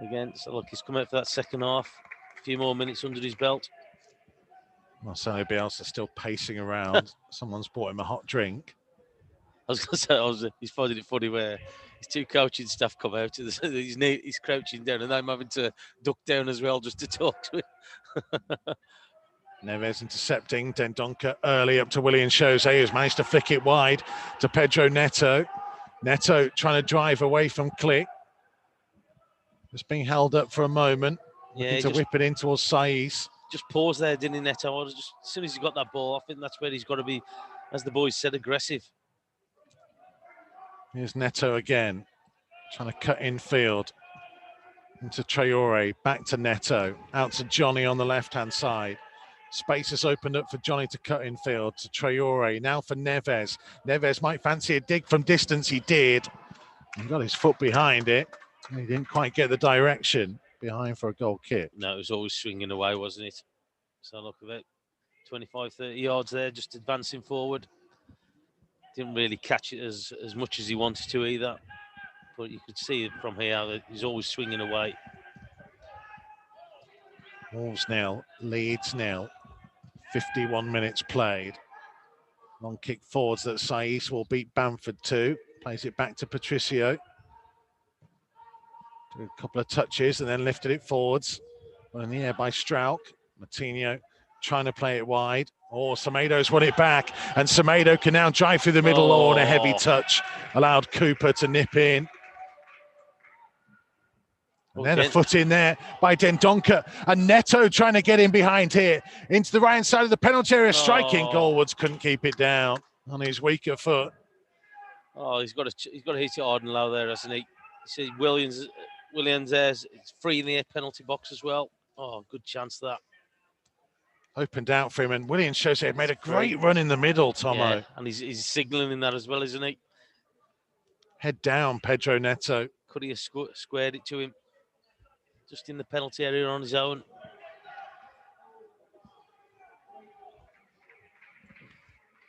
Again, so look, he's come out for that second half. A few more minutes under his belt. Marcelo Bielsa still pacing around. Someone's bought him a hot drink. I was going to say, he's finding it funny where his two coaching staff come out. He's crouching down, and I'm having to duck down as well just to talk to him. Neves intercepting. Dendoncker early up to Willian Jose, who's managed to flick it wide to Pedro Neto. Neto trying to drive away from Click. Just being held up for a moment. Yeah, looking to whip it in towards Saiz. Just paused there, didn't he, Neto? As soon as he got that ball, I think that's where he's got to be, as the boys said, aggressive. Here's Neto again, trying to cut infield into Traore, back to Neto, out to Johnny on the left-hand side. Space has opened up for Johnny to cut infield to Traore, now for Neves. Neves might fancy a dig from distance, he did. He got his foot behind it. He didn't quite get the direction behind for a goal kick. No, it was always swinging away, wasn't it? So look, about 25, 30 yards there, just advancing forward. Didn't really catch it as much as he wanted to either. But you could see it from here that he's always swinging away. Wolves nil, Leeds nil. 51 minutes played. Long kick forwards that Saiz will beat Bamford to. Plays it back to Patricio. Did a couple of touches and then lifted it forwards. Well, in the air by Strauch. Moutinho trying to play it wide. Oh, Semedo's won it back. And Semedo can now drive through the middle. Oh, and a heavy touch. Allowed Cooper to nip in. And then a foot in there by Dendoncker. And Neto trying to get in behind here. Into the right-hand side of the penalty area. Striking goal. Woods couldn't keep it down on his weaker foot. Oh, he's got to hit it hard and low there, hasn't he? You see Williams there's free in the penalty box as well. Oh, good chance that. Opened out for him, and William Jose had made a great run in the middle, Tomo. Yeah, and he's signalling in that as well, isn't he? Head down, Pedro Neto. Could he have squared it to him? Just in the penalty area on his own.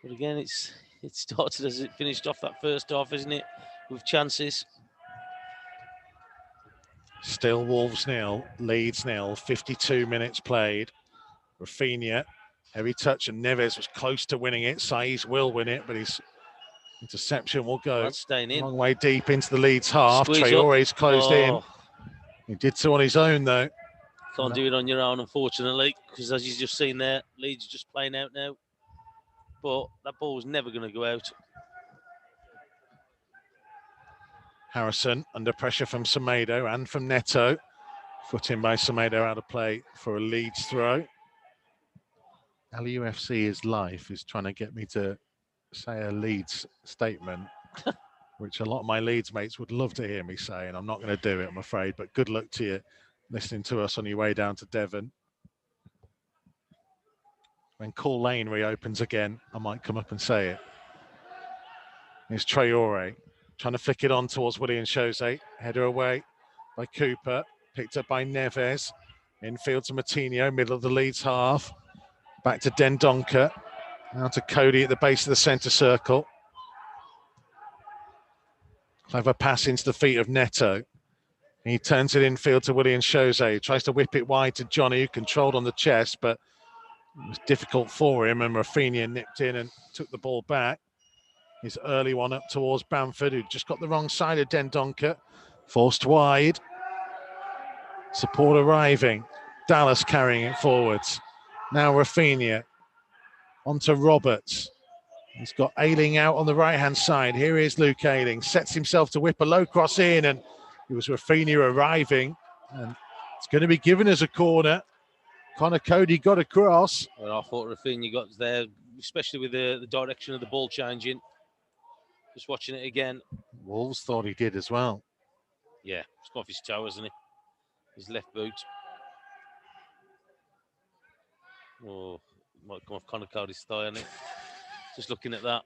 But again, it started as it finished off that first half, isn't it? With chances. Still Wolves nil, Leeds nil, 52 minutes played. Rafinha, heavy touch, and Neves was close to winning it. Saiz will win it, but his interception will go a long way deep into the Leeds half. Traore's closed in. He did so on his own, though. Can't do it on your own, unfortunately, because as you've just seen there, Leeds are just playing out now. But that ball was never going to go out. Harrison under pressure from Semedo and from Neto. Foot in by Semedo out of play for a Leeds throw. LUFC is life is trying to get me to say a Leeds statement, which a lot of my Leeds mates would love to hear me say, and I'm not going to do it, I'm afraid. But good luck to you listening to us on your way down to Devon. When Cool Lane reopens again, I might come up and say it. Here's Traore trying to flick it on towards Willian Jose. Header away by Cooper, picked up by Neves. Infield to Moutinho, middle of the Leeds half. Back to Dendoncker. Now to Cody at the base of the centre circle. Clever pass into the feet of Neto. He turns it infield to Willian Jose. Tries to whip it wide to Johnny, who controlled on the chest, but it was difficult for him, and Rafinha nipped in and took the ball back. His early one up towards Bamford, who just got the wrong side of Dendoncker. Forced wide. Support arriving. Dallas carrying it forwards. Now Rafinha. Onto Roberts. He's got Ayling out on the right-hand side. Here is Luke Ayling. Sets himself to whip a low cross in, and it was Rafinha arriving. And it's going to be given as a corner. Connor Cody got across. Well, I thought Rafinha got there, especially with the direction of the ball changing. Just watching it again. Wolves thought he did as well. Yeah, it's got off his toe, hasn't he? His left boot. Oh, might come off Connor Cody's thigh, hasn't it? Just looking at that.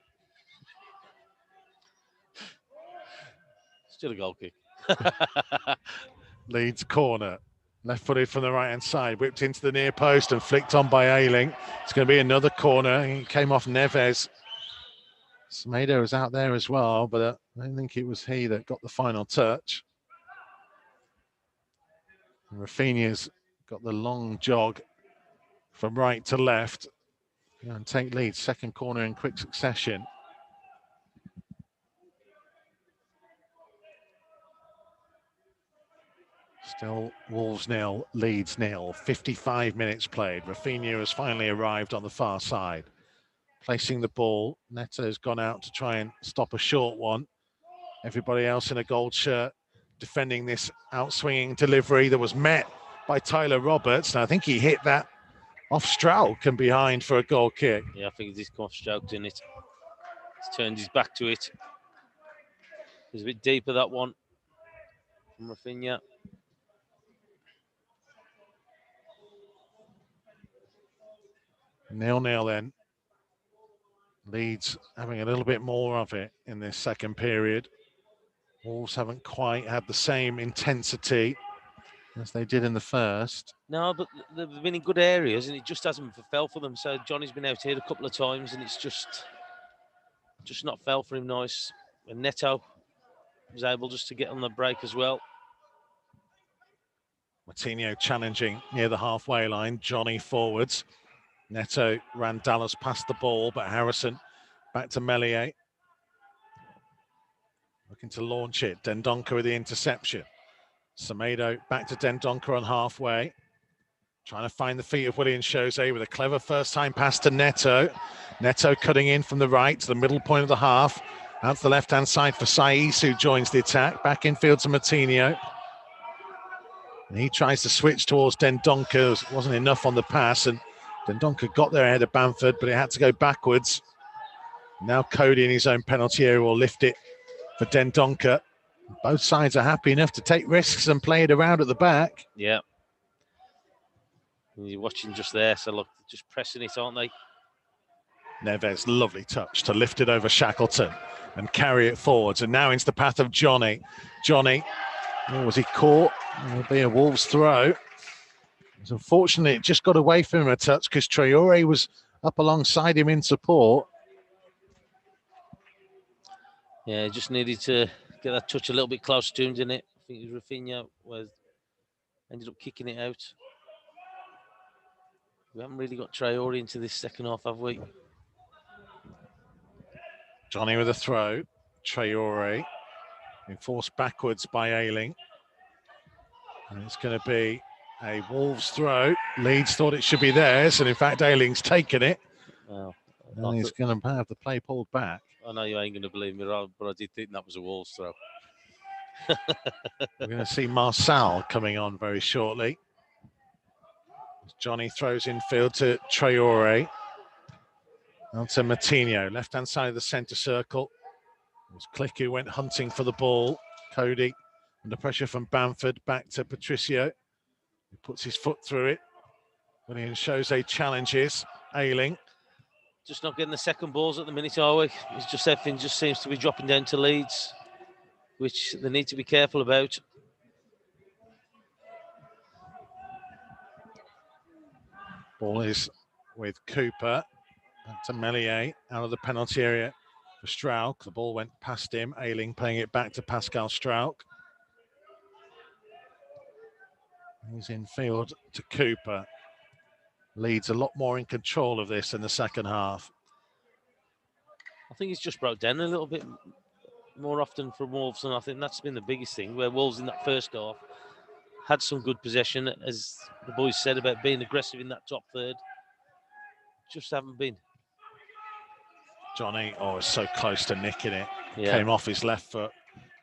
Still a goal kick. Leeds corner. Left footed from the right hand side. Whipped into the near post and flicked on by Ayling. It's going to be another corner. He came off Neves. Semedo was out there as well, but I don't think it was he that got the final touch. And Rafinha's got the long jog from right to left and take Leeds second corner in quick succession. Still Wolves 0, Leeds 0. 55 minutes played. Rafinha has finally arrived on the far side. Placing the ball. Neto's gone out to try and stop a short one. Everybody else in a gold shirt defending this outswinging delivery that was met by Tyler Roberts. And I think he hit that off Strauch and behind for a goal kick. Yeah, I think he's come off Strauch, didn't it? He's turned his back to it. It was a bit deeper, that one, from Rafinha. Nil-nil then. Leeds having a little bit more of it in this second period. Wolves haven't quite had the same intensity as they did in the first. No, but they've been in good areas and it just hasn't fell for them. So Johnny's been out here a couple of times and it's just not fell for him nice. And Neto was able just to get on the break as well. Martinho challenging near the halfway line. Johnny forwards. Neto ran Dallas past the ball, but Harrison back to Meslier. Looking to launch it. Dendoncker with the interception. Semedo back to Dendoncker on halfway. Trying to find the feet of Willian Jose with a clever first-time pass to Neto. Neto cutting in from the right to the middle point of the half. Out to the left-hand side for Saiz, who joins the attack. Back infield to Martinho. And he tries to switch towards Dendoncker. It wasn't enough on the pass, and Dendoncker got there ahead of Bamford, but it had to go backwards. Now Cody in his own penalty area will lift it for Dendoncker. Both sides are happy enough to take risks and play it around at the back. Yeah. And you're watching just there, so look, just pressing it, aren't they? Neves, lovely touch to lift it over Shackleton and carry it forwards. And now into the path of Johnny. Johnny, was he caught? It'll be a Wolves throw. Unfortunately, it just got away from him a touch because Traore was up alongside him in support. Yeah, just needed to get that touch a little bit closer to him, didn't it? I think Rafinha ended up kicking it out. We haven't really got Traore into this second half, have we? Johnny with a throw. Traore being forced backwards by Ayling. And it's going to be a Wolves throw. Leeds thought it should be theirs, and in fact, Ayling's taken it. Well, and he's going to have the play pulled back. I know you ain't going to believe me, Rob, but I did think that was a Wolves throw. We're going to see Marçal coming on very shortly. Johnny throws infield to Traore. On to Martinho, left-hand side of the centre circle. It was Click who went hunting for the ball. Cody under pressure from Bamford, back to Patricio. He puts his foot through it. Willian Jose challenges Ayling. Just not getting the second balls at the minute, are we? It's just everything just seems to be dropping down to Leeds, which they need to be careful about. Ball is with Cooper. Back to Meslier, out of the penalty area for Strauch. The ball went past him. Ayling playing it back to Pascal Strauch. He's in field to Cooper. Leeds a lot more in control of this in the second half. I think he's just broke down a little bit more often for Wolves, and I think that's been the biggest thing, where Wolves in that first half had some good possession, as the boys said about being aggressive in that top third. Just haven't been. Johnny, was so close to nicking it. Yeah. Came off his left foot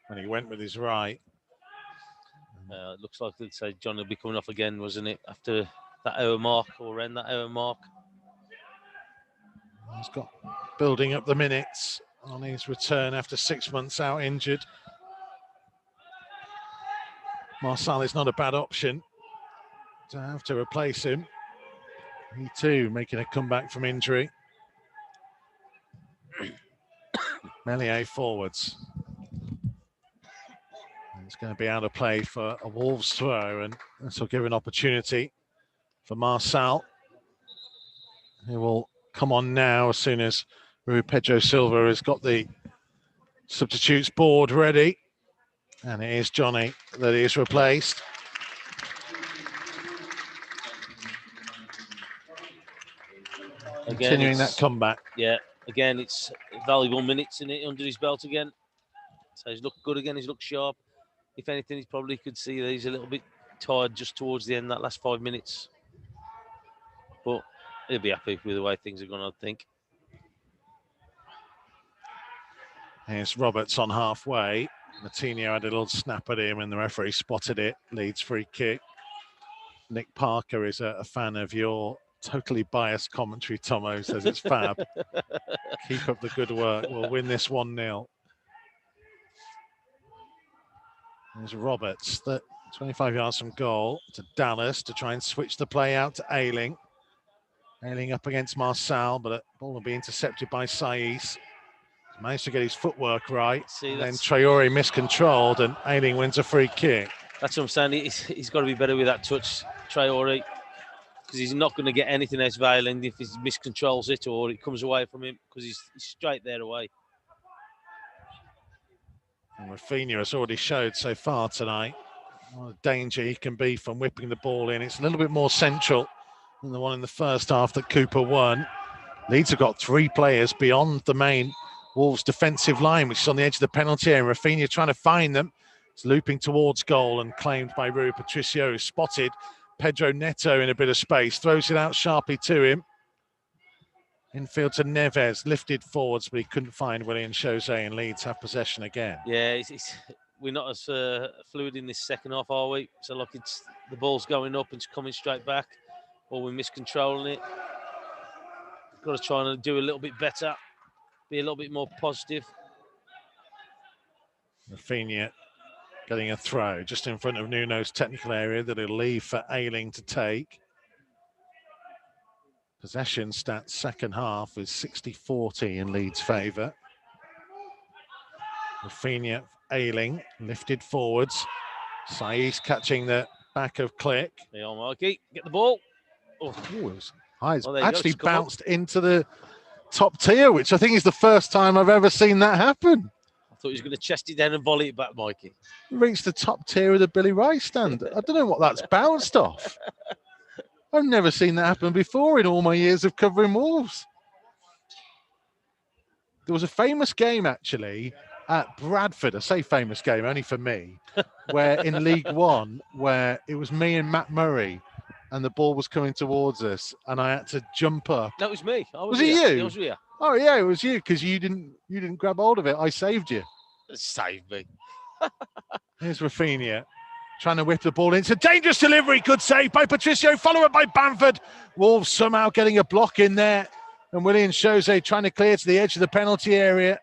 when he went with his right. It looks like they'd say Johnny will be coming off again, wasn't it? After that hour mark, or around that hour mark. He's got building up the minutes on his return after 6 months out injured. Marçal is not a bad option to have to replace him. He too making a comeback from injury. Meslier forwards. It's going to be out of play for a Wolves throw, and this will give an opportunity for Marçal, who will come on now as soon as Rui Pedro Silva has got the substitutes board ready. And it is Johnny that is replaced. Continuing that comeback. Yeah, again, it's valuable minutes in it under his belt again. So he's looked good again, he's looked sharp. If anything, he probably could see that he's a little bit tired just towards the end, that last 5 minutes. But he'll be happy with the way things are going, I think. Here's Roberts on halfway. Martinho had a little snap at him and the referee spotted it. Leeds free kick. Nick Parker is a fan of your totally biased commentary, Tomo, says it's fab. Keep up the good work. We'll win this 1-0. There's Roberts, that 25 yards from goal, to Dallas to try and switch the play out to Ayling. Ayling up against Marçal, but the ball will be intercepted by Saiss. Managed to get his footwork right. Then Traore miscontrolled and Ayling wins a free kick. That's what I'm saying. He's got to be better with that touch, Traore, because he's not going to get anything else violent if he miscontrols it or it comes away from him, because he's straight there away. And Rafinha has already showed so far tonight what a danger he can be from whipping the ball in. It's a little bit more central than the one in the first half that Cooper won. Leeds have got 3 players beyond the main Wolves defensive line, which is on the edge of the penalty area. Rafinha trying to find them. It's looping towards goal and claimed by Rui Patricio, who spotted Pedro Neto in a bit of space, throws it out sharply to him. Infield to Neves, lifted forwards, but he couldn't find Willian Jose, and Leeds have possession again. Yeah, we're not as fluid in this second half, are we? So look, it's the ball's going up and it's coming straight back, or we're miscontrolling it. Got to try and do a little bit better, be a little bit more positive. Rafinha getting a throw just in front of Nuno's technical area that he'll leave for Ayling to take. Possession stats second half is 60-40 in Leeds' favour. Rafinha, Ayling, lifted forwards. Saiss catching the back of Click. Hey, on, Mikey, get the ball. Oh, it's actually bounced into the top tier, which I think is the first time I've ever seen that happen. I thought he was going to chest it down and volley it back, Mikey. Reached the top tier of the Billy Rice stand. I don't know what that's bounced off. I've never seen that happen before in all my years of covering Wolves. There was a famous game, actually, at Bradford. I say famous game, only for me, where in League One, where it was me and Matt Murray, and the ball was coming towards us, and I had to jump up. That was me. Was it you? It was you. Oh yeah, it was you, because you didn't grab hold of it. I saved you. Saved me. Here's Rafinha trying to whip the ball in. It's a dangerous delivery. Good save by Patricio, followed up by Bamford. Wolves somehow getting a block in there. And Willian Jose trying to clear to the edge of the penalty area.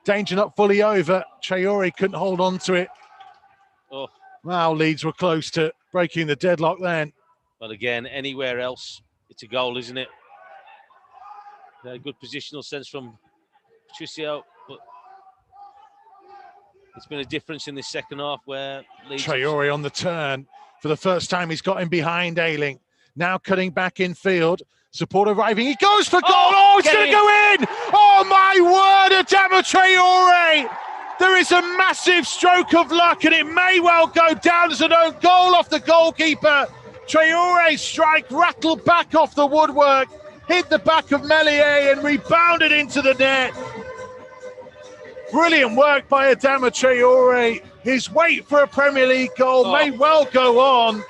Danger not fully over. Traore couldn't hold on to it. Oh. Wow, Leeds were close to breaking the deadlock then. But again, anywhere else, it's a goal, isn't it? A good positional sense from Patricio, but it's been a difference in the second half where Leeds... Traore on the turn. For the first time, he's got him behind Ayling. Now cutting back in field. Support arriving. He goes for goal. Oh, it's going to go in. Oh, my word. Adama Traore. There is a massive stroke of luck, and it may well go down as an own goal off the goalkeeper. Traore's strike rattled back off the woodwork, hit the back of Meslier and rebounded into the net. Brilliant work by Adama Traore. His wait for a Premier League goal may well go on,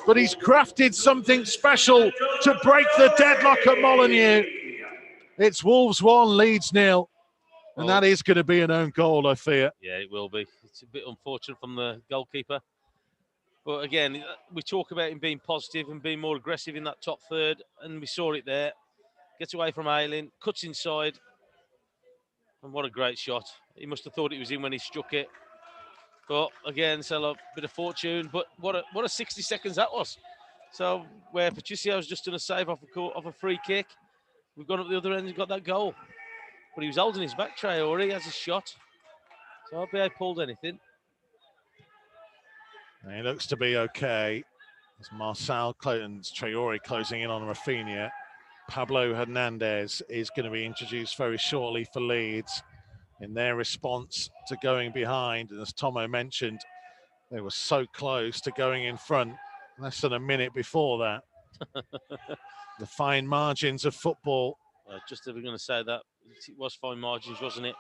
but he's crafted something special to break the deadlock at Molineux. It's Wolves 1, Leeds 0, and that is going to be an own goal, I fear. Yeah, it will be. It's a bit unfortunate from the goalkeeper. But again, we talk about him being positive and being more aggressive in that top third, and we saw it there. Gets away from Ayling, cuts inside, and what a great shot. He must have thought it was in when he struck it. But again, so a bit of fortune. But what a 60 seconds that was. So where Patricio's just done a save off a free kick, we've gone up the other end and got that goal. But he was holding his back, Traore. He has a shot. So I hope he pulled anything. He looks to be okay. As Marcel Cloton's Traore closing in on Rafinha. Pablo Hernandez is going to be introduced very shortly for Leeds in their response to going behind. And as Tomo mentioned, they were so close to going in front less than a minute before that. The fine margins of football. Just as we're going to say that, it was fine margins, wasn't it?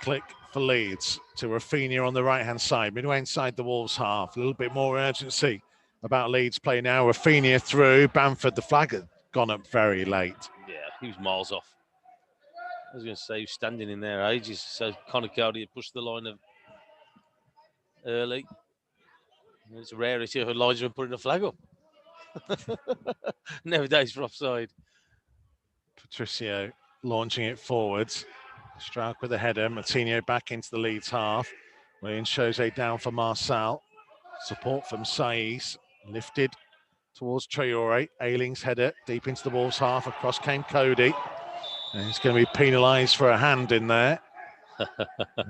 Click for Leeds to Rafinha on the right-hand side, midway inside the Wolves half. A little bit more urgency about Leeds play now. Rafinha through, Bamford, the flag had gone up very late. Yeah, he was miles off. I was going to say he was standing in there ages, so Conor Cody had pushed the line of early. And it's a rarity of a linesman putting a flag up. Nowadays for offside. Patricio launching it forwards. Strauch with a header. Martinho back into the Leeds half. Williams shows a down for Marcel. Support from Saiz. Lifted towards Traore. Ayling's header deep into the Wolves half. Across came Cody. And he's going to be penalised for a hand in there.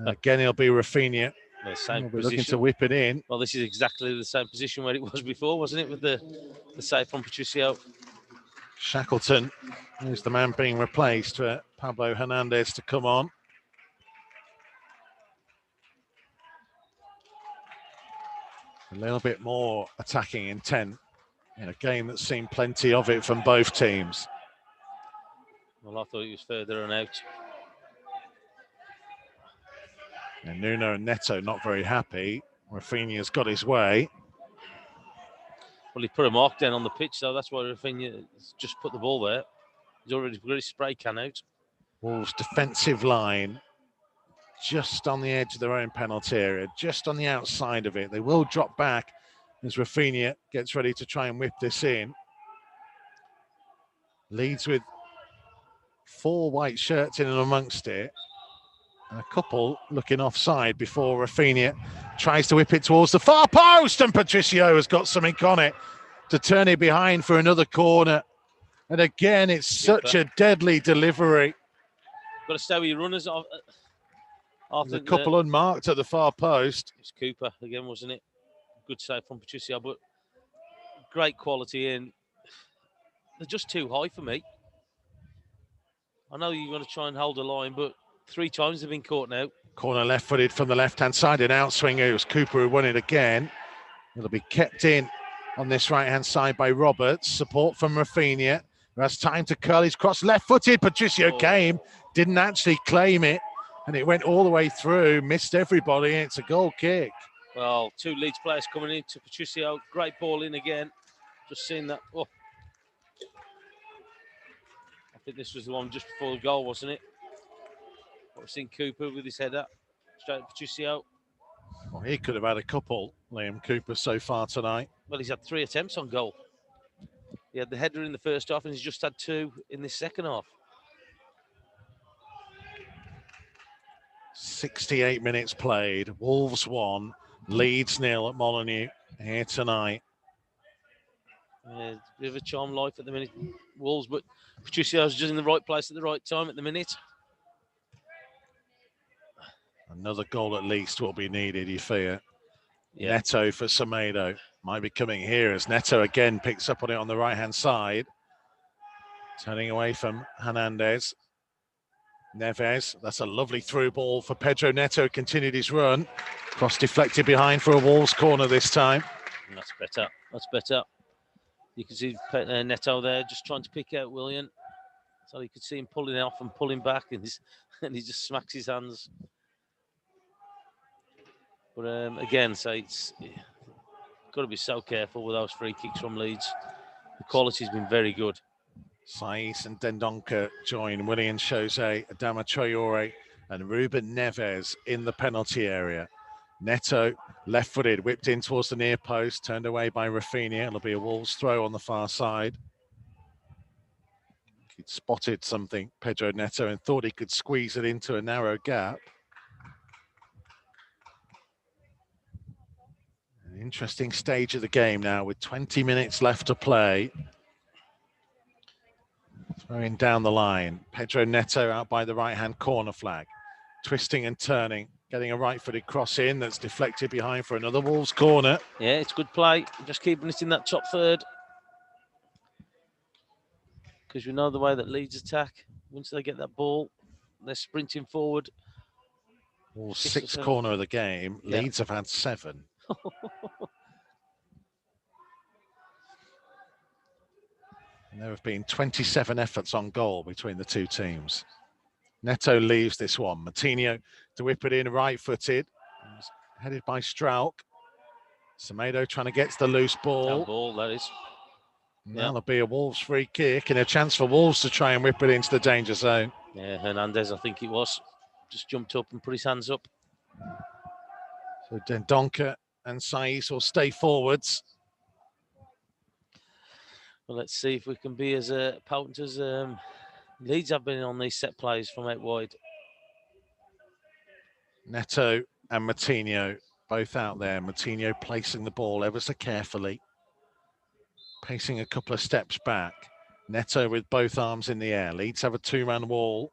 Again, he'll be Rafinha. The same position. Looking to whip it in. Well, this is exactly the same position where it was before, wasn't it? With the save from Patricio. Shackleton is the man being replaced for Pablo Hernandez to come on. A little bit more attacking intent in a game that's seen plenty of it from both teams. Well, I thought he was further and out. And Nuno and Neto not very happy. Rafinha's got his way. Well, he put a mark down on the pitch, so that's why Rafinha just put the ball there. He's already got his spray can out. Wolves' defensive line just on the edge of their own penalty area, just on the outside of it. They will drop back as Rafinha gets ready to try and whip this in. Leeds with 4 white shirts in and amongst it. And a couple looking offside before Rafinha tries to whip it towards the far post, and Patricio has got something on it to turn it behind for another corner. And again, it's such a deadly delivery. Got to stay with your runners. There's a couple unmarked at the far post. It's Cooper again, wasn't it? Good save from Patricio, but great quality in. They're just too high for me. I know you're going to try and hold a line, but 3 times they've been caught now. Corner left-footed from the left-hand side, an outswinger. It was Cooper who won it again. It'll be kept in on this right-hand side by Roberts. Support from Rafinha, who has time to curl his cross. Left-footed, Patricio came, didn't actually claim it, and it went all the way through, missed everybody, and it's a goal kick. Well, 2 Leeds players coming in to Patricio. Great ball in again. Just seeing that. Oh. I think this was the one just before the goal, wasn't it? I've seen Cooper with his header straight at Patricio. Well, he could have had a couple, Liam Cooper, so far tonight. Well, he's had 3 attempts on goal. He had the header in the first half and he's just had 2 in this second half. 68 minutes played. Wolves 1, Leeds 0 at Molineux here tonight. Yeah, bit of a charm life at the minute, Wolves, but Patricio's just in the right place at the right time at the minute. Another goal at least will be needed, you fear. Yeah. Neto for Semedo. Might be coming here as Neto again picks up on it on the right-hand side. Turning away from Hernandez. Neves, that's a lovely through ball for Pedro Neto, continued his run. Cross deflected behind for a Wolves corner this time. And that's better, that's better. You can see Neto there just trying to pick out Willian. So you could see him pulling off and pulling back, and he just smacks his hands. But again, so it's got to be so careful with those free kicks from Leeds. The quality's been very good. Saiz and Dendoncker join Willian Jose, Adama Traore and Ruben Neves in the penalty area. Neto, left-footed, whipped in towards the near post, turned away by Rafinha. It'll be a Wolves throw on the far side. He'd spotted something, Pedro Neto, and thought he could squeeze it into a narrow gap. An interesting stage of the game now with 20 minutes left to play. Throwing down the line. Pedro Neto out by the right-hand corner flag. Twisting and turning. Getting a right-footed cross in that's deflected behind for another Wolves corner. Yeah, it's good play. Just keeping it in that top third. Because we know the way that Leeds attack. Once they get that ball, they're sprinting forward. Wolves' sixth corner of the game. Yeah. Leeds have had 7. And there have been 27 efforts on goal between the two teams. Neto leaves this one. Moutinho to whip it in right-footed. Headed by Strauch. Semedo trying to get to the loose ball. Down ball, that is. That'll be a Wolves free kick and a chance for Wolves to try and whip it into the danger zone. Yeah, Hernandez, I think it was. Just jumped up and put his hands up. So Dendoncker and Saiz will stay forwards. Well, let's see if we can be as potent as Leeds have been on these set plays from out wide. Neto and Moutinho both out there. Moutinho placing the ball ever so carefully. Pacing a couple of steps back. Neto with both arms in the air. Leeds have a 2-man wall.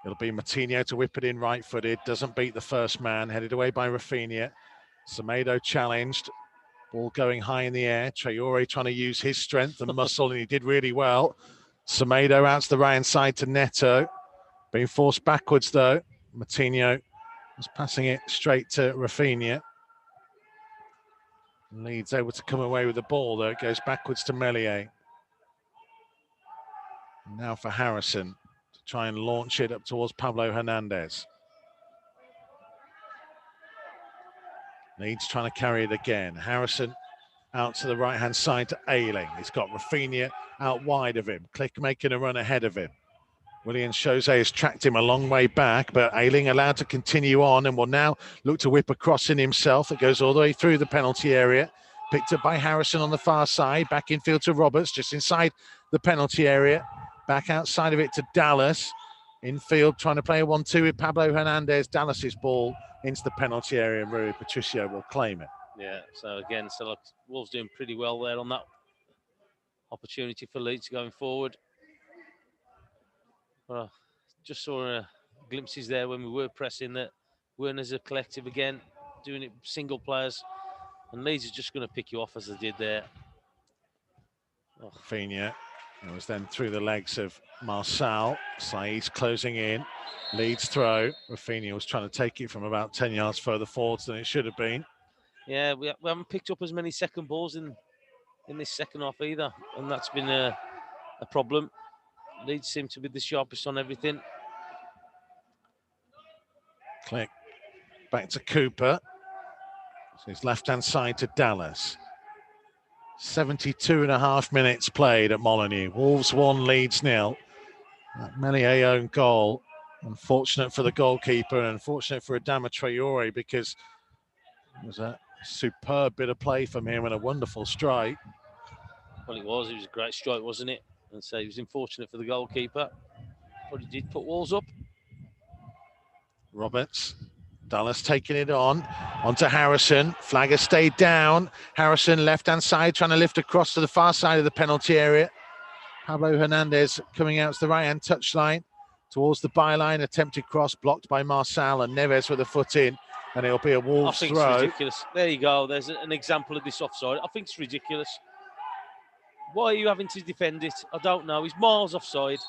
It'll be Moutinho to whip it in right-footed. Doesn't beat the first man. Headed away by Rafinha. Semedo challenged. Ball going high in the air. Traore trying to use his strength and muscle, and he did really well. Semedo out to the right-hand side to Neto. Being forced backwards, though. Moutinho was passing it straight to Rafinha. Leeds able to come away with the ball, though. It goes backwards to Meslier. Now for Harrison to try and launch it up towards Pablo Hernandez. Leeds trying to carry it again. Harrison out to the right-hand side to Ayling. He's got Rafinha out wide of him. Click making a run ahead of him. Willian Jose has tracked him a long way back, but Ayling allowed to continue on and will now look to whip a cross in himself. It goes all the way through the penalty area. Picked up by Harrison on the far side. Back infield to Roberts, just inside the penalty area. Back outside of it to Dallas. Infield trying to play a 1-2 with Pablo Hernandez. Dallas's ball into the penalty area and Rui Patricio will claim it. Yeah, so again, look, Wolves doing pretty well there on that opportunity for Leeds going forward. Well, just saw glimpses there when we were pressing that weren't as a collective again, doing it single players. And Leeds is just going to pick you off as they did there. Rafinha. It was then through the legs of Marçal. Saiz closing in. Leeds throw. Rafinha was trying to take it from about 10 yards further forwards than it should have been. Yeah, we haven't picked up as many second balls in this second half either. And that's been a problem. Leeds seem to be the sharpest on everything. Click. Back to Cooper. So his left-hand side to Dallas. 72.5 minutes played at Molineux. Wolves 1, Leeds 0. That Meslier own goal. Unfortunate for the goalkeeper and unfortunate for Adama Traore because it was a superb bit of play from him and a wonderful strike. Well, it was a great strike, wasn't it? And so he was unfortunate for the goalkeeper, but he did put Wolves up. Roberts. Dallas taking it onto Harrison. Flag has stayed down. Harrison left-hand side trying to lift across to the far side of the penalty area. Pablo Hernandez coming out to the right-hand touchline towards the byline. Attempted cross blocked by Marçal and Neves with a foot in. and it'll be a Wolves I think throw. it's ridiculous. There you go. There's an example of this offside. I think it's ridiculous. Why are you having to defend it? I don't know. He's miles offside.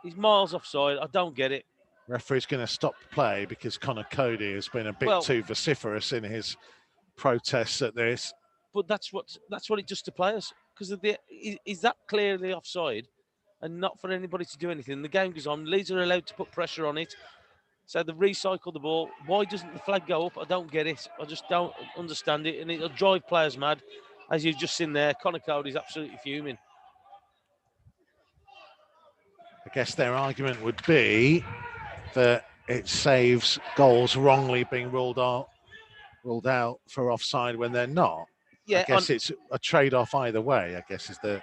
He's miles offside. I don't get it. Referee's going to stop play because Connor Cody has been a bit too vociferous in his protests at this. But that's what it does to players, because is that clearly offside and not for anybody to do anything. The game goes on. Leeds are allowed to put pressure on it. So they recycle the ball. Why doesn't the flag go up? I don't get it. I just don't understand it. And it'll drive players mad. As you've just seen there, Connor Cody's absolutely fuming. I guess their argument would be that it saves goals wrongly being ruled out for offside when they're not. Yeah, I guess it's a trade-off either way, I guess is the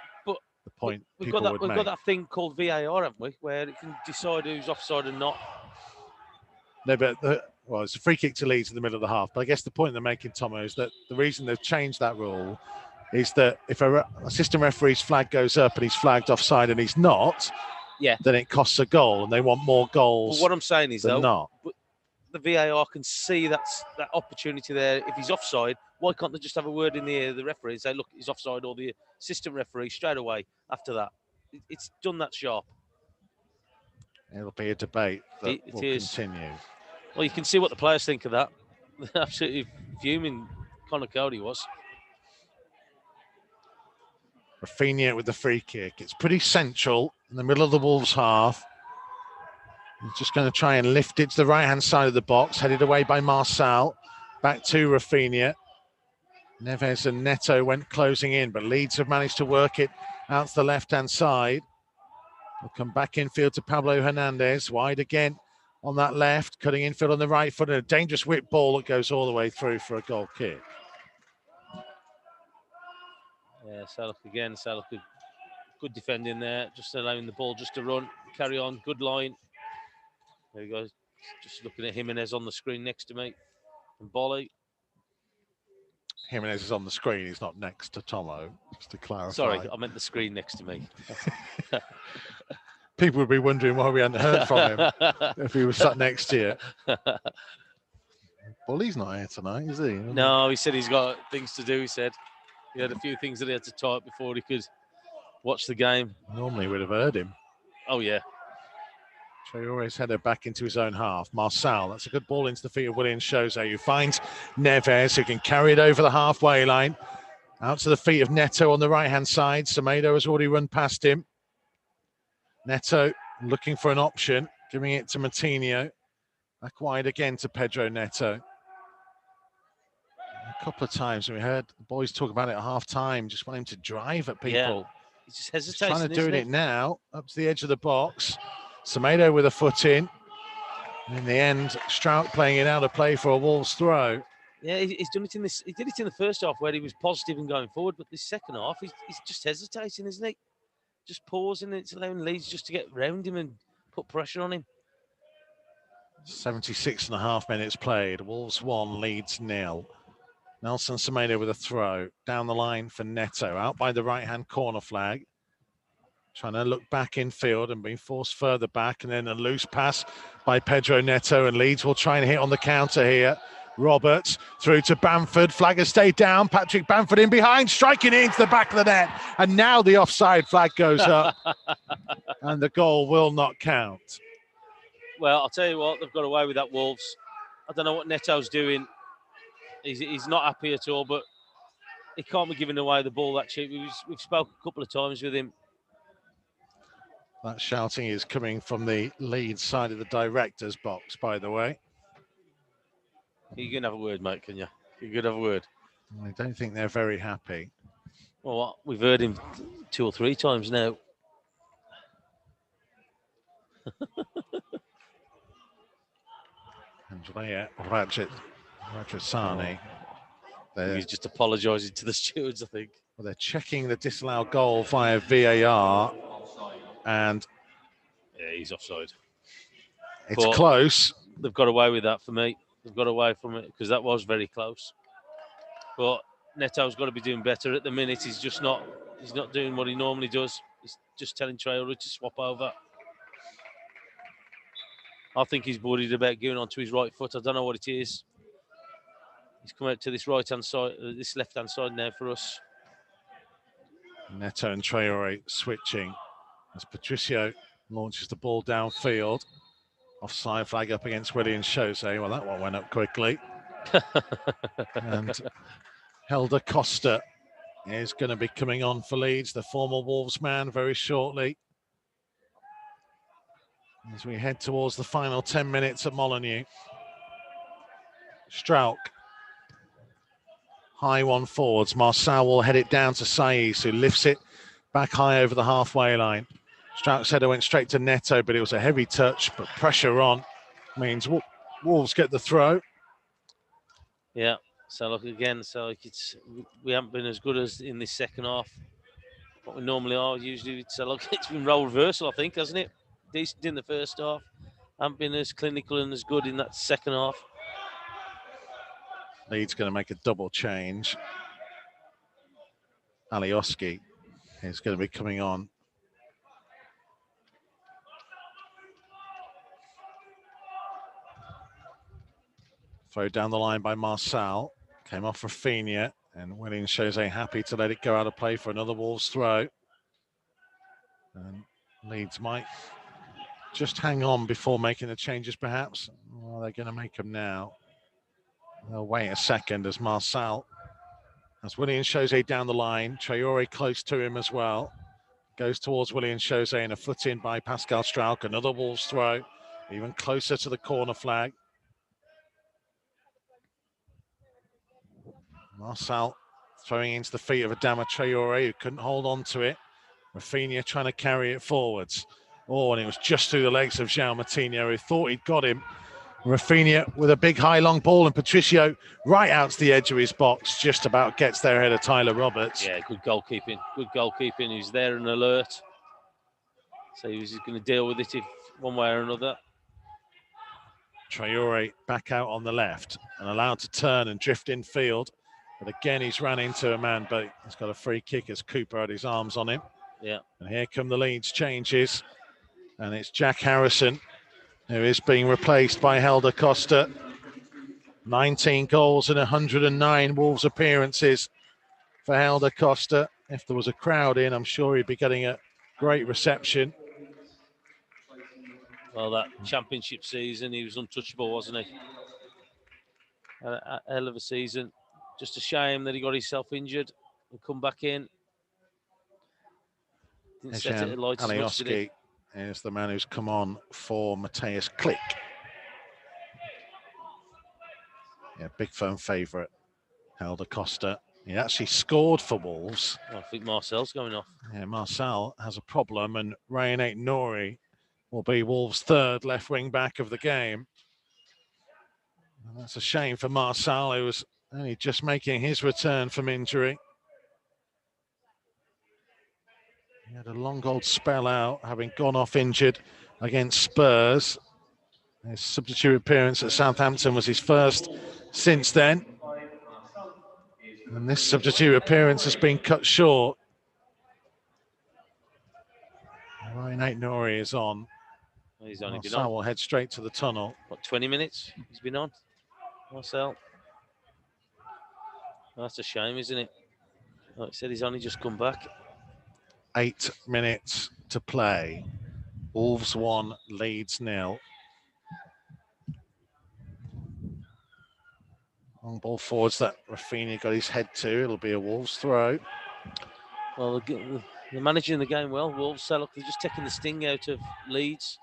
point We've people would make. We've got that thing called VAR, haven't we, where it can decide who's offside and not. No, but it's a free kick to Leeds in the middle of the half. But I guess the point they're making, Tomo, is that the reason they've changed that rule is that if a assistant referee's flag goes up and he's flagged offside and he's not, then it costs a goal, and they want more goals. But what I'm saying is, though, not. But the VAR can see that opportunity there. If he's offside, why can't they just have a word in the ear of the referee and say, look, he's offside, or the assistant referee straight away after that? It's done that sharp. It'll be a debate that will continue. Well, you can see what the players think of that. They're absolutely fuming. Connor Cody was. Rafinha with the free kick. It's pretty central in the middle of the Wolves half. He's just going to try and lift it to the right-hand side of the box, headed away by Marçal. Back to Rafinha. Neves and Neto went closing in, but Leeds have managed to work it out to the left-hand side. They'll come back infield to Pablo Hernandez. Wide again on that left, cutting infield on the right foot, and a dangerous whip ball that goes all the way through for a goal kick. Yeah, Salak again. Salak good defending there, just allowing the ball just to run, carry on. Good line. There he goes. Just looking at Jimenez on the screen next to me. And Bolly. Jimenez is on the screen. He's not next to Tomo, just to clarify. Sorry, I meant the screen next to me. People would be wondering why we hadn't heard from him if he was sat next to you. Bolly's not here tonight, is he? No, he said he's got things to do, he said. He had a few things that he had to type before he could watch the game. Normally we'd have heard him. Oh, yeah. Traore's header back into his own half. Marçal, that's a good ball into the feet of Willian Jose, who finds Neves, who can carry it over the halfway line. Out to the feet of Neto on the right-hand side. Semedo has already run past him. Neto looking for an option, giving it to Moutinho. Back wide again to Pedro Neto. A couple of times we heard the boys talk about it at half-time, just want him to drive at people. Yeah. He's just hesitating, trying to do it now, up to the edge of the box. Semedo with a foot in. And in the end, Strout playing it out of play for a Wolves throw. Yeah, he's done it in this. He did it in the first half where he was positive and going forward, but this second half, he's just hesitating, isn't he? Just pausing, and it's allowing Leeds just to get round him and put pressure on him. 76.5 minutes played. Wolves 1, Leeds 0. Nelson Semedo with a throw. Down the line for Neto. Out by the right-hand corner flag. Trying to look back in field and being forced further back. And then a loose pass by Pedro Neto. And Leeds will try and hit on the counter here. Roberts through to Bamford. Flag has stayed down. Patrick Bamford in behind, striking it into the back of the net. And now the offside flag goes up. And the goal will not count. Well, I'll tell you what, they've got away with that, Wolves. I don't know what Neto's doing. He's not happy at all, but he can't be giving away the ball that cheap. We've spoken a couple of times with him. That shouting is coming from the Leeds side of the director's box, by the way. You can have a word, mate, can you? You can have a word. I don't think they're very happy. Well, we've heard him 2 or 3 times now. Andrea Rajasani. He's just apologising to the stewards, I think. Well, they're checking the disallowed goal via VAR. And yeah, he's offside. It's close. They've got away with that for me. They've got away from it because that was very close. But Neto's got to be doing better at the minute. He's just not. He's not doing what he normally does. He's just telling Traore to swap over. I think he's worried about going onto his right foot. I don't know what it is. He's come out to this right-hand side, this left-hand side now for us. Neto and Traore switching as Patricio launches the ball downfield. Offside flag up against Willian Jose. Well, that one went up quickly. And Helder Costa is going to be coming on for Leeds, the former Wolves man, very shortly. As we head towards the final 10 minutes at Molineux. Strauch. High one forwards. Marçal will head it down to Saiz, who lifts it back high over the halfway line. Strauch's header went straight to Neto, but it was a heavy touch, but pressure on means Wolves get the throw. Yeah, so look again, so we haven't been as good as in this second half. What we normally are, usually it's been role reversal, I think, hasn't it? Decent in the first half. Haven't been as clinical and as good in that second half. Leeds going to make a double change. Alioski is going to be coming on. Throw down the line by Marçal. Came off Rafinha, and Willian Jose happy to let it go out of play for another Wolves throw. And Leeds might just hang on before making the changes, perhaps. Well, they're going to make them now. They'll wait a second as Marçal has Willian Jose down the line. Traore close to him as well. Goes towards Willian Jose and a foot in by Pascal Strauch. Another Wolves throw, even closer to the corner flag. Marçal throwing into the feet of Adama Traore, who couldn't hold on to it. Rafinha trying to carry it forwards. Oh, and it was just through the legs of João Moutinho, who thought he'd got him. Rafinha with a big high long ball, and Patricio right out to the edge of his box, just about gets there ahead of Tyler Roberts. Yeah, good goalkeeping. Good goalkeeping. He's there and alert. So he was going to deal with it if one way or another. Traore back out on the left and allowed to turn and drift infield. But again, he's ran into a man, but he's got a free kick as Cooper had his arms on him. Yeah. And here come the Leeds changes. And it's Jack Harrison, who is being replaced by Helder Costa. 19 goals and 109 Wolves appearances for Helder Costa. If there was a crowd in, I'm sure he'd be getting a great reception. Well, that championship season, he was untouchable, wasn't he? A hell of a season. Just a shame that he got himself injured and come back in. Didn't set it alight as much, did he? Is the man who's come on for Matthias Klick. Yeah, big firm favourite, Helder Costa. He actually scored for Wolves. I think Marcel's going off. Yeah, Marcel has a problem, and Ryan Aït-Nouri will be Wolves' third left wing back of the game. And that's a shame for Marcel, who was only just making his return from injury. He had a long old spell out, having gone off injured against Spurs. His substitute appearance at Southampton was his first since then. And this substitute appearance has been cut short. Ryan Aït-Nouri is on. He's only been Marcel on. will head straight to the tunnel. What, 20 minutes he's been on, Marcel? Oh, that's a shame, isn't it? Like I said, he's only just come back. 8 minutes to play. Wolves 1, Leeds 0. Long ball forwards that Rafinha got his head to. It'll be a Wolves throw. Well, they're managing the game well. Wolves, so look, they're just taking the sting out of Leeds.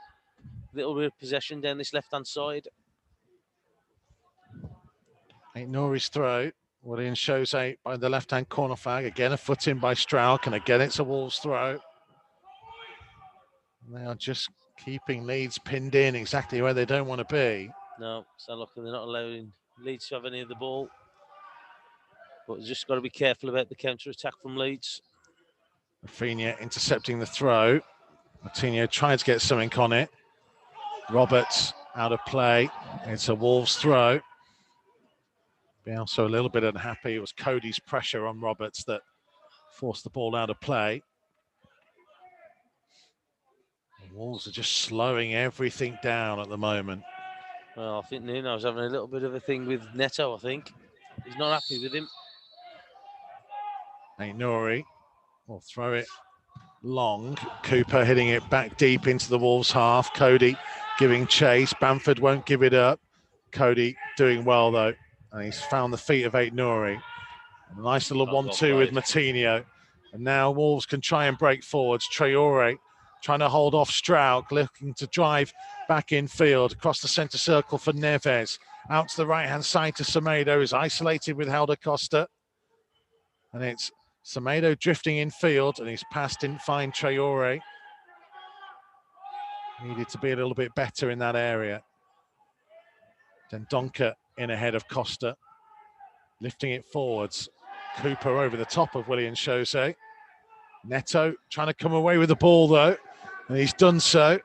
Little bit of possession down this left-hand side. Aït-Nouri's throw. Willian Jose by the left-hand corner flag. Again, a foot in by Strauch, and again, it's a Wolves throw. And they are just keeping Leeds pinned in exactly where they don't want to be. No, so look, they're not allowing Leeds to have any of the ball. But they've just got to be careful about the counter-attack from Leeds. Rafinha intercepting the throw. Moutinho tried to get something on it. Roberts out of play. It's a Wolves throw. Also a little bit unhappy. It was Cody's pressure on Roberts that forced the ball out of play. Wolves are just slowing everything down at the moment. Well, I think Nuno's having a little bit of a thing with Neto, I think. He's not happy with him. Nori will throw it long. Cooper hitting it back deep into the Wolves half. Cody giving chase. Bamford won't give it up. Cody doing well though. And he's found the feet of Nori. A nice little 1-2 with Matinho. And now Wolves can try and break forwards. Traore trying to hold off Straug, looking to drive back in field. Across the centre circle for Neves. Out to the right-hand side to Semedo, who's isolated with Helder Costa. And it's Semedo drifting in field, and his pass didn't find Traore. Needed to be a little bit better in that area. Then Donker in ahead of Costa. Lifting it forwards. Cooper over the top of Willian Jose. Neto trying to come away with the ball though, and he's done so.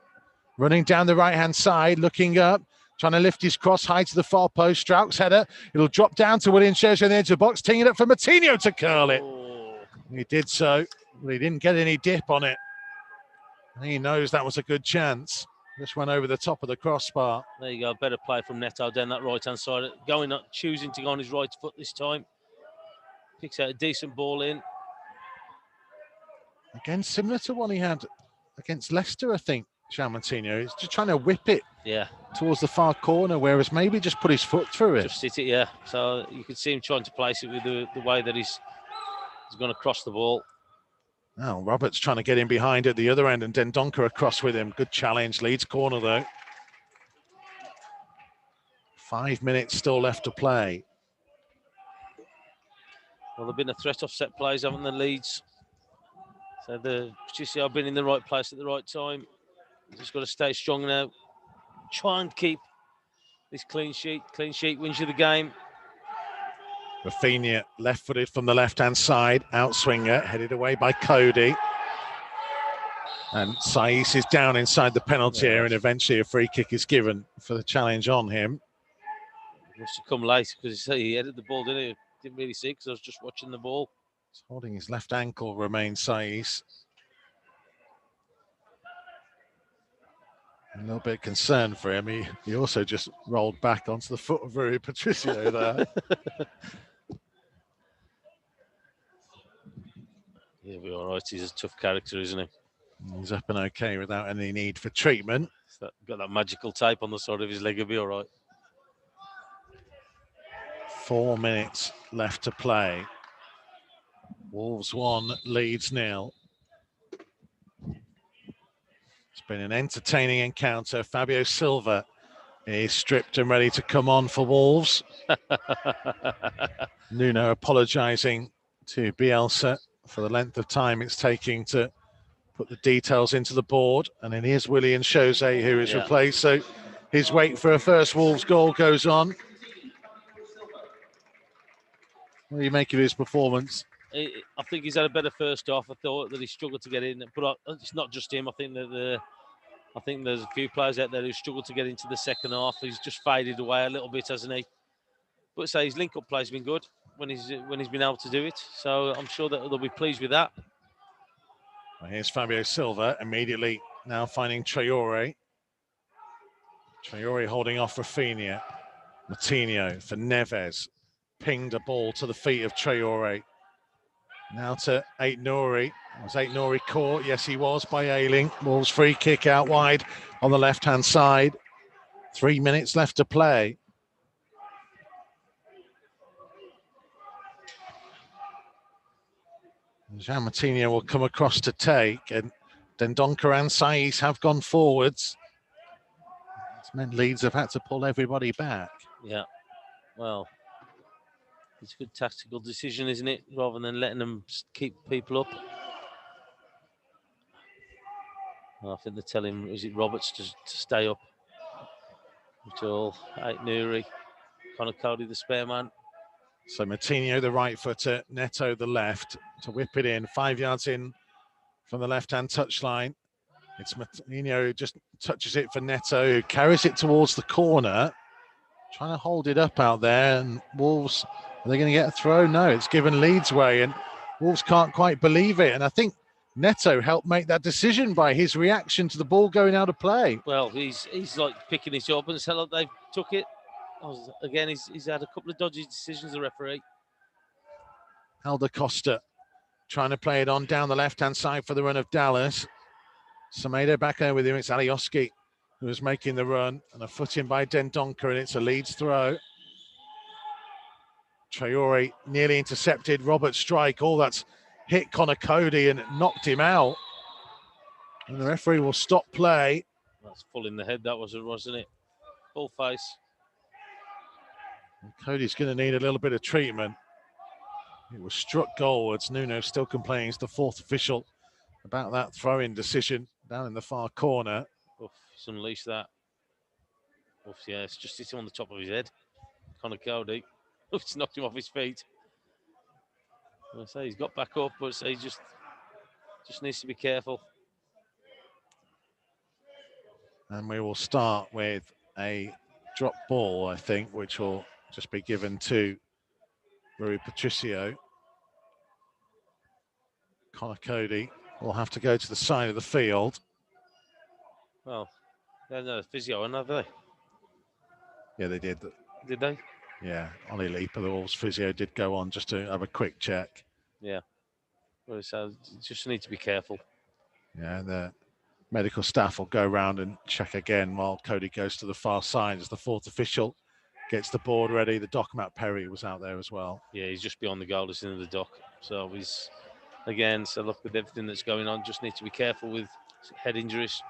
Running down the right-hand side, looking up, trying to lift his cross high to the far post. Strauk's header. It'll drop down to Willian Jose in the edge of the box, teeing it up for Matinho to curl it. He did so, but he didn't get any dip on it. He knows that was a good chance. Just went over the top of the crossbar. There you go, better play from Neto down that right-hand side. Choosing to go on his right foot this time. Picks out a decent ball in. Again, similar to one he had against Leicester, I think, Matinho. He's just trying to whip it towards the far corner, whereas maybe just put his foot through it. Just hit it, yeah. So you could see him trying to place it with the way that he's going to cross the ball. Now Roberts trying to get in behind at the other end, and Dendoncker across with him. Good challenge. Leeds corner, though. 5 minutes still left to play. Well, they've been a threat off set plays, haven't they, Leeds? So the Patricio have been in the right place at the right time. Just got to stay strong now. Try and keep this clean sheet. Clean sheet wins you the game. Rafinha left-footed from the left-hand side. Outswinger headed away by Cody. And Saiss is down inside the penalty area, and eventually a free kick is given for the challenge on him. He must have come late because he headed the ball, didn't he? Didn't really see because I was just watching the ball. He's holding his left ankle, Romain Saiss. A little bit concerned for him. He also just rolled back onto the foot of Rui Patricio there. He'll be all right. He's a tough character, isn't he? He's up and okay without any need for treatment. Got that magical tape on the side of his leg. He'll be all right. 4 minutes left to play. Wolves 1, Leeds 0. It's been an entertaining encounter. Fabio Silva is stripped and ready to come on for Wolves. Nuno apologising to Bielsa for the length of time it's taking to put the details into the board. And then here's Willian Jose, who is replaced. So his wait for a first Wolves goal goes on. What do you make of his performance? I think he's had a better first half. I thought that he struggled to get in, but it's not just him. I think there's a few players out there who struggled to get into the second half. He's just faded away a little bit, hasn't he? But say his link-up play has been good when he's been able to do it. So I'm sure that they'll be pleased with that. Well, here's Fabio Silva immediately now finding Traore. Traore holding off Rafinha. Matinho for Neves. Pinged a ball to the feet of Traore. Now to Aït-Nouri. Was Aït-Nouri caught? Yes, he was by Ayling. Wolves free kick out wide on the left-hand side. 3 minutes left to play. Jean Matinho will come across to take, and Dendoncker and Saiss have gone forwards. It's meant Leeds have had to pull everybody back. Yeah, well, it's a good tactical decision, isn't it? Rather than letting them keep people up. Well, I think they're telling, is it Roberts to stay up until Aït-Nouri, Connor Cody, the spare man. So Matinho, the right footer, Neto, the left, to whip it in. 5 yards in from the left-hand touchline. It's Matinho who just touches it for Neto, who carries it towards the corner. Trying to hold it up out there, and Wolves, are they going to get a throw? No, it's given Leeds way, and Wolves can't quite believe it. And I think Neto helped make that decision by his reaction to the ball going out of play. Well, he's like picking it up and said, look, they've took it. Again, he's had a couple of dodgy decisions, the referee. Helder Costa trying to play it on down the left-hand side for the run of Dallas. Semedo back there with him. It's Alioski who is making the run, and a foot in by Dendoncker, and it's a Leeds throw. Traore nearly intercepted. Robert strike. All that's hit Connor Cody and knocked him out. And the referee will stop play. That's full in the head, that was, wasn't it? Full face. And Cody's going to need a little bit of treatment. It was struck goalwards. Nuno still complaining. It's the fourth official about that throw-in decision down in the far corner. Oof, he's unleashed that. Oof, yeah, it's just hit him on the top of his head. Connor Cody. Oof, it's knocked him off his feet. I say he's got back up, but he just needs to be careful. And we will start with a drop ball, I think, which will just be given to Rui Patricio. Connor Cody will have to go to the side of the field. Well, they had no physio, have they? Yeah, they did. Did they? Yeah, Ollie Leaper, the Wolves physio, did go on just to have a quick check. Yeah. Well, so just need to be careful. Yeah, the medical staff will go round and check again while Cody goes to the far side as the fourth official gets the board ready. The doc, Matt Perry, was out there as well. Yeah, he's just beyond the goal, listening to the doc. So he's, again, so look, with everything that's going on, just need to be careful with head injuries.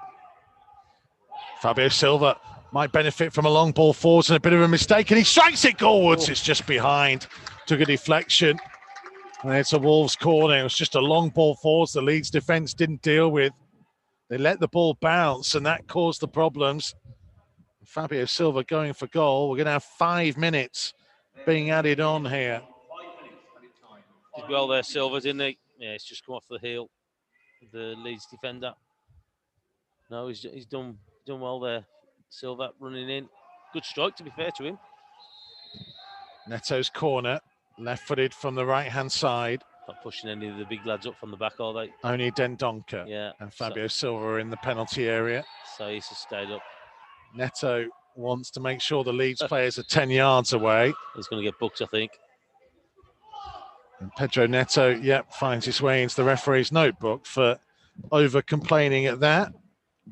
Fabio Silva might benefit from a long ball forwards and a bit of a mistake, and he strikes it goalwards. It's just behind. Took a deflection. And it's a Wolves corner. It was just a long ball forwards the Leeds defence didn't deal with. They let the ball bounce, and that caused the problems. Fabio Silva going for goal. We're going to have 5 minutes being added on here. Did well there, Silva, didn't he? Yeah, it's just come off the heel of the Leeds defender. No, he's done well there. Silva running in. Good strike, to be fair to him. Neto's corner, left-footed from the right-hand side. Not pushing any of the big lads up from the back, are they? Only Dendoncker yeah, and Fabio Silva in the penalty area. So he's stayed up. Neto wants to make sure the Leeds players are 10 yards away. He's going to get booked, I think. And Pedro Neto, finds his way into the referee's notebook for over-complaining at that.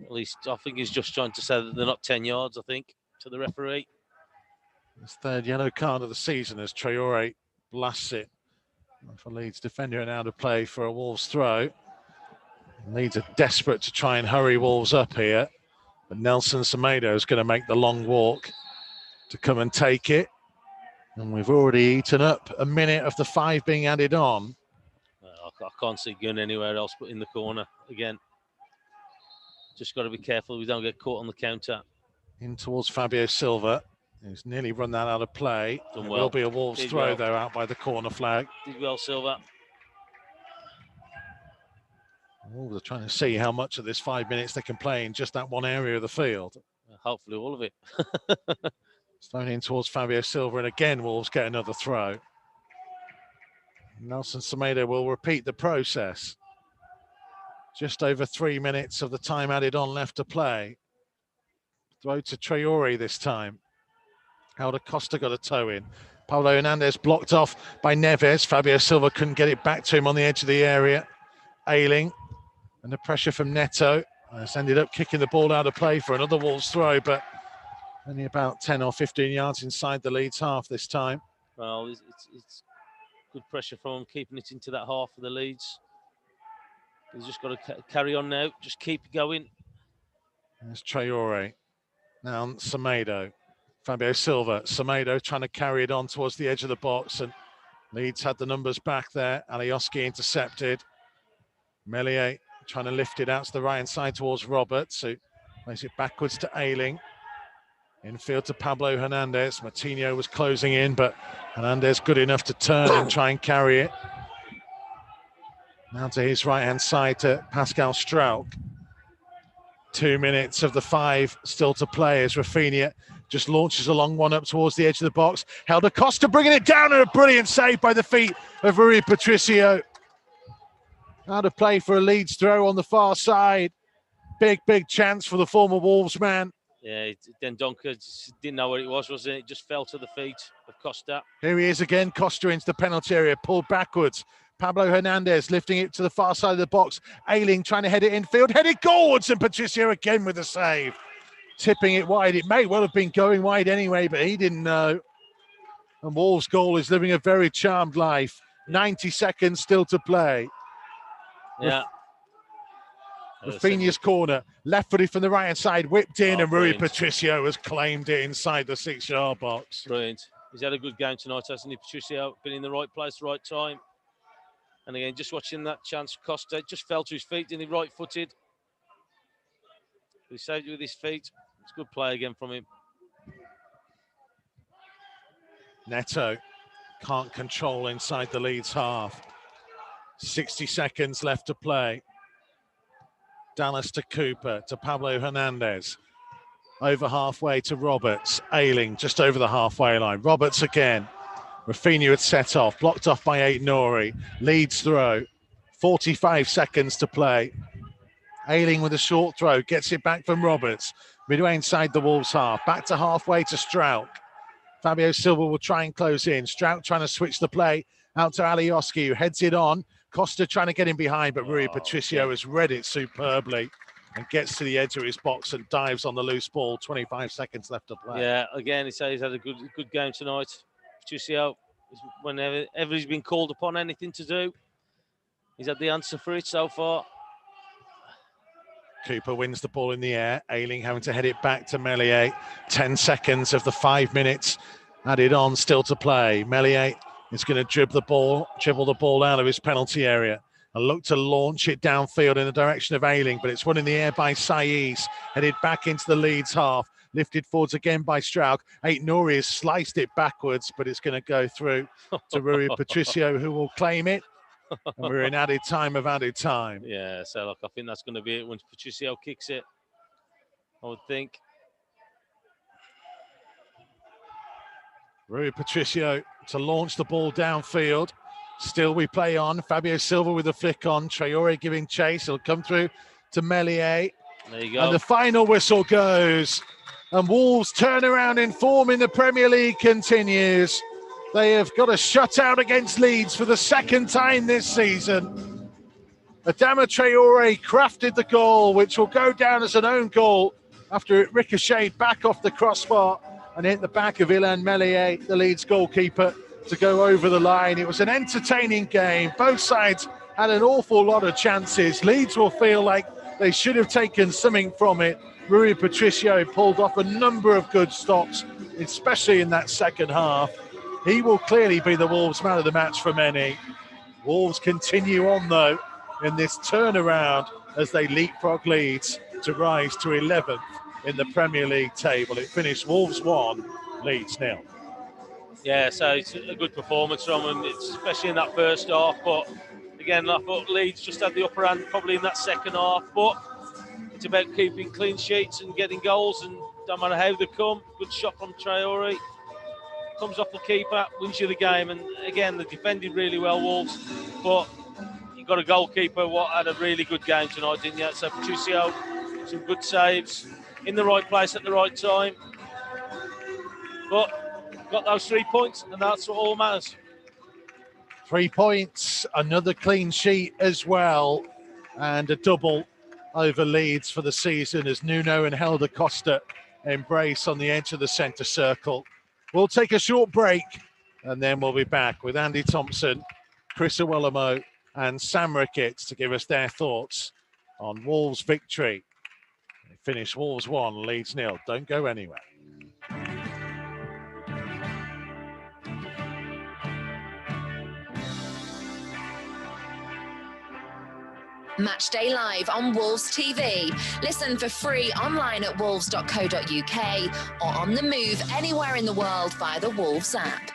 At least I think he's just trying to say that they're not 10 yards, I think, to the referee. His third yellow card of the season as Traore blasts it for Leeds defender and out of play for a Wolves throw. Leeds are desperate to try and hurry Wolves up here, but Nelson Semedo is going to make the long walk to come and take it. And we've already eaten up a minute of the 5 being added on. I can't see going anywhere else but in the corner again. Just got to be careful we don't get caught on the counter. In towards Fabio Silva, who's nearly run that out of play. Done It well. will be a Wolves Did throw, well. though, out by the corner flag. Did well, Silva. Wolves are trying to see how much of this 5 minutes they can play in just that one area of the field. Hopefully all of it. It's thrown in towards Fabio Silva, and again, Wolves get another throw. Nelson Semedo will repeat the process. Just over 3 minutes of the time added on left to play. Throw to Traore this time. Helder Costa got a toe in. Pablo Hernandez blocked off by Neves. Fabio Silva couldn't get it back to him on the edge of the area. Ailing, and the pressure from Neto has ended up kicking the ball out of play for another Wolves throw, but only about 10 or 15 yards inside the Leeds half this time. Well, it's good pressure from him, keeping it into that half of the Leeds. He's just got to carry on now. Just keep going. There's Traore. Now Semedo. Fabio Silva. Semedo trying to carry it on towards the edge of the box, and Leeds had the numbers back there. Alioski intercepted. Meslier trying to lift it out to the right-hand side towards Roberts, who plays it backwards to Ailing. Infield to Pablo Hernandez. Martinho was closing in, but Hernandez good enough to turn and try and carry it. Now to his right-hand side to Pascal Strauch. 2 minutes of the 5 still to play as Rafinha just launches a long one up towards the edge of the box. Helder Costa bringing it down, and a brilliant save by the feet of Rui Patricio. Out of play for a Leeds throw on the far side. Big chance for the former Wolves man. Yeah, then Donker just didn't know what it was it? It just fell to the feet of Costa. Here he is again. Costa into the penalty area, pulled backwards. Pablo Hernandez lifting it to the far side of the box. Ayling trying to head it infield, headed goalwards, and Patricio again with a save. Tipping it wide. It may well have been going wide anyway, but he didn't know. And Wolves' goal is living a very charmed life. 90 seconds still to play. Yeah. Rafinha's corner, left-footed from the right-hand side, whipped in, and Rui Patricio has claimed it inside the 6-yard box. Brilliant. He's had a good game tonight, hasn't he, Patricio? Been in the right place, right time. And again, just watching that chance for Costa, just fell to his feet, didn't he? Right-footed. He saved it with his feet. It's a good play again from him. Neto can't control inside the Leeds half. 60 seconds left to play. Dallas to Cooper, to Pablo Hernandez. Over halfway to Roberts. Ayling just over the halfway line. Roberts again. Rafinha had set off, blocked off by Aït-Nouri. Leeds throw. 45 seconds to play. Ayling with a short throw, gets it back from Roberts. Midway inside the Wolves half. Back to halfway to Strauch. Fabio Silva will try and close in. Strauch trying to switch the play out to Alioski, who heads it on. Costa trying to get him behind, but Rui Patricio has read it superbly and gets to the edge of his box and dives on the loose ball. 25 seconds left to play. Yeah, again, he's had a good game tonight. Patricio, whenever he's been called upon anything to do, he's had the answer for it so far. Cooper wins the ball in the air. Ayling having to head it back to Meslier. 10 seconds of the 5 minutes added on, still to play. Meslier is going to dribble the ball out of his penalty area and look to launch it downfield in the direction of Ayling, but it's won in the air by Saiz, headed back into the Leeds half, lifted forwards again by Strauch. Aït-Nouri has sliced it backwards, but it's going to go through to Rui Patricio, who will claim it. And we're in added time. Yeah, so look, I think that's going to be it when Patricio kicks it, I would think. Rui Patricio to launch the ball downfield. Still we play on. Fabio Silva with a flick on. Traore giving chase. It'll come through to Meslier. There you go. And the final whistle goes. And Wolves' turnaround in form in the Premier League continues. They have got a shutout against Leeds for the second time this season. Adama Traore crafted the goal, which will go down as an own goal after it ricocheted back off the crossbar and hit the back of Illan Meslier, the Leeds goalkeeper, to go over the line. It was an entertaining game. Both sides had an awful lot of chances. Leeds will feel like they should have taken something from it. Rui Patricio pulled off a number of good stops, especially in that second half. He will clearly be the Wolves man of the match for many. Wolves continue on, though, in this turnaround as they leapfrog Leeds to rise to 11th in the Premier League table. It finished Wolves 1, Leeds 0. Yeah, so it's a good performance from them, especially in that first half. But again, I thought Leeds just had the upper hand probably in that second half. But it's about keeping clean sheets and getting goals, and don't matter how they come. Good shot from Traore. Comes off the keeper, wins you the game. And again, they defended really well, Wolves. But you got a goalkeeper what had a really good game tonight, didn't you? So Patricio, some good saves, in the right place at the right time. But got those 3 points, and that's what all matters. 3 points, another clean sheet as well, and a double over Leeds for the season as Nuno and Helder Costa embrace on the edge of the centre circle. We'll take a short break, and then we'll be back with Andy Thompson, Chris Iwelumo and Sam Ricketts to give us their thoughts on Wolves' victory. They finish Wolves 1, Leeds 0. Don't go anywhere. Matchday Live on Wolves TV. Listen for free online at wolves.co.uk or on the move anywhere in the world via the Wolves app.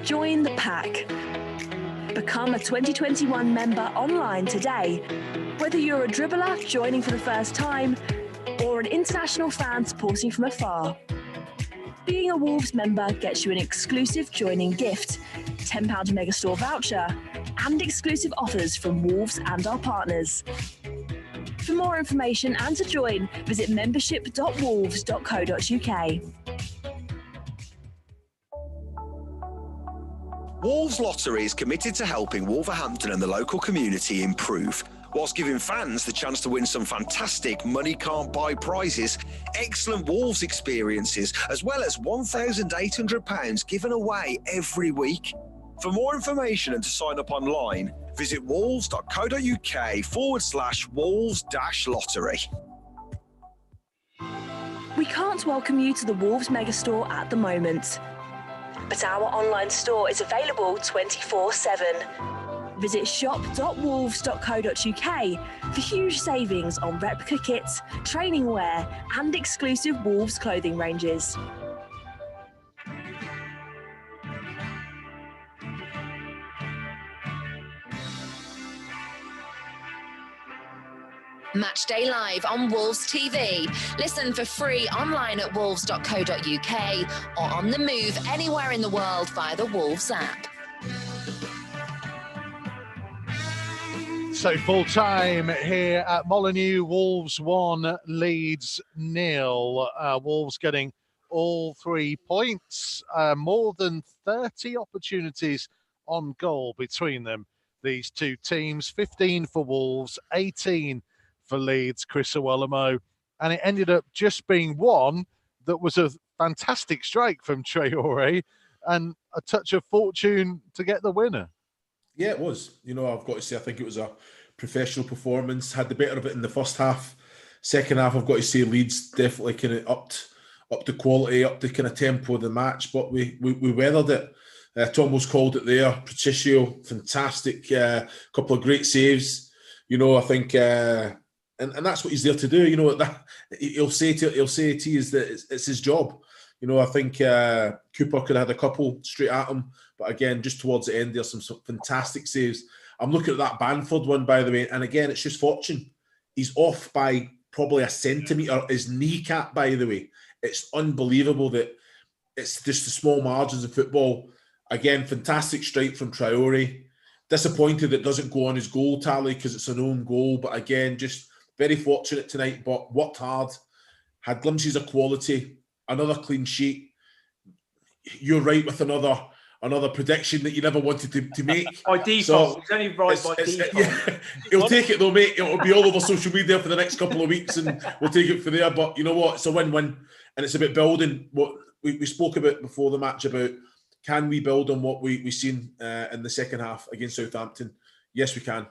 Join the pack. Become a 2021 member online today. Whether you're a dribbler joining for the first time or or an international fan supporting from afar. Being a Wolves member gets you an exclusive joining gift, £10 Megastore voucher, and exclusive offers from Wolves and our partners. For more information and to join, visit membership.wolves.co.uk. Wolves Lottery is committed to helping Wolverhampton and the local community improve, whilst giving fans the chance to win some fantastic money-can't-buy prizes, excellent Wolves experiences, as well as £1,800 given away every week. For more information and to sign up online, visit wolves.co.uk/Wolves-Lottery. We can't welcome you to the Wolves Megastore at the moment, but our online store is available 24/7. Visit shop.wolves.co.uk for huge savings on replica kits, training wear, and exclusive Wolves clothing ranges. Matchday Live on Wolves TV. Listen for free online at wolves.co.uk or on the move anywhere in the world via the Wolves app. So full time here at Molineux, Wolves 1, Leeds 0. Wolves getting all 3 points, more than 30 opportunities on goal between them. These two teams, 15 for Wolves, 18 for Leeds, Chris Iwelumo, and it ended up just being one that was a fantastic strike from Traore and a touch of fortune to get the winner. Yeah, it was. You know, I've got to say, I think it was a professional performance. Had the better of it in the first half. Second half, I've got to say, Leeds definitely kind of upped the quality, upped the kind of tempo of the match, but we weathered it. Tom was called it there. Patricio, fantastic. Couple of great saves. You know, I think, and that's what he's there to do. You know, that he'll say to you is that it's his job. You know, I think Cooper could have had a couple straight at him, but again, just towards the end, there's some fantastic saves. I'm looking at that Bamford one, by the way, and again, it's just fortune. He's off by probably a centimetre. His kneecap, by the way, it's unbelievable that it's just the small margins of football. Again, fantastic strike from Traore. Disappointed it doesn't go on his goal tally because it's an own goal, but again, just very fortunate tonight, but worked hard, had glimpses of quality, another clean sheet. You're right with another prediction that you never wanted to make. By default, so it's only right by default. Yeah, he'll take it though, mate. It'll be all over social media for the next couple of weeks and we'll take it from there. But you know what? It's a win-win and it's about building what we spoke about before the match about can we build on what we seen in the second half against Southampton? Yes, we can.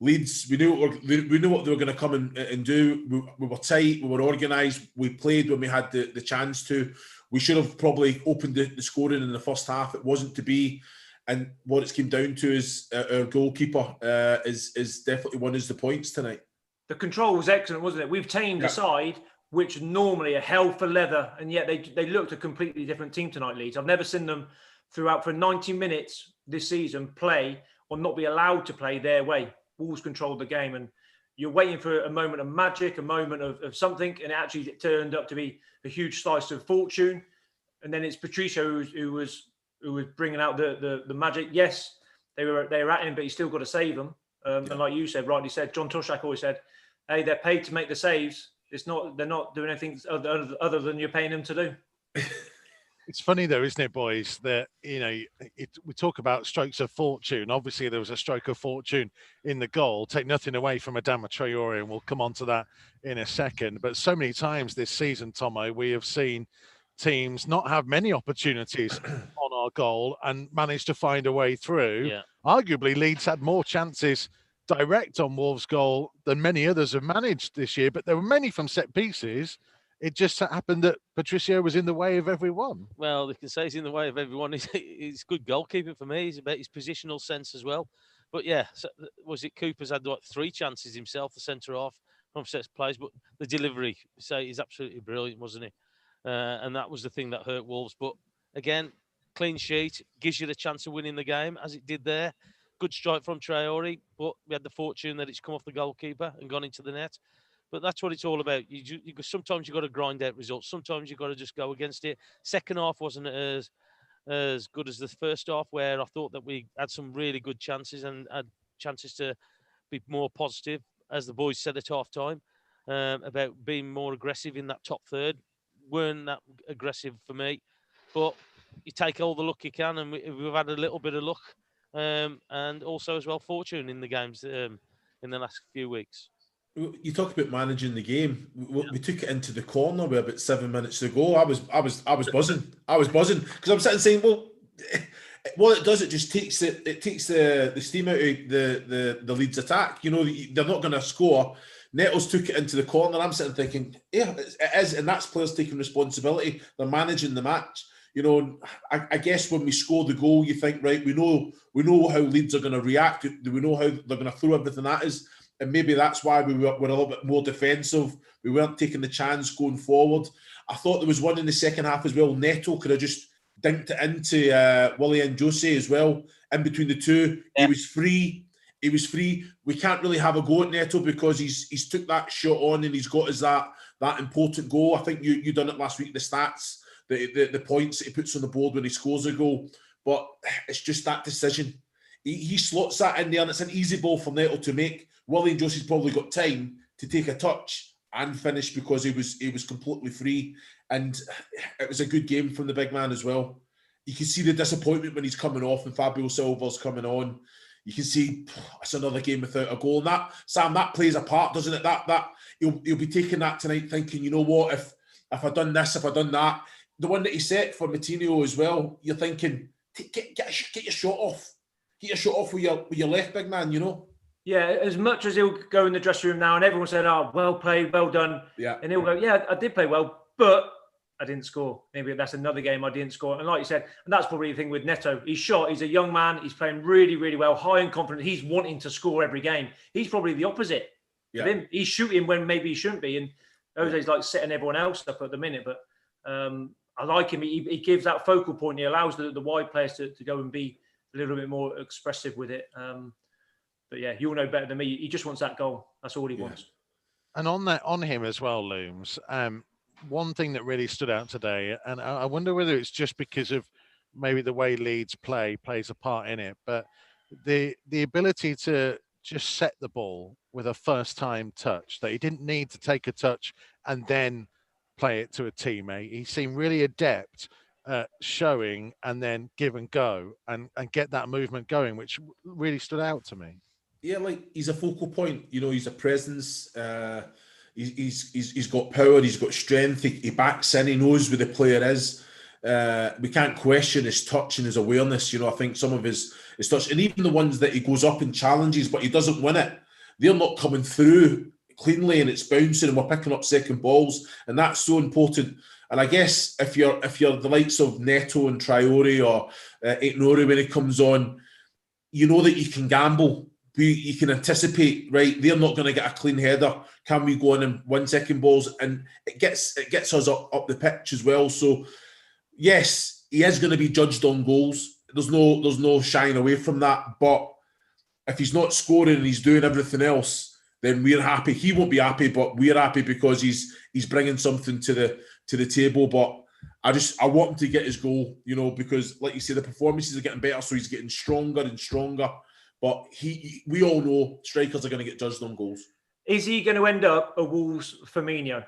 Leeds, we knew what they were going to come and do. We were tight, we were organised, we played when we had the chance to. We should have probably opened the scoring in the first half. It wasn't to be. And what it's came down to is our goalkeeper is definitely won us the points tonight. The control was excellent, wasn't it? We've tamed a side which normally are hell for leather, and yet they looked a completely different team tonight, Leeds. I've never seen them throughout for 90 minutes this season play or not be allowed to play their way. Wolves controlled the game, and you're waiting for a moment of magic, a moment of something, and it turned up to be a huge slice of fortune. And then it's Patricio who was bringing out the magic. Yes, they were at him, but he's still got to save them. And like you said, rightly said, John Tushak always said, "Hey, they're paid to make the saves. They're not doing anything other than you're paying them to do." It's funny though, isn't it, boys, that, you know, we talk about strokes of fortune. Obviously, there was a stroke of fortune in the goal. Take nothing away from Adama Traore, and we'll come on to that in a second. But so many times this season, Tomo, we have seen teams not have many opportunities on our goal and manage to find a way through. Yeah. Arguably, Leeds had more chances direct on Wolves' goal than many others have managed this year, but there were many from set pieces. It just happened that Patricio was in the way of everyone. Well, they can say he's in the way of everyone. He's good goalkeeping for me. He's about his positional sense as well. But yeah, so was it Cooper's had 3 chances himself, the centre half from set plays, but the delivery, say, is absolutely brilliant, wasn't he? And that was the thing that hurt Wolves. But again, clean sheet gives you the chance of winning the game, as it did there. Good strike from Traore, but we had the fortune that it's come off the goalkeeper and gone into the net. But that's what it's all about. Sometimes you've got to grind out results. Sometimes you've got to just go against it. Second half wasn't as good as the first half, where I thought that we had some really good chances and had chances to be more positive, as the boys said at half time, about being more aggressive in that top third. Weren't that aggressive for me, but you take all the luck you can, and we've had a little bit of luck, and also as well fortune in the games in the last few weeks. You talk about managing the game. We took it into the corner with about 7 minutes to go. I was buzzing. I was buzzing because I'm sitting saying, well, what it does, it just takes the steam out of the Leeds attack. You know, they're not going to score. Neto's took it into the corner. I'm sitting thinking, yeah, it is, and that's players taking responsibility. They're managing the match. You know, I guess when we score the goal, you think, right, we know how Leeds are going to react. We know how they're going to throw everything at us. And maybe that's why we were a little bit more defensive. We weren't taking the chance going forward. I thought there was one in the second half as well. Neto could have just dinked it into Willie and Jose as well. In between the two, yeah. He was free. We can't really have a go at Neto because he's took that shot on and he's got us that important goal. I think you done it last week. The stats, the points that he puts on the board when he scores a goal. But it's just that decision. He slots that in there, and it's an easy ball for Neto to make. Willie and Josie's probably got time to take a touch and finish because he was completely free, and it was a good game from the big man as well. You can see the disappointment when he's coming off and Fabio Silva's coming on. You can see it's another game without a goal, and that plays a part, doesn't it? That he'll be taking that tonight, thinking, you know what, if I've done this, if I've done that, the one that he set for Moutinho as well. You're thinking, get your shot off. Get your shot off with your left, big man, you know? Yeah, as much as he'll go in the dressing room now and everyone said, oh, well played, well done. Yeah. And he'll go, yeah, I did play well, but I didn't score. Maybe that's another game I didn't score. And like you said, and that's probably the thing with Neto. He's shot. He's a young man. He's playing really, really well, high and confident. He's wanting to score every game. He's probably the opposite. Yeah. He's shooting when maybe he shouldn't be. And Jose's like setting everyone else up at the minute. But I like him. He gives that focal point. He allows the wide players to go and be a little bit more expressive with it. But yeah, you'll know better than me. He just wants that goal. That's all he wants. And on him as well, Looms. One thing that really stood out today, and I wonder whether it's just because of maybe the way Leeds plays a part in it, but the ability to just set the ball with a first-time touch, that he didn't need to take a touch and then play it to a teammate. He seemed really adept at showing and then give and go and get that movement going, which really stood out to me. Yeah, like he's a focal point. You know, he's a presence. He's got power. He's got strength. He backs in. He knows where the player is. We can't question his touch and his awareness. You know, I think some of his touch, and even the ones that he goes up and challenges, but he doesn't win it. They're not coming through cleanly, and it's bouncing, and we're picking up second balls, and that's so important. And I guess if you're the likes of Neto and Traore or Aït-Nouri when he comes on, you know that you can gamble. You can anticipate, right? They're not going to get a clean header. Can we go in and win second balls? And it gets us up the pitch as well. So yes, he is going to be judged on goals. There's no shying away from that. But if he's not scoring and he's doing everything else, then we're happy. He won't be happy, but we're happy because he's bringing something to the table. But I want him to get his goal, you know, because like you say, the performances are getting better, so he's getting stronger and stronger. But we all know strikers are going to get judged on goals. Is he going to end up a Wolves Firmino?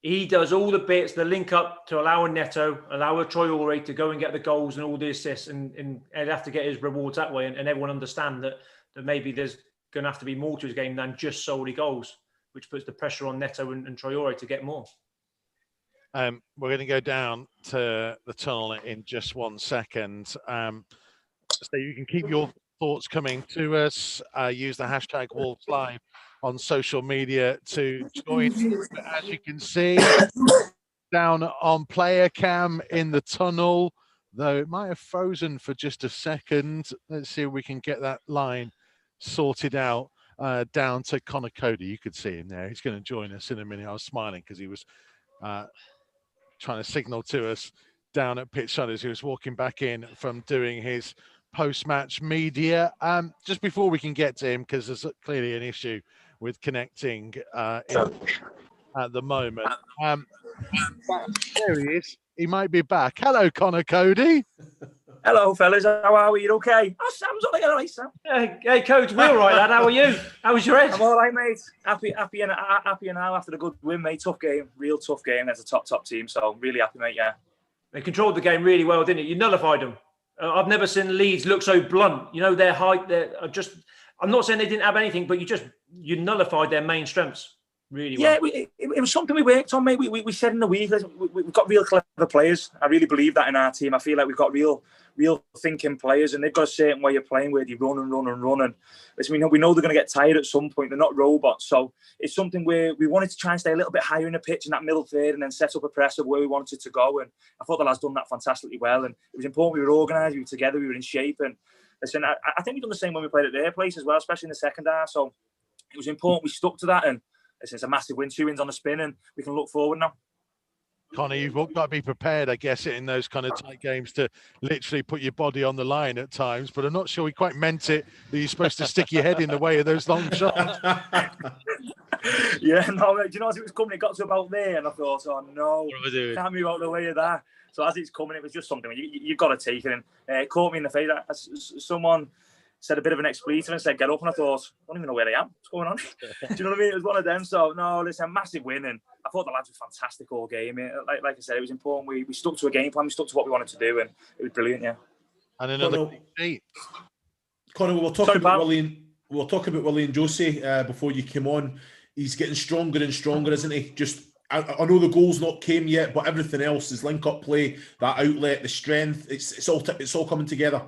He does all the bits, the link up to allow a Neto, allow a Traore to go and get the goals and all the assists, and he'd have to get his rewards that way. And everyone understand that maybe there's going to have to be more to his game than just solely goals, which puts the pressure on Neto and Traore to get more. We're going to go down to the tunnel in just 1 second. So you can keep your thoughts coming to us. Use the hashtag Wolves Live on social media to join. As you can see, down on player cam in the tunnel, though it might have frozen for just a second. Let's see if we can get that line sorted out. Down to Connor Cody. You could see him there. He's going to join us in a minute. I was smiling because he was trying to signal to us down at pitch side as he was walking back in from doing his post-match media. Just before we can get to him, because there's clearly an issue with connecting at the moment. There he is. He might be back. Hello, Connor Cody. Hello, fellas. How are we? You okay? Oh, Sam's all right, Sam. Hey, Coach, we're all right, lad. How are you? How was your head? I'm all right, mate. Happy and now after the good win, mate. Tough game, real tough game. There's a top team, so I'm really happy, mate. Yeah. They controlled the game really well, didn't it? You nullified them. I've never seen Leeds look so blunt. You know, their height. I'm not saying they didn't have anything, but you nullified their main strengths really well. Yeah, it was something we worked on, mate. We said in the week, we've got real clever players. I really believe that in our team. I feel like we've got real thinking players, and they've got a certain way of playing where they run. And listen, we know they're going to get tired at some point. They're not robots, so it's something where we wanted to try and stay a little bit higher in the pitch in that middle third, and then set up a press of where we wanted to go. And I thought the lads done that fantastically well. And it was important. We were organised, we were together, we were in shape. And listen, I think we've done the same when we played at their place as well, especially in the second half. So it was important we stuck to that. And it's a massive win, 2 wins on the spin, and we can look forward now. Connor, you've got to be prepared, I guess, in those kind of tight games to literally put your body on the line at times. But I'm not sure we quite meant it, that you're supposed to stick your head in the way of those long shots. Yeah, no, do you know, as it was coming, it got to about there, and I thought, oh no, can't move out the way of that. So as it's coming, it was just something you've got to take it. And it caught me in the face. Someone said a bit of an expletive and said, get up. And I thought, I don't even know where I am. What's going on? Do you know what I mean? It was one of them. So, no, listen, a massive win. And I thought the lads were fantastic all game. Like I said, it was important. We stuck to a game plan. We stuck to what we wanted to do. And it was brilliant, yeah. And another clean sheet. Connor, we'll talk about Willie and Josie before you came on. He's getting stronger and stronger, isn't he? I know the goal's not came yet, but everything else, his link-up play, that outlet, the strength, it's all coming together.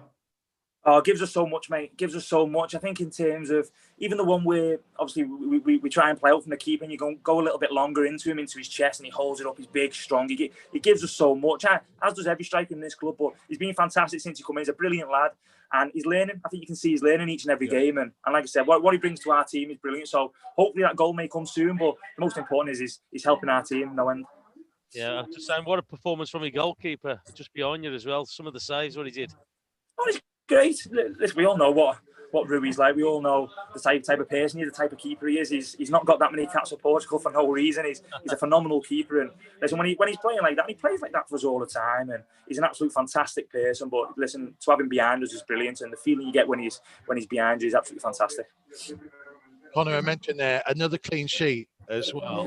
Oh, it gives us so much, mate. It gives us so much. I think in terms of even the one where obviously we try and play out from the keeper and you go a little bit longer into his chest, and he holds it up. He's big, strong. He gives us so much, as does every striker in this club. But he's been fantastic since he come in. He's a brilliant lad, and he's learning. I think you can see he's learning each and every game. And like I said, what he brings to our team is brilliant. So hopefully that goal may come soon. But the most important is he's helping our team no end. Yeah, I'm just saying, what a performance from a goalkeeper just behind you as well. Some of the saves, what he did. Oh, he's great. Listen, we all know what Rui's like. We all know the type of person he is, the type of keeper he is. He's not got that many caps for Portugal for no reason. He's a phenomenal keeper. And listen, when he's playing like that, he plays like that for us all the time. And he's an absolute fantastic person. But listen, to have him behind us is brilliant. And the feeling you get when he's behind you is absolutely fantastic. Connor, I mentioned there another clean sheet as well.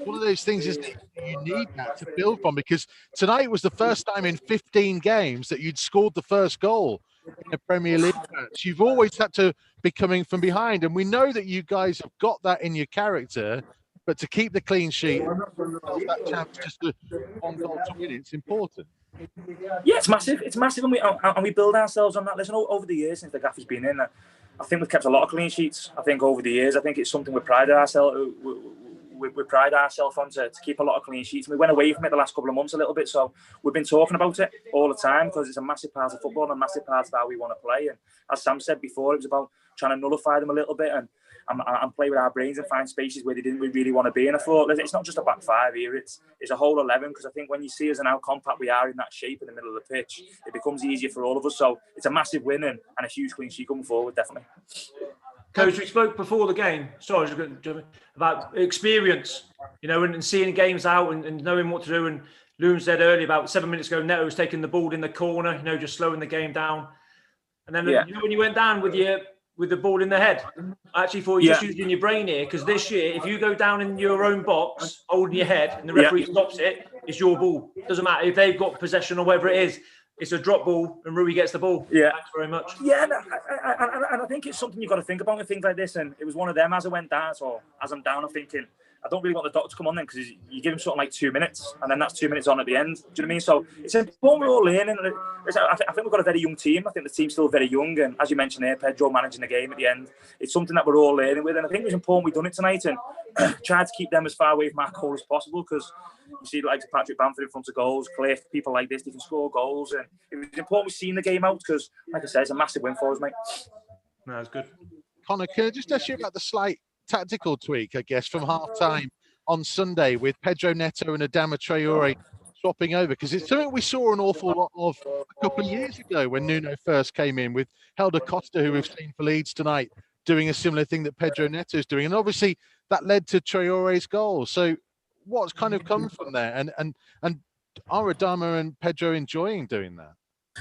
One of those things is that you need that to build from, because tonight was the first time in 15 games that you'd scored the first goal in a Premier League match. You've always had to be coming from behind, and we know that you guys have got that in your character, but to keep the clean sheet, that chance just to one goal to win, it's important. Yeah, it's massive. It's massive, and we build ourselves on that. Listen, over the years since the gaffer's been in, I think we've kept a lot of clean sheets. I think over the years, I think it's something we pride ourselves on to keep a lot of clean sheets. And we went away from it the last couple of months a little bit, so we've been talking about it all the time because it's a massive part of football and a massive part of how we want to play. And as Sam said before, it was about trying to nullify them a little bit and play with our brains and find spaces where they didn't really want to be. And I thought, it's not just a back five here, it's a whole 11, because I think when you see us and how compact we are in that shape in the middle of the pitch, it becomes easier for all of us. So it's a massive win and a huge clean sheet coming forward, definitely. Coach, we spoke before the game, about experience, and seeing games out and knowing what to do. And Loon said earlier, about 7 minutes ago, Neto was taking the ball in the corner, just slowing the game down. And then when you went down with the ball in the head, I actually thought you're just using your brain here, because this year, if you go down in your own box, holding your head, and the referee stops it, it's your ball. It doesn't matter if they've got possession or whatever it is. It's a drop ball, and Rui gets the ball. Yeah. Thanks very much. Yeah, and I think it's something you've got to think about with things like this. And it was one of them, as I went down, or as I'm down, I'm thinking, I don't really want the doctor to come on then, because you give him something like 2 minutes, and then that's 2 minutes on at the end. Do you know what I mean? So it's important we're all learning. I think we've got a very young team. I think the team's still very young. And as you mentioned there, Pedro managing the game at the end, it's something that we're all learning with. And I think it was important we've done it tonight and tried to keep them as far away from our goal as possible, because you see like Patrick Bamford in front of goals, Cliff, people like this, they can score goals. And it was important we've seen the game out, because, like I said, it's a massive win for us, mate. No, that's good. Connor, can I just ask you about the slight tactical tweak, I guess, from half-time on Sunday with Pedro Neto and Adama Traore swapping over? Because it's something we saw an awful lot of a couple of years ago when Nuno first came in, with Helder Costa, who we've seen for Leeds tonight, doing a similar thing that Pedro Neto is doing. And obviously that led to Traore's goal. So what's kind of come from there? And are Adama and Pedro enjoying doing that?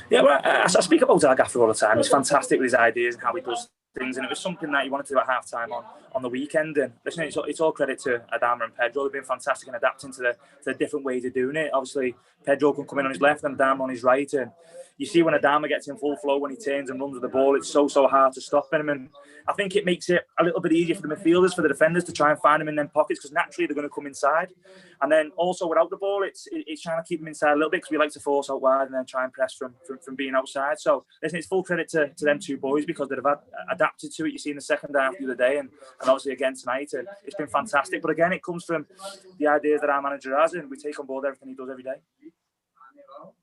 Yeah, well, I speak about our gaffer all the time. He's fantastic with his ideas and how he does things, and it was something that he wanted to do at half time on the weekend. And listen, it's all credit to Adama and Pedro. They've been fantastic in adapting to the different ways of doing it. Obviously, Pedro can come in on his left and Adama on his right, and you see when Adama gets in full flow, when he turns and runs with the ball, it's so hard to stop him. And I think it makes it a little bit easier for the midfielders, for the defenders to try and find him in them pockets, because naturally they're going to come inside. And then also without the ball, it's trying to keep him inside a little bit, because we like to force out wide and then try and press from being outside. So listen, it's full credit to them two boys, because they've adapted to it. You see in the second half the other day, and obviously again tonight, and it's been fantastic. But again, it comes from the ideas that our manager has, and we take on board everything he does every day.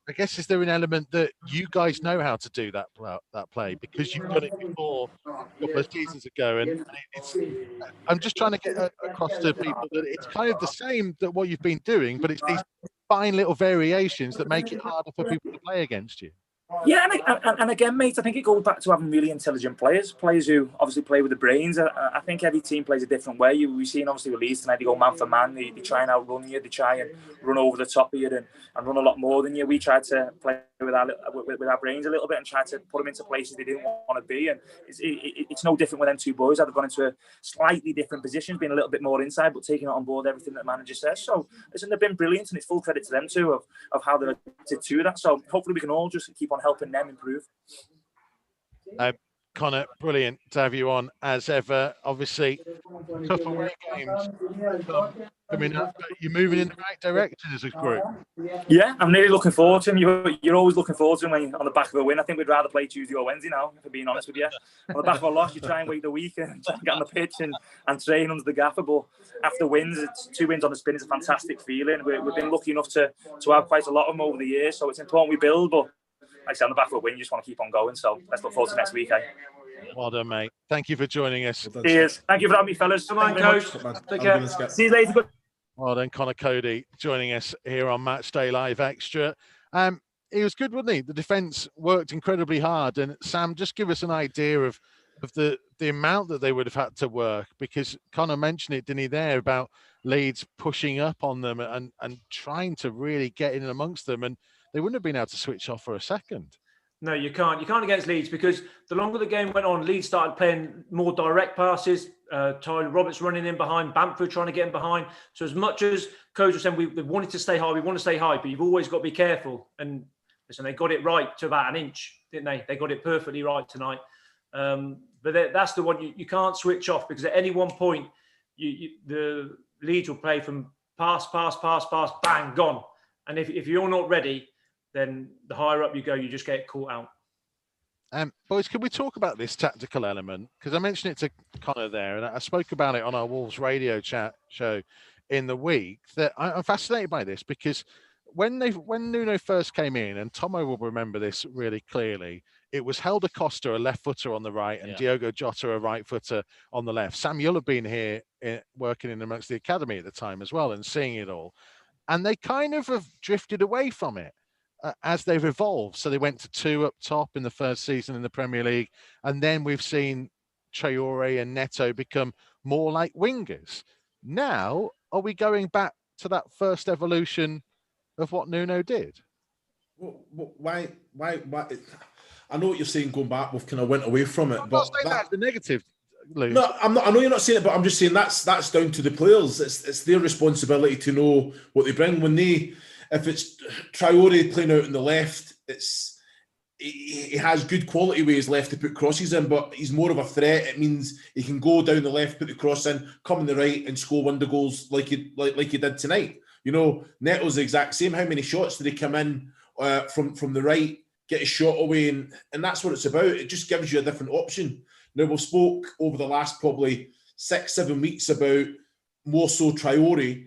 I guess, is there an element that you guys know how to do that play, because you've done it before a couple of seasons ago, and I'm just trying to get across to people that it's kind of the same that what you've been doing, but it's these fine little variations that make it harder for people to play against you. Yeah, and again, mate, I think it goes back to having really intelligent players who obviously play with the brains. I think every team plays a different way. We've seen obviously with Leeds tonight, they go man for man, they try and outrun you, they try and run over the top of you and run a lot more than you. We try to play with our brains a little bit and try to put them into places they didn't want to be. And it's no different with them two boys. They've gone into a slightly different positions, being a little bit more inside, but taking it on board everything that the manager says. So listen, they've been brilliant, and it's full credit to them too of how they've adapted to that. So hopefully we can all just keep on helping them improve. Connor, brilliant to have you on as ever. Obviously, tough away games coming up, but you're moving in the right direction as a group. Yeah, I'm really looking forward to him. You're always looking forward to him when you're on the back of a win. I think we'd rather play Tuesday or Wednesday now, if I'm being honest with you. On the back of a loss, you try and wait the week and get on the pitch and train under the gaffer. But after wins, it's 2 wins on the spin is a fantastic feeling. We've been lucky enough to have quite a lot of them over the years, so it's important we build. But like I said, on the back of a win, you just want to keep on going. So let's look forward to next week, eh? Well done, mate. Thank you for joining us. Cheers. Thank you for having me, fellas. Come on, coach. Take care. See you later. Well done, Connor Cody, joining us here on Matchday Live Extra. He was good, wasn't he? The defence worked incredibly hard. And Sam, just give us an idea of the amount that they would have had to work, because Connor mentioned it, didn't he, there, about Leeds pushing up on them and trying to really get in amongst them. And they wouldn't have been able to switch off for a second. No, you can't. You can't against Leeds, because the longer the game went on, Leeds started playing more direct passes. Tyler Roberts running in behind, Bamford trying to get in behind. So as much as coach was saying we wanted to stay high, we want to stay high, but you've always got to be careful. And listen, they got it right to about an inch, didn't they? They got it perfectly right tonight. But that's the one you can't switch off, because at any one point, the Leeds will play from pass, bang, gone. And if you're not ready, then the higher up you go, you just get caught out. Boys, can we talk about this tactical element? Because I mentioned it to Connor there, and I spoke about it on our Wolves radio chat show in the week, that I'm fascinated by this, because when Nuno first came in, and Tomo will remember this really clearly, it was Helder Costa, a left footer on the right, and Diogo Jota, a right footer on the left. Sam, you'll have been here working in amongst the academy at the time as well and seeing it all. And they kind of have drifted away from it as they've evolved. So they went to 2 up top in the first season in the Premier League. And then we've seen Traore and Neto become more like wingers. Now, are we going back to that first evolution of what Nuno did? Why? I know what you're saying, going back, we've kind of went away from it. I'm not saying that's the negative, Lou. No, I'm not. I know you're not saying it, but I'm just saying that's down to the players. It's their responsibility to know what they bring. If it's Traore playing out on the left, he has good quality with his left to put crosses in, but he's more of a threat. It means he can go down the left, put the cross in, come on the right, and score one of the goals like he did tonight. You know, Neto's the exact same. How many shots did he come in from the right, get his shot away, and that's what it's about. It just gives you a different option. Now, we've spoke over the last probably 6-7 weeks about more so Traore,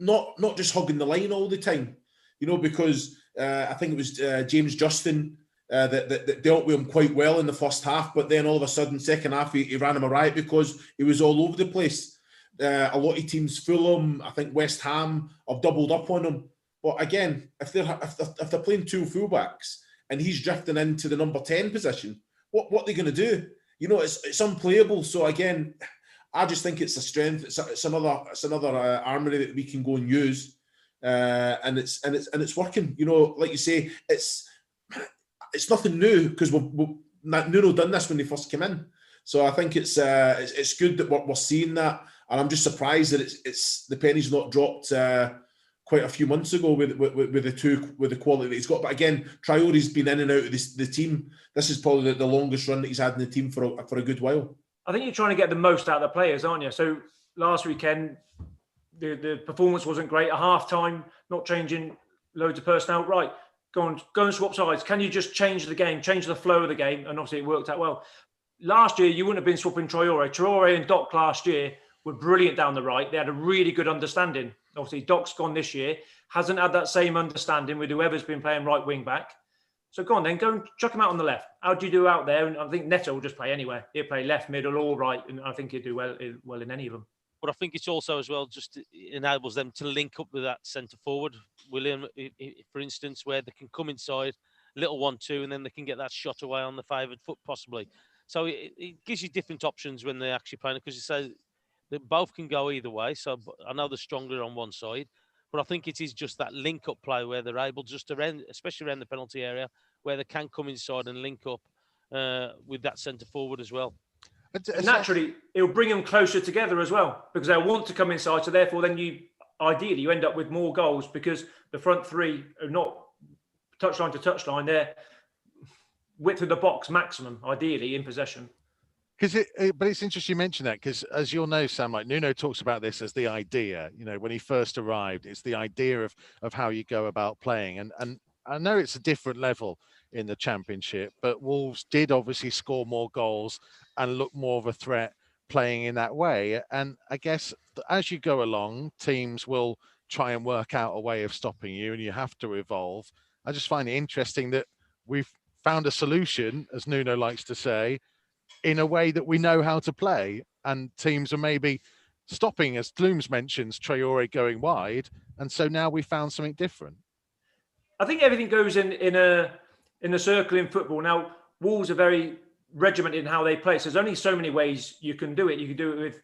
not just hugging the line all the time, you know, because I think it was James Justin that dealt with him quite well in the first half, but then all of a sudden, second half, he ran him a riot because he was all over the place. A lot of teams, Fulham, I think West Ham, have doubled up on him. But again, if they're playing 2 fullbacks and he's drifting into the number 10 position, what are they going to do? you know, it's unplayable. So again, I just think it's a strength. It's another armory that we can go and use, and it's working. You know, like you say, it's nothing new because Nuno done this when they first came in. So I think it's good that we're seeing that, and I'm just surprised that it's the penny's not dropped quite a few months ago with the quality that he's got. But again, Traore's been in and out of the team. This is probably the longest run that he's had in the team for a good while. I think you're trying to get the most out of the players, aren't you? So last weekend, the performance wasn't great. At half-time, not changing loads of personnel. Right, go and swap sides. Can you just change the game, change the flow of the game? And obviously it worked out well. Last year, you wouldn't have been swapping Traore. Traore and Doc last year were brilliant down the right. They had a really good understanding. Obviously, Doc's gone this year. Hasn't had that same understanding with whoever's been playing right wing back. So go and chuck him out on the left. How do you do out there? And I think Neto will just play anywhere. He'll play left, middle, or right, and I think he'll do well in any of them. But I think it's also as well just enables them to link up with that centre forward, William, for instance, where they can come inside, little 1-2, and then they can get that shot away on the favoured foot possibly. So it gives you different options when they're actually playing it, because you say that both can go either way. So I know they're stronger on one side, but I think it is just that link-up play where they're able just to, especially around the penalty area, where they can come inside and link up with that centre forward as well. And naturally, it'll bring them closer together as well, because they'll want to come inside. So therefore, then you end up with more goals because the front three are not touchline to touchline. They're width of the box maximum, ideally, in possession. But it's interesting you mention that, because as you'll know, Sam, like Nuno talks about this as the idea. You know, when he first arrived, it's the idea of how you go about playing. And I know it's a different level in the Championship, but Wolves did obviously score more goals and look more of a threat playing in that way. And I guess as you go along, teams will try and work out a way of stopping you, and you have to evolve. I just find it interesting that we've found a solution, as Nuno likes to say, in a way that we know how to play, and teams are maybe stopping, as Glooms mentions, Traore going wide, and so now we found something different. I think everything goes in a circle in football. Now, Wolves are very regimented in how they play, so there's only so many ways you can do it. You can do it with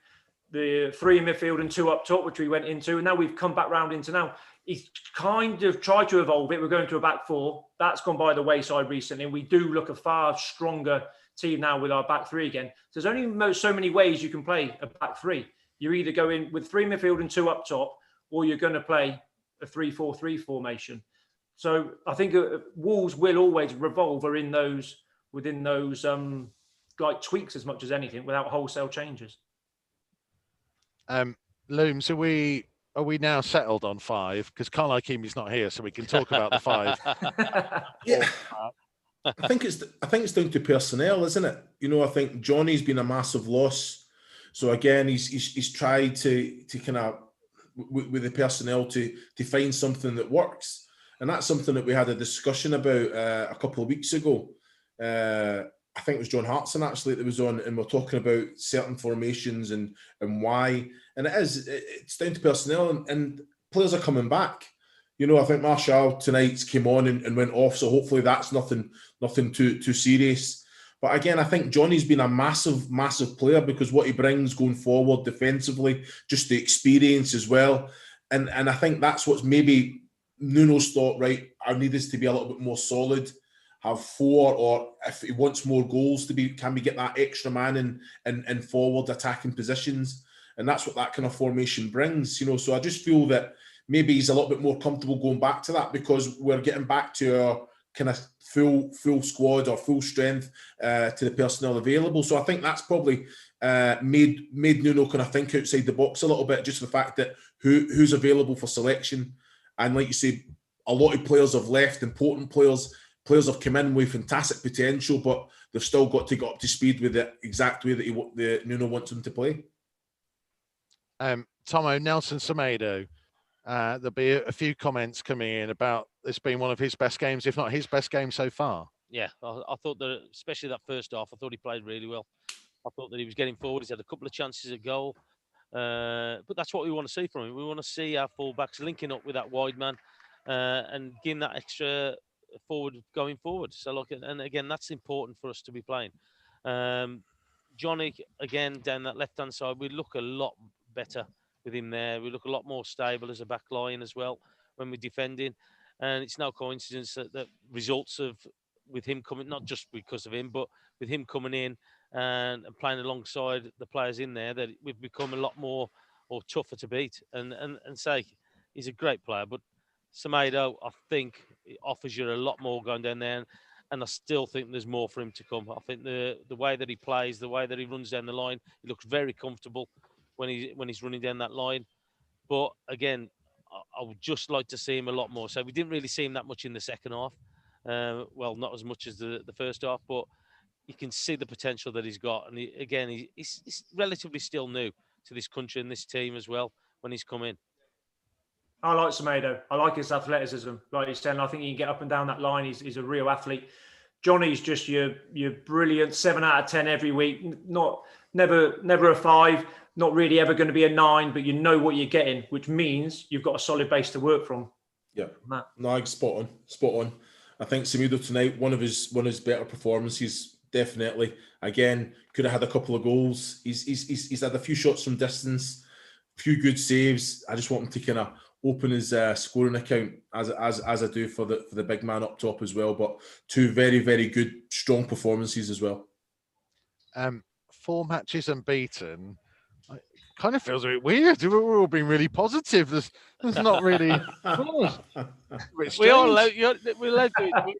the 3 in midfield and 2 up top, which we went into, and now we've come back round into now. He's kind of tried to evolve it. We're going to a back 4. That's gone by the wayside recently. We do look a far stronger team now with our back 3 again. So there's only so many ways you can play a back 3. You're either going with 3 midfield and 2 up top, or you're going to play a 3-4-3 formation. So I think Wolves will always revolve within those like tweaks as much as anything, without wholesale changes. Looms, are we now settled on 5? Because Carl Ikemi's not here, so we can talk about the 5. Yeah. I think it's down to personnel, isn't it? You know, I think Johnny's been a massive loss. So again, he's tried to kind of with the personnel to find something that works, and that's something that we had a discussion about a couple of weeks ago. I think it was John Hartson actually that was on, and we're talking about certain formations and why. And it's down to personnel, and players are coming back. You know, I think Martial tonight's came on and went off, so hopefully that's nothing too serious. But again, I think Johnny's been a massive player, because what he brings going forward defensively, just the experience as well. And I think that's what's maybe Nuno's thought, right, I need us to be a little bit more solid, have 4, or if he wants more goals, can we get that extra man in forward attacking positions? And that's what that kind of formation brings, you know. So I just feel that maybe he's a little bit more comfortable going back to that, because we're getting back to our kind of full squad or full strength to the personnel available. So I think that's probably made Nuno kind of think outside the box a little bit, just the fact that who's available for selection. And like you say, a lot of players have left, important players have come in with fantastic potential, but they've still got to get up to speed with the exact way that Nuno wants them to play. Tomo, Nelson Semedo, there'll be a few comments coming in about this being one of his best games, if not his best game so far. Yeah, I thought that, especially that first half, I thought he played really well. I thought that he was getting forward. He's had a couple of chances at goal. But that's what we want to see from him. We want to see our fullbacks linking up with that wide man and giving that extra forward going forward. So, look, and again, that's important for us to be playing. Johnny, again, down that left-hand side, we look a lot better with him there. We look a lot more stable as a back line as well when we're defending. And it's no coincidence that results of with him coming, not just because of him, but with him coming in and playing alongside the players in there, that we've become a lot more or tougher to beat. And say he's a great player, but Semedo, I think, offers you a lot more going down there. And I still think there's more for him to come. I think the way that he plays, the way that he runs down the line, he looks very comfortable when he's running down that line. But again, I would just like to see him a lot more. So we didn't really see him that much in the second half. Well, not as much as the first half, but you can see the potential that he's got. And he's relatively still new to this country and this team as well when he's come in. I like Semedo. I like his athleticism. Like you said, I think he can get up and down that line. He's a real athlete. Johnny's just your brilliant 7 out of 10 every week. Never a 5. Not really ever going to be a 9, but you know what you're getting, which means you've got a solid base to work from. Yeah, no, spot on. I think Semedo tonight, one of his better performances, definitely. Again, could have had a couple of goals. He's had a few shots from distance, a few good saves. I just want him to kind of open his scoring account as I do for the big man up top as well. But 2 very, very good, strong performances as well. 4 matches unbeaten. It kind of feels a bit weird. We're all being really positive. There's not really. We're allowed to do it,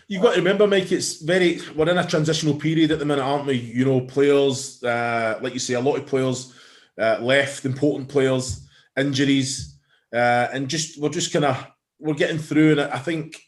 You've got to remember, Mike, we're in a transitional period at the minute, aren't we? You know, players, like you say, a lot of players left, important players, injuries, and we're getting through. And I think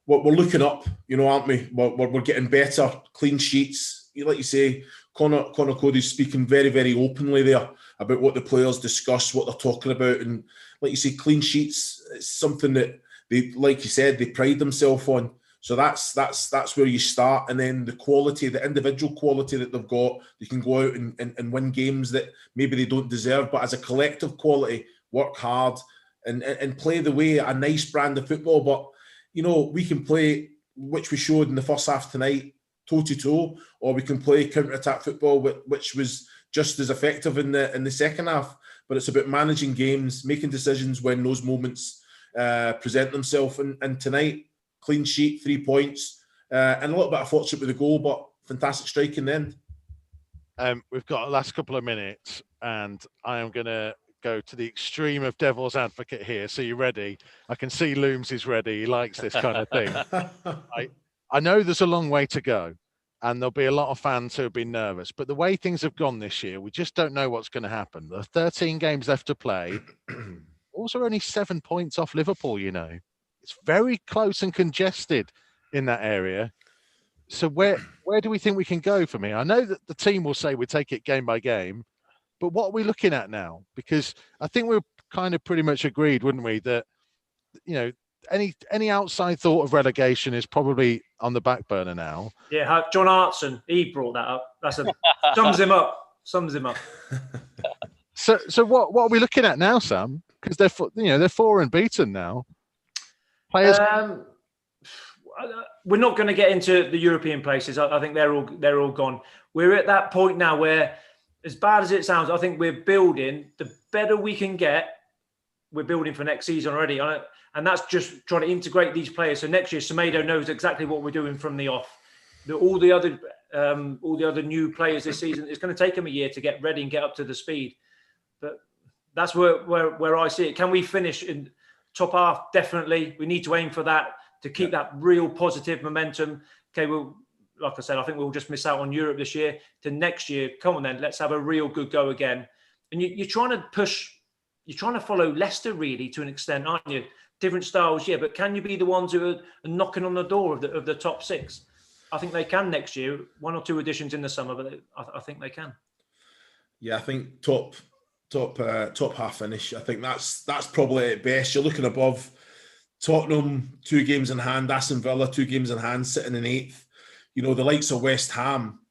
we're looking up, you know, aren't we? We're getting better, clean sheets. Like you say, Conor Cody's speaking very, very openly there about what the players discuss, what they're talking about, and like you say, clean sheets. It's something that they, like you said, they pride themselves on. So that's where you start, and then the quality, the individual quality that they've got, they can go out and win games that maybe they don't deserve, but as a collective quality, work hard and play the way a nice brand of football. But you know, we can play, which we showed in the first half tonight, toe-to-toe, or we can play counter-attack football, which was just as effective in the second half. But it's about managing games, making decisions when those moments present themselves. And tonight, clean sheet, 3 points, and a little bit of fortune with the goal, but fantastic strike in the end. We've got the last couple of minutes, and I am going to go to the extreme of devil's advocate here. So you ready? I can see Looms is ready. He likes this kind of thing. I know there's a long way to go, and there'll be a lot of fans who have been nervous. But the way things have gone this year, we just don't know what's going to happen. There are 13 games left to play. Also only 7 points off Liverpool, you know. It's very close and congested in that area. So where do we think we can go from here? I know that the team will say we take it game by game, but what are we looking at now? Because I think we're kind of pretty much agreed, wouldn't we, that, you know, any outside thought of relegation is probably on the back burner now. Yeah, John Hartson, he brought that up. Sums him up. So what are we looking at now, Sam? Because they're 4 unbeaten now. Players. We're not going to get into the European places. I think they're all gone. We're at that point now where, as bad as it sounds, I think we're building. The better we can get, we're building for next season already. And that's just trying to integrate these players. So next year, Semedo knows exactly what we're doing from the off. All the other new players this season, it's going to take them a year to get ready and get up to the speed. But that's where I see it. Can we finish in top half? Definitely. We need to aim for that to keep that real positive momentum. Okay, well, like I said, I think we'll just miss out on Europe this year. To next year, come on then, let's have a real good go again. And you're trying to push, you're trying to follow Leicester really to an extent, aren't you? Different styles, yeah, but can you be the ones who are knocking on the door of the top 6? I think they can next year. 1 or 2 additions in the summer, but I think they can. Yeah, I think top half finish. I think that's probably at best. You're looking above Tottenham, 2 games in hand. Aston Villa, 2 games in hand, sitting in 8th. You know, the likes of West Ham,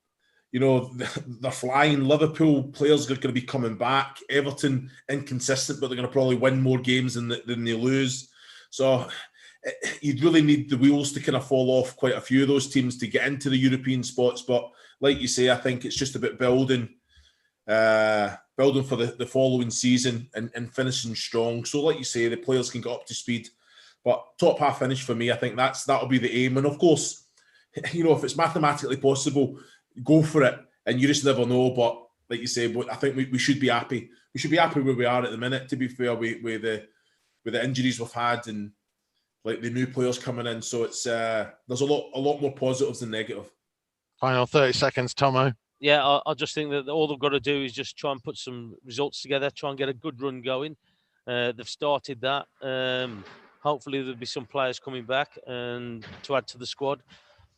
you know, they're flying. Liverpool players are going to be coming back. Everton, inconsistent, but they're going to probably win more games than they lose. So you'd really need the wheels to kind of fall off quite a few of those teams to get into the European spots. But like you say, I think it's just about building for the following season and finishing strong. So like you say, the players can get up to speed. But top half finish for me, I think that'll be the aim. And of course, you know, if it's mathematically possible, go for it. And you just never know. But like you say, I think we should be happy. We should be happy where we are at the minute, to be fair, with the injuries we've had and like the new players coming in. So it's there's a lot more positives than negative. Final 30 seconds, Tomo. Yeah, I just think that all they've got to do is just try and put some results together, try and get a good run going. They've started that. Hopefully there'll be some players coming back and to add to the squad.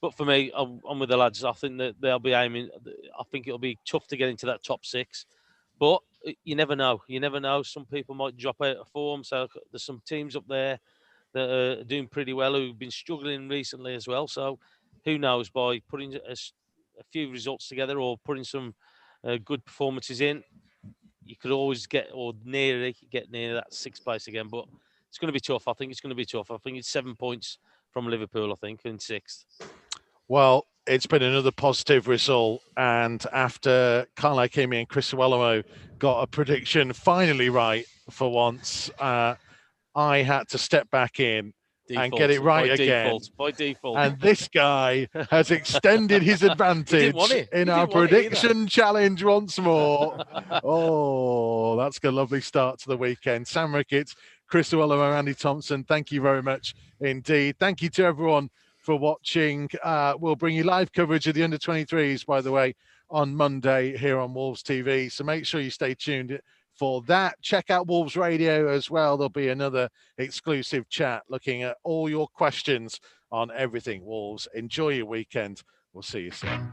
But for me, I'm with the lads. I think that they'll be aiming. I think it'll be tough to get into that top 6. But you never know. You never know. Some people might drop out of form. So there's some teams up there that are doing pretty well who've been struggling recently as well. So who knows, by putting a few results together or putting some good performances in, you could always get near that 6th place again. But it's going to be tough. I think it's going to be tough. I think it's 7 points from Liverpool, I think, in 6th. Well, it's been another positive result. And after Carl Akemi and Chris Iwelumo got a prediction finally right for once, I had to step back in and get it right again. By default. And this guy has extended his advantage in our prediction challenge once more. Oh, that's a lovely start to the weekend. Sam Ricketts, Chris Iwelumo, Andy Thompson, thank you very much indeed. Thank you to everyone for watching. We'll bring you live coverage of the under-23s, by the way, on Monday here on Wolves TV. So make sure you stay tuned for that. Check out Wolves Radio as well. There'll be another exclusive chat looking at all your questions on everything Wolves. Enjoy your weekend. We'll see you soon.